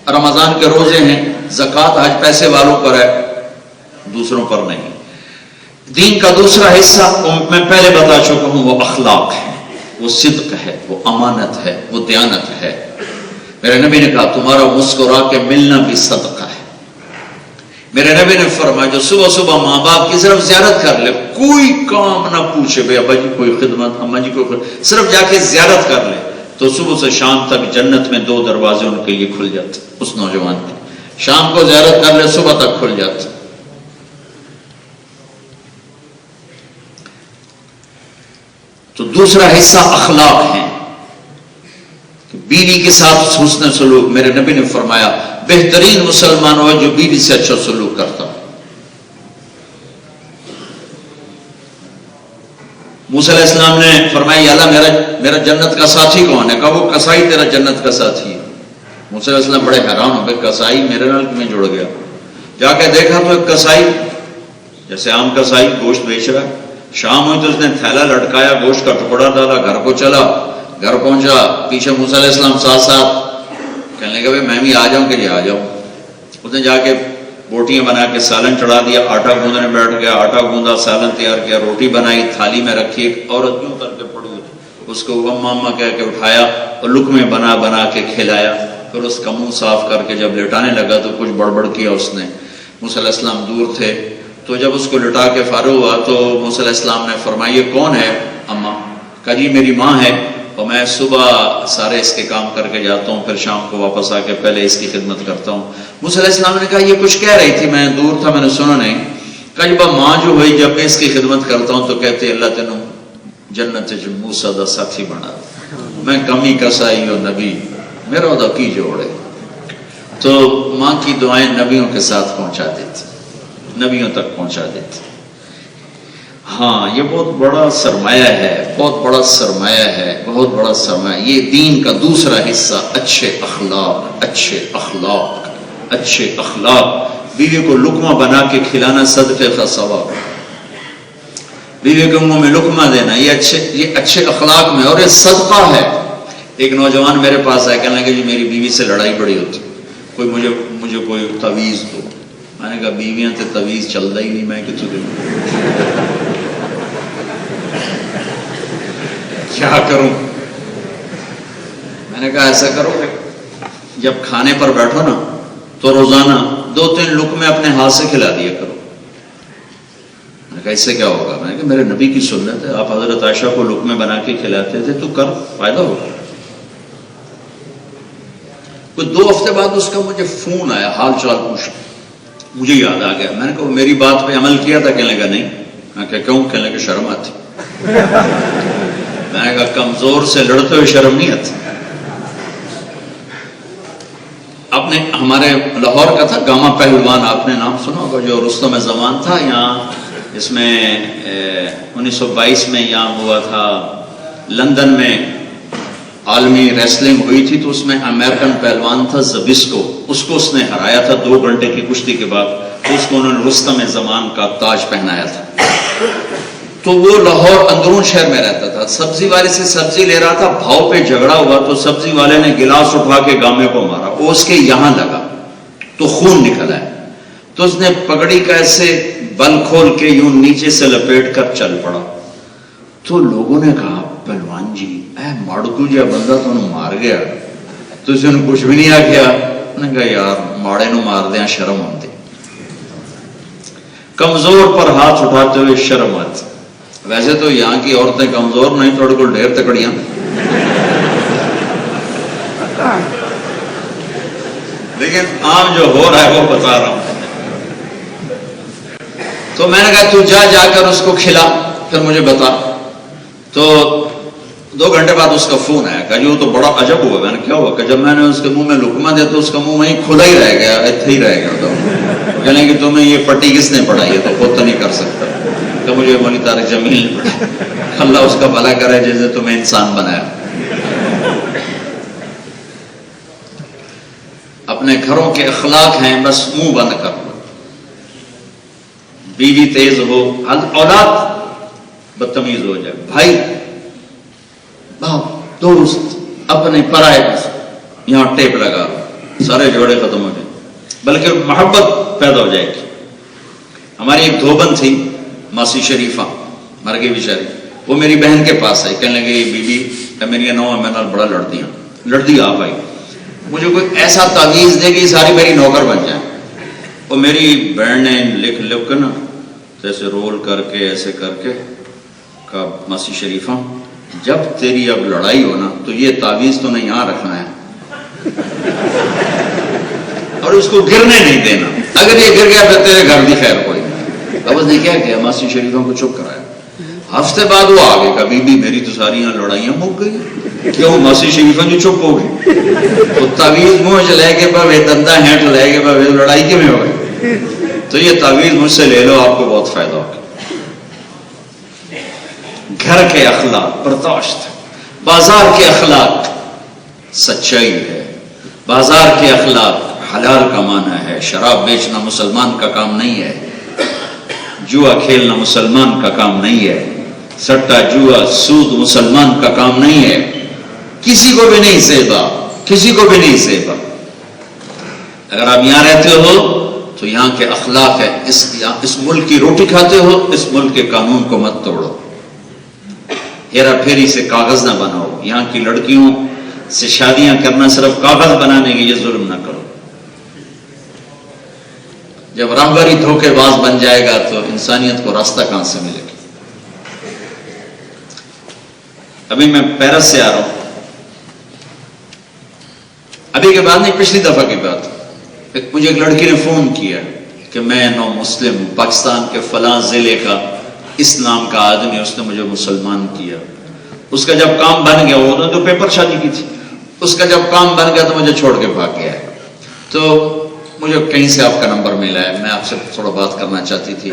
رمضان کے روزے ہیں، زکوٰۃ آج پیسے والوں پر ہے، دوسروں پر نہیں. دین کا دوسرا حصہ میں پہلے بتا چکا ہوں، وہ اخلاق ہے، وہ صدق ہے، وہ امانت ہے، وہ دیانت ہے. میرے نبی نے کہا تمہارا مسکرا کے ملنا بھی صدقہ ہے. میرے نبی نے فرمایا جو صبح صبح ماں باپ کی صرف زیارت کر لے، کوئی کام نہ پوچھے، بھائی ابا جی کوئی خدمت، اماں جی کوئی خدمت، صرف جا کے زیارت کر لے، تو صبح سے شام تک جنت میں 2 دروازے ان کے لیے کھل جاتے. اس نوجوان کے شام کو زیارت کر لے، صبح تک کھل جاتے. تو دوسرا حصہ اخلاق ہے، بیوی کے ساتھ حسن سلوک. میرے نبی نے فرمایا بہترین مسلمان ہو جو بیوی سے اچھا سلوک کرتا. موسیٰ علیہ السلام نے فرمایا یا اللہ میرا جنت کا ساتھی کون ہے؟ کہا وہ کسائی تیرا جنت کا ساتھی ہے. موسیٰ علیہ السلام بڑے حیران ہو گئے، کسائی میرے نال میں جڑ گیا. جا کے دیکھا تو ایک کسائی، جیسے عام کسائی گوشت بیچ رہا ہے. شام ہوئی تو اس نے تھیلا لٹکایا، گوشت کا ٹکڑا ڈالا، گھر کو چلا. گھر پہنچا، پیچھے موسیٰ علیہ السلام ساتھ ساتھ. کہنے لگا میں بھی آ جاؤں کہ جی آ جاؤں. اس نے جا کے بوٹیاں بنا کے سالن چڑھا دیا, آٹا گوندنے بیٹھ گیا, آٹا گوندا, سالن تیار کیا, روٹی بنائی, تھالی میں رکھی, ایک عورت کیوں کر کے پڑی ہوئی, اس کو اما اما کہہ کے اٹھایا اور لقمے بنا بنا کے کھلایا. پھر اس کا منہ صاف کر کے جب لٹانے لگا تو کچھ بڑبڑ کیا اس نے. موسیٰ علیہ السلام دور تھے, تو جب اس کو لٹا کے فارغ ہوا تو موسیٰ علیہ السلام نے فرمایا یہ کون ہے اما؟ کہا جی میری ماں ہے, اور میں صبح سارے اس کے کام کر کے جاتا ہوں, پھر شام کو واپس آ کے پہلے اس کی خدمت کرتا ہوں. موسیٰ علیہ السلام نے کہا یہ کچھ کہہ رہی تھی, میں دور تھا, میں نے سنا نہیں. کہا جی ماں جو ہوئی جب میں اس کی خدمت کرتا ہوں تو کہتے اللہ تینوں جنت موسیٰ دا ساتھی بنا, میں کمی کسائی ہوں نبی میرا دا کی جوڑے. تو ماں کی دعائیں نبیوں کے ساتھ پہنچا دیتی, نبیوں تک پہنچا دیتی. ہاں یہ بہت بڑا سرمایہ ہے, بہت بڑا سرمایہ ہے, بہت بڑا سرمایہ. یہ دین کا دوسرا حصہ اچھے اخلاق, اچھے اخلاق, اچھے اخلاق. بیوی کو لقمہ بنا کے کھلانا صدقے کا ثواب, بیوی کے منہ میں لقمہ دینا یہ اچھے اخلاق میں, اور یہ صدقہ ہے. ایک نوجوان میرے پاس آیا, کہنے لگا جی میری بیوی سے لڑائی بڑی ہوتی, کوئی مجھے کوئی تعویذ دو. میں نے کہا بیویاں تے تعویذ چلتا ہی نہیں, میں کتوں دوں, کیا کروں. میں نے کہا ایسا کرو جب کھانے پر بیٹھو نا تو روزانہ 2-3 لقمے اپنے ہاتھ سے کھلا دیا کرو. میں نے کہا اس سے کیا ہوگا؟ میں نے کہا میرے نبی کی سنت ہے, آپ حضرت عائشہ کو لقمے بنا کے کھلاتے تھے, تو کر فائدہ ہوگا. کوئی 2 ہفتے بعد اس کا مجھے فون آیا, حال چال پوچھا. مجھے یاد آ گیا, میں نے کہا میری بات پہ عمل کیا تھا؟ کہنے لگا نہیں. میں کہا کیوں؟ کہنے لگا شرم آتی. میں نے کہا کمزور سے لڑتے ہوئے شرم نہیں آتی. اپنے ہمارے لاہور کا تھا گاما پہلوان, آپ نے نام سنا ہوگا, جو رستم زمان تھا یہاں, اس میں 1922 میں یہاں ہوا تھا لندن میں عالمی ریسلنگ ہوئی تھی, تو اس میں امریکن پہلوان تھا زبسکو, اس کو اس نے ہرایا تھا 2 گھنٹے کی کشتی کے بعد. تو اس کو انہوں نے رستم زمان کا تاج پہنایا تھا. تو وہ لاہور اندرون شہر میں رہتا تھا. سبزی والے سے سبزی لے رہا تھا, بھاؤ پہ جھگڑا ہوا, تو سبزی والے نے گلاس اٹھا کے گامے کو مارا, وہ اس کے یہاں لگا تو خون نکلا ہے. تو اس نے پگڑی کا ایسے بل کھول کے یوں نیچے سے لپیٹ کر چل پڑا. تو لوگوں نے کہا پہلوان جی اے ماڑکو جا بندہ تو مار گیا. تو اس نے کچھ بھی نہیں آ گیا. انہوں نے کہا یار ماڑے نو مار دیا شرم آتی, کمزور پر ہاتھ اٹھاتے ہوئے شرم آتی. ویسے تو یہاں کی عورتیں کمزور نہیں, تھوڑے کو ڈھیر تکڑیاں. لیکن عام جو ہو رہا ہے وہ بتا رہا ہوں. تو میں نے کہا تو جا کر اس کو کھلا, پھر مجھے بتا. تو 2 گھنٹے بعد اس کا فون آیا, کہا جی وہ تو بڑا عجب ہوا. میں نے کیا ہوا؟ کہ جب میں نے اس کے منہ میں لقمہ دیا تو اس کا منہ وہیں کھلا ہی رہ گیا, ایتھے ہی رہ گیا. تو کہنے کہ تمہیں یہ پٹی کس نے پڑھائی ہے؟ تو خود تو نہیں کر سکتا. کہ مجھے مولی طارق جمیل نے پڑھائی. اللہ اس کا بھلا کرے جیسے تمہیں انسان بنایا. اپنے گھروں کے اخلاق ہیں, بس منہ بند کر لو. بیوی تیز ہو, اولاد بدتمیز ہو جائے, بھائی باپ دوست اپنے پرائے, بس یہاں ٹیپ لگا لو, سارے جوڑے ختم ہو جائیں, بلکہ محبت پیدا ہو جائے گی. ہماری ایک دھوبن تھی ماسی شریفہ, مر گئی بیچاری. وہ میری بہن کے پاس آئی, کہنے لگی بیوی میری نو میں بڑا لڑتی آپ آئی, مجھے کوئی ایسا تعویذ دے گی ساری میری نوکر بن جائے. وہ میری بہن نے لکھ کے نا جیسے رول کر کے ایسے کر کے کہا ماسی شریفہ جب تیری اب لڑائی ہو نا تو یہ تعویذ تو نے یہاں رکھنا ہے اور اس کو گرنے نہیں دینا, اگر یہ گر گیا پھر تیرے گھر بھی خیر کوئی نہیں. اب اس نے کیا کیا, ماسی شریفوں کو چپ کرایا. ہفتے بعد وہ آگے کہا بی بی میری تو ساری یہاں لڑائیاں مک گئی. کیوں؟ ماسی شریفوں جو چپ ہو گئی. تو تعویذ منہ چ لے کے پہ دندہ ہینٹ لے کے پہ لڑائی کیوں ہو گئی. تو یہ تعویذ مجھ سے لے لو, آپ کو بہت فائدہ ہوگا. گھر کے اخلاق برداشت, بازار کے اخلاق سچائی ہے, بازار کے اخلاق حلال کمانا ہے. شراب بیچنا مسلمان کا کام نہیں ہے, جوا کھیلنا مسلمان کا کام نہیں ہے, سٹا جوا سود مسلمان کا کام نہیں ہے. کسی کو بھی نہیں سیبا, کسی کو بھی نہیں سیبا. اگر آپ یہاں رہتے ہو تو یہاں کے اخلاق ہے، اس ملک کی روٹی کھاتے ہو، اس ملک کے قانون کو مت توڑو، ہیرا پھیری سے کاغذ نہ بناؤ، یہاں کی لڑکیوں سے شادیاں کرنا صرف کاغذ بنانے کے، یہ ظلم نہ کرو۔ جب راہبری دھوکے باز بن جائے گا تو انسانیت کو راستہ کہاں سے ملے گا؟ ابھی میں پیرس سے آ رہا ہوں، ابھی کے بعد نہیں، پچھلی دفعہ کی بات، مجھے ایک لڑکی نے فون کیا کہ میں نو مسلم ہوں، پاکستان کے فلاں ضلع کا اس نام کا آدمی، اس نے مجھے مسلمان کیا، اس کا جب کام بن گیا، وہ نے تو پیپر شادی کی تھی، اس کا جب کام بن گیا تو مجھے چھوڑ کے بھاگ گیا ہے، تو مجھے کہیں سے آپ کا نمبر ملا ہے، میں آپ سے تھوڑا بات کرنا چاہتی تھی،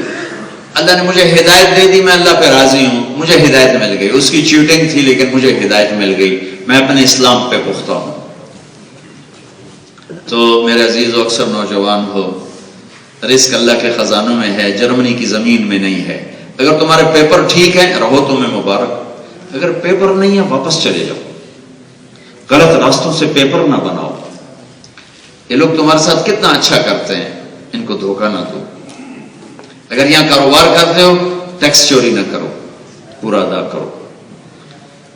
اللہ نے مجھے ہدایت دے دی، میں اللہ پہ راضی ہوں، مجھے ہدایت مل گئی، اس کی چیٹنگ تھی لیکن مجھے ہدایت مل گئی، میں اپنے اسلام پہ پختہ ہوں۔ تو میرے عزیز و اکثر نوجوان ہو، رزق اللہ کے خزانوں میں ہے، جرمنی کی زمین میں نہیں ہے۔ اگر تمہارے پیپر ٹھیک ہیں رہو، تمہیں مبارک، اگر پیپر نہیں ہے واپس چلے جاؤ، غلط راستوں سے پیپر نہ بناؤ۔ یہ لوگ تمہارے ساتھ کتنا اچھا کرتے ہیں، ان کو دھوکہ نہ دو۔ اگر یہاں کاروبار کرتے ہو ٹیکس چوری نہ کرو، پورا ادا کرو،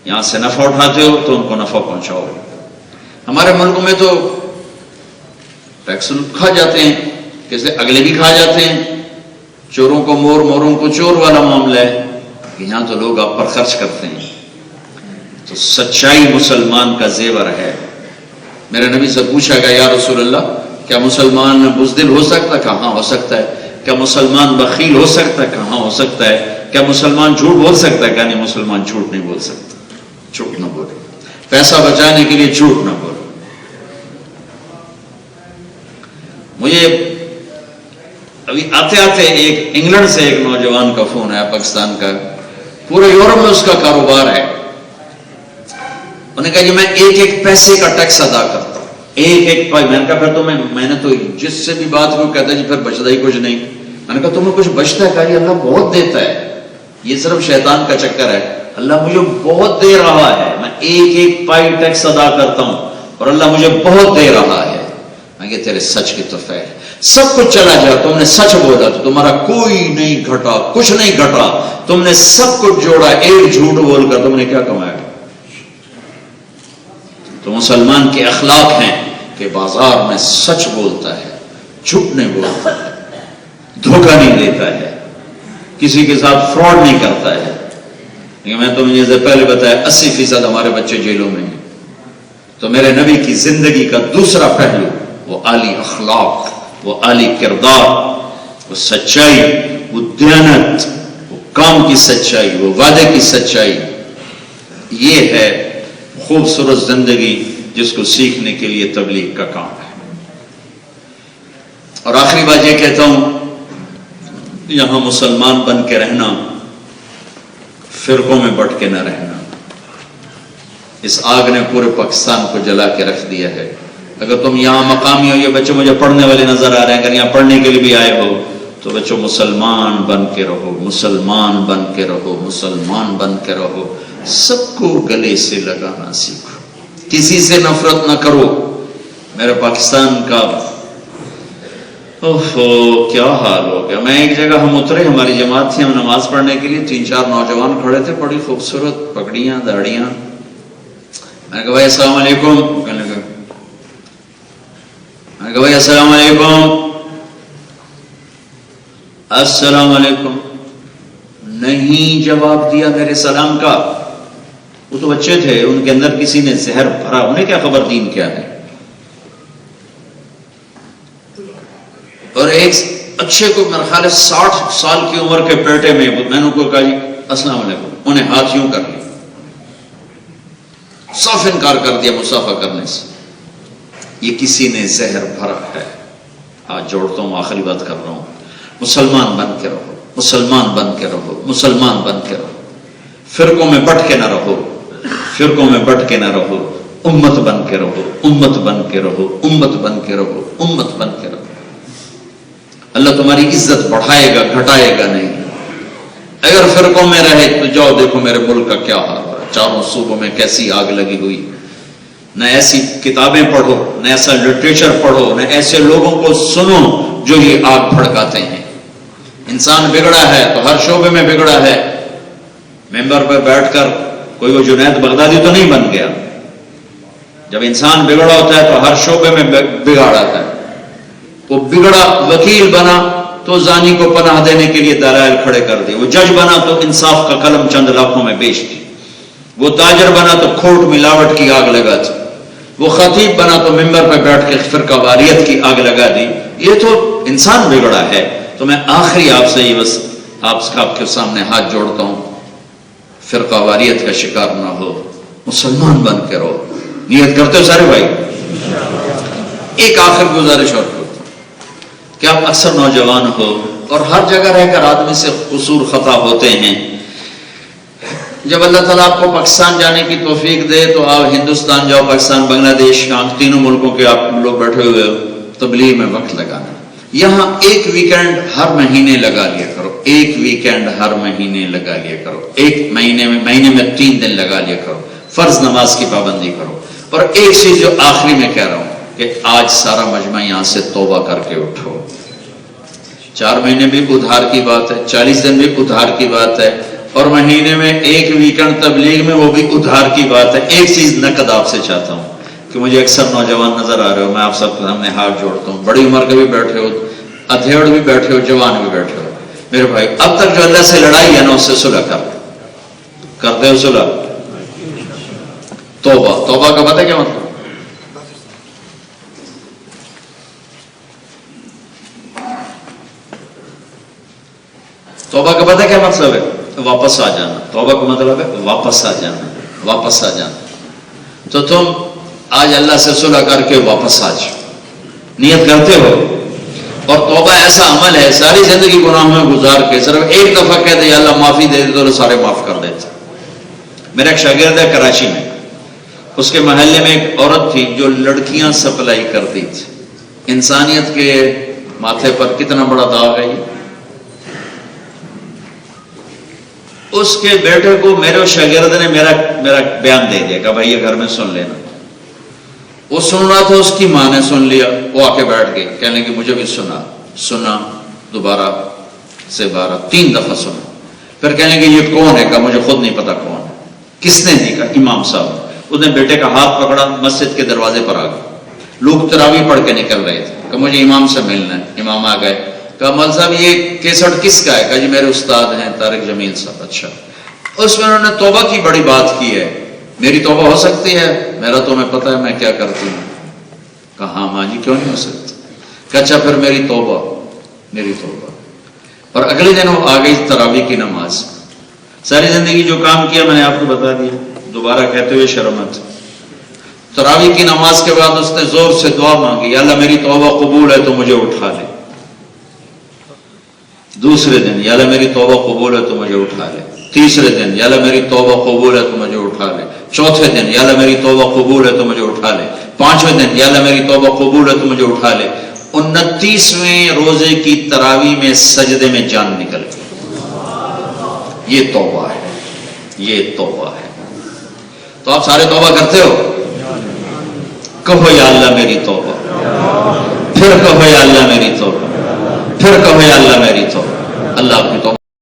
یہاں سے نفع اٹھاتے ہو تو ان کو نفع پہنچاؤ۔ ہمارے ملک میں تو ٹیکس کھا جاتے ہیں، کیسے اگلے بھی کھا جاتے ہیں، چوروں کو مور، موروں کو چور والا معاملہ ہے، یہاں تو لوگ آپ پر خرچ کرتے ہیں۔ تو سچائی مسلمان کا زیور ہے۔ میرے نبی سے پوچھا گیا، یا رسول اللہ کیا مسلمان بزدل ہو سکتا ہے؟ کہا ہاں ہو سکتا ہے۔ کیا مسلمان بخیل ہو سکتا ہے؟ کہا ہاں ہو سکتا ہے۔ کیا مسلمان جھوٹ بول سکتا ہے؟ کہا نہیں، مسلمان جھوٹ نہیں بول سکتا، جھوٹ نہ بولے، پیسہ بچانے کے لیے جھوٹ نہ بولے۔ مجھے ابھی آتے آتے ایک انگلینڈ سے ایک نوجوان کا فون آیا، پاکستان کا، پورے یورپ میں اس کا کاروبار ہے، انہوں نے کہا کہ میں ایک ایک پیسے کا ٹیکس ادا کرتا ہوں، ایک ایک پائی۔ میں نے کہا پھر تو میں نے تو جس سے بھی بات کو کہتا جی پھر بچتا ہی کچھ نہیں۔ میں نے کہا تمہیں کچھ بچتا ہے؟ کہا یہ اللہ بہت دیتا ہے، یہ صرف شیطان کا چکر ہے، اللہ مجھے بہت دے رہا ہے، میں ایک ایک پائی ٹیکس ادا کرتا ہوں اور اللہ مجھے بہت دے رہا ہے۔ میں کہ تیرے سچ کی توفیق، سب کچھ چلا جائے، تم نے سچ بولا تو تمہارا کوئی نہیں گھٹا، کچھ نہیں گھٹا، تم نے سب کچھ جوڑا، ایک جھوٹ بول کر تم نے کیا کمایا؟ تو مسلمان کے اخلاق ہیں کہ بازار میں سچ بولتا ہے، جھوٹ نہیں بولتا ہے، دھوکہ نہیں دیتا ہے، کسی کے ساتھ فراڈ نہیں کرتا ہے۔ لیکن میں تمہیں سے پہلے بتایا 80% ہمارے بچے جیلوں میں ہیں۔ تو میرے نبی کی زندگی کا دوسرا پہلو، وہ عالی اخلاق، وہ عالی کردار، وہ سچائی، وہ دیانت، وہ کام کی سچائی، وہ وعدے کی سچائی، یہ ہے خوبصورت زندگی جس کو سیکھنے کے لیے تبلیغ کا کام ہے۔ اور آخری بات یہ کہتا ہوں، یہاں مسلمان بن کے رہنا، فرقوں میں بٹ کے نہ رہنا۔ اس آگ نے پورے پاکستان کو جلا کے رکھ دیا ہے۔ اگر تم یہاں مقامی ہو، یہ بچے مجھے پڑھنے والے نظر آ رہے ہیں، اگر یہاں پڑھنے کے لیے بھی آئے ہو تو بچوں مسلمان بن کے رہو، مسلمان بن کے رہو، مسلمان بن کے رہو، سب کو گلے سے لگانا سیکھو، کسی سے نفرت نہ کرو۔ میرے پاکستان کا کیا حال ہو گیا۔ میں ایک جگہ ہم اترے، ہماری جماعت تھی، ہم نماز پڑھنے کے لیے، 3-4 نوجوان کھڑے تھے، بڑی خوبصورت پگڑیاں، داڑیاں۔ میں نے کہا بھائی السلام علیکم، کہنے لگا، میں نے کہا بھائی السلام علیکم، السلام علیکم، نہیں جواب دیا میرے سلام کا۔ وہ تو بچے تھے، ان کے اندر کسی نے زہر بھرا، انہیں کیا خبر دین کیا ہے۔ اور ایک اچھے کو میرا خیال ہے 60 سال کی عمر کے بیٹے میں نے ان کو کہا جی السلام علیکم، انہیں ہاتھ یوں کر لیا، صاف انکار کر دیا مصافحہ کرنے سے۔ یہ کسی نے زہر بھرا ہے۔ ہاتھ جوڑتا ہوں، آخری بات کر رہا ہوں، مسلمان بن کے رہو، مسلمان بن کے رہو، مسلمان بن کے رہو، فرقوں میں بٹ کے نہ رہو، فرقوں میں بٹ کے نہ رہو، امت بن کے رہو، امت بن کے رہو، امت بن کے رہو، امت بن کے رہو۔ اللہ تمہاری عزت بڑھائے گا، گھٹائے گا نہیں۔ اگر فرقوں میں رہے تو جاؤ دیکھو میرے ملک کا کیا حال ہے، چاروں صوبوں میں کیسی آگ لگی ہوئی، نہ ایسی کتابیں پڑھو، نہ ایسا لٹریچر پڑھو، نہ ایسے لوگوں کو سنو جو یہ آگ بھڑکاتے ہیں۔ انسان بگڑا ہے تو ہر شعبے میں بگڑا ہے۔ ممبر پر بیٹھ کر کوئی وہ جنید بغدادی تو نہیں بن گیا۔ جب انسان بگڑا ہوتا ہے تو ہر شعبے میں بگاڑتا ہے۔ وہ بگڑا وکیل بنا تو زانی کو پناہ دینے کے لیے دلائل کھڑے کر دیے، وہ جج بنا تو انصاف کا قلم چند لاکھوں میں بیچ دی، وہ تاجر بنا تو کھوٹ ملاوٹ کی آگ لگا دی، وہ خطیب بنا تو ممبر پہ بیٹھ کے فرقہ واریت کی آگ لگا دی۔ یہ تو انسان بگڑا ہے۔ تو میں آخری آپ سے یہ بس آپ کے سامنے ہاتھ جوڑتا ہوں، فرقہ واریت کا شکار نہ ہو، مسلمان بن کے رہو۔ نیت کرتے ہو سارے بھائی؟ ایک آخر گزارش اور کرتا ہوں کہ آپ اکثر نوجوان ہو اور ہر جگہ رہ کر آدمی سے قصور خطا ہوتے ہیں۔ جب اللہ تعالیٰ آپ کو پاکستان جانے کی توفیق دے تو آپ ہندوستان جاؤ، پاکستان، بنگلہ دیش، تینوں ملکوں کے آپ لوگ بیٹھے ہوئے ہو، تبلیغ میں وقت لگانا۔ یہاں ایک ویکینڈ ہر مہینے لگا لیا کرو، ایک ویکینڈ ہر مہینے لگا لیا کرو، ایک مہینے میں 3 دن لگا لیا کرو، فرض نماز کی پابندی کرو۔ اور ایک چیز جو آخری میں کہہ رہا ہوں کہ آج سارا مجمع یہاں سے توبہ کر کے اٹھو۔ 4 مہینے بھی ادھار کی بات ہے، 40 دن بھی ادھار کی بات ہے، اور مہینے میں ایک ویکینڈ تبلیغ میں وہ بھی ادھار کی بات ہے۔ ایک چیز نقد آپ سے چاہتا ہوں کہ مجھے اکثر نوجوان نظر آ رہے ہو، میں آپ سب کے سامنے ہاتھ جوڑتا ہوں، بڑی عمر کے بھی بیٹھے ہو، ادھیڑ بھی بیٹھے ہو، جوان بھی بیٹھے ہو، میرے بھائی اب تک جو اللہ سے لڑائی ہے نا اس سے صلح کرتے ہو صلح؟ توبہ کا پتہ کیا مطلب؟ توبہ کا پتہ کیا مطلب ہے؟ واپس آ جانا۔ توبہ کا مطلب ہے واپس آ جانا، واپس آ جانا۔ تو تم آج اللہ سے صلح کر کے واپس آ جاؤ، نیت کرتے ہو۔ اور توبہ ایسا عمل ہے، ساری زندگی گناہوں میں گزار کے صرف ایک دفعہ کہتے یا اللہ معافی دے دے تو سارے معاف کر دیتے۔ میرا ایک شاگرد ہے کراچی میں، اس کے محلے میں ایک عورت تھی جو لڑکیاں سپلائی کرتی تھی۔ انسانیت کے ماتھے پر کتنا بڑا داغ ہے یہ۔ اس کے بیٹے کو میرے شاگرد نے میرا بیان دے دیا کہ بھائی یہ گھر میں سن لینا۔ وہ سن رہا تھا، اس کی ماں نے سن لیا، وہ آ کے بیٹھ گئی، کہنے کہ مجھے بھی سنا، دوبارہ سے 3 دفعہ سنا۔ پھر کہنے کہ یہ کون ہے؟ کہ مجھے خود نہیں پتا کون ہے۔ کس نے دی؟ کہ امام صاحب۔ اس نے بیٹے کا ہاتھ پکڑا، مسجد کے دروازے پر آ گئے، لوگ تراویح پڑھ کے نکل رہے تھے، کہ مجھے امام سے ملنا ہے۔ امام آ گئے، کہا مول صاحب یہ کیسٹ کس کا ہے؟ کہا جی میرے استاد ہیں طارق جمیل صاحب۔ اچھا۔ اس میں انہوں نے توبہ کی بڑی بات کی ہے، میری توبہ ہو سکتی ہے؟ میرا تمہیں پتا ہے میں کیا کرتی ہوں۔ کہا ہاں ماں جی کیوں نہیں ہو سکتی؟ کہا اچھا پھر میری توبہ۔ اور اگلے دن وہ آ گئی تراویح کی نماز۔ ساری زندگی جو کام کیا میں نے آپ کو بتا دیا، دوبارہ کہتے ہوئے شرمت۔ تراویح کی نماز کے بعد اس نے زور سے دعا مانگی، یا اللہ میری توبہ قبول ہے تو مجھے اٹھا لے۔ دوسرے دن، یا اللہ میری توبہ قبول ہے تو مجھے اٹھا لے۔ تیسرے دن، یا اللہ میری توبہ قبول ہے تو مجھے اٹھا لے۔ چوتھے دن، یا اللہ میری توبہ قبول ہے تو مجھے اٹھا لے۔ پانچویں دن، یا اللہ میری توبہ قبول ہے تو مجھے اٹھا لے۔ 29ویں روزے کی تراویح میں سجدے میں جان نکل گئی۔ یہ توبہ ہے، یہ توبہ ہے۔ تو آپ سارے توبہ کرتے ہو؟ کہو یا اللہ میری توبہ، پھر کہو یا اللہ میری توبہ، پھر کہو یا اللہ میری توبہ۔ اللہ آپ کی توبہ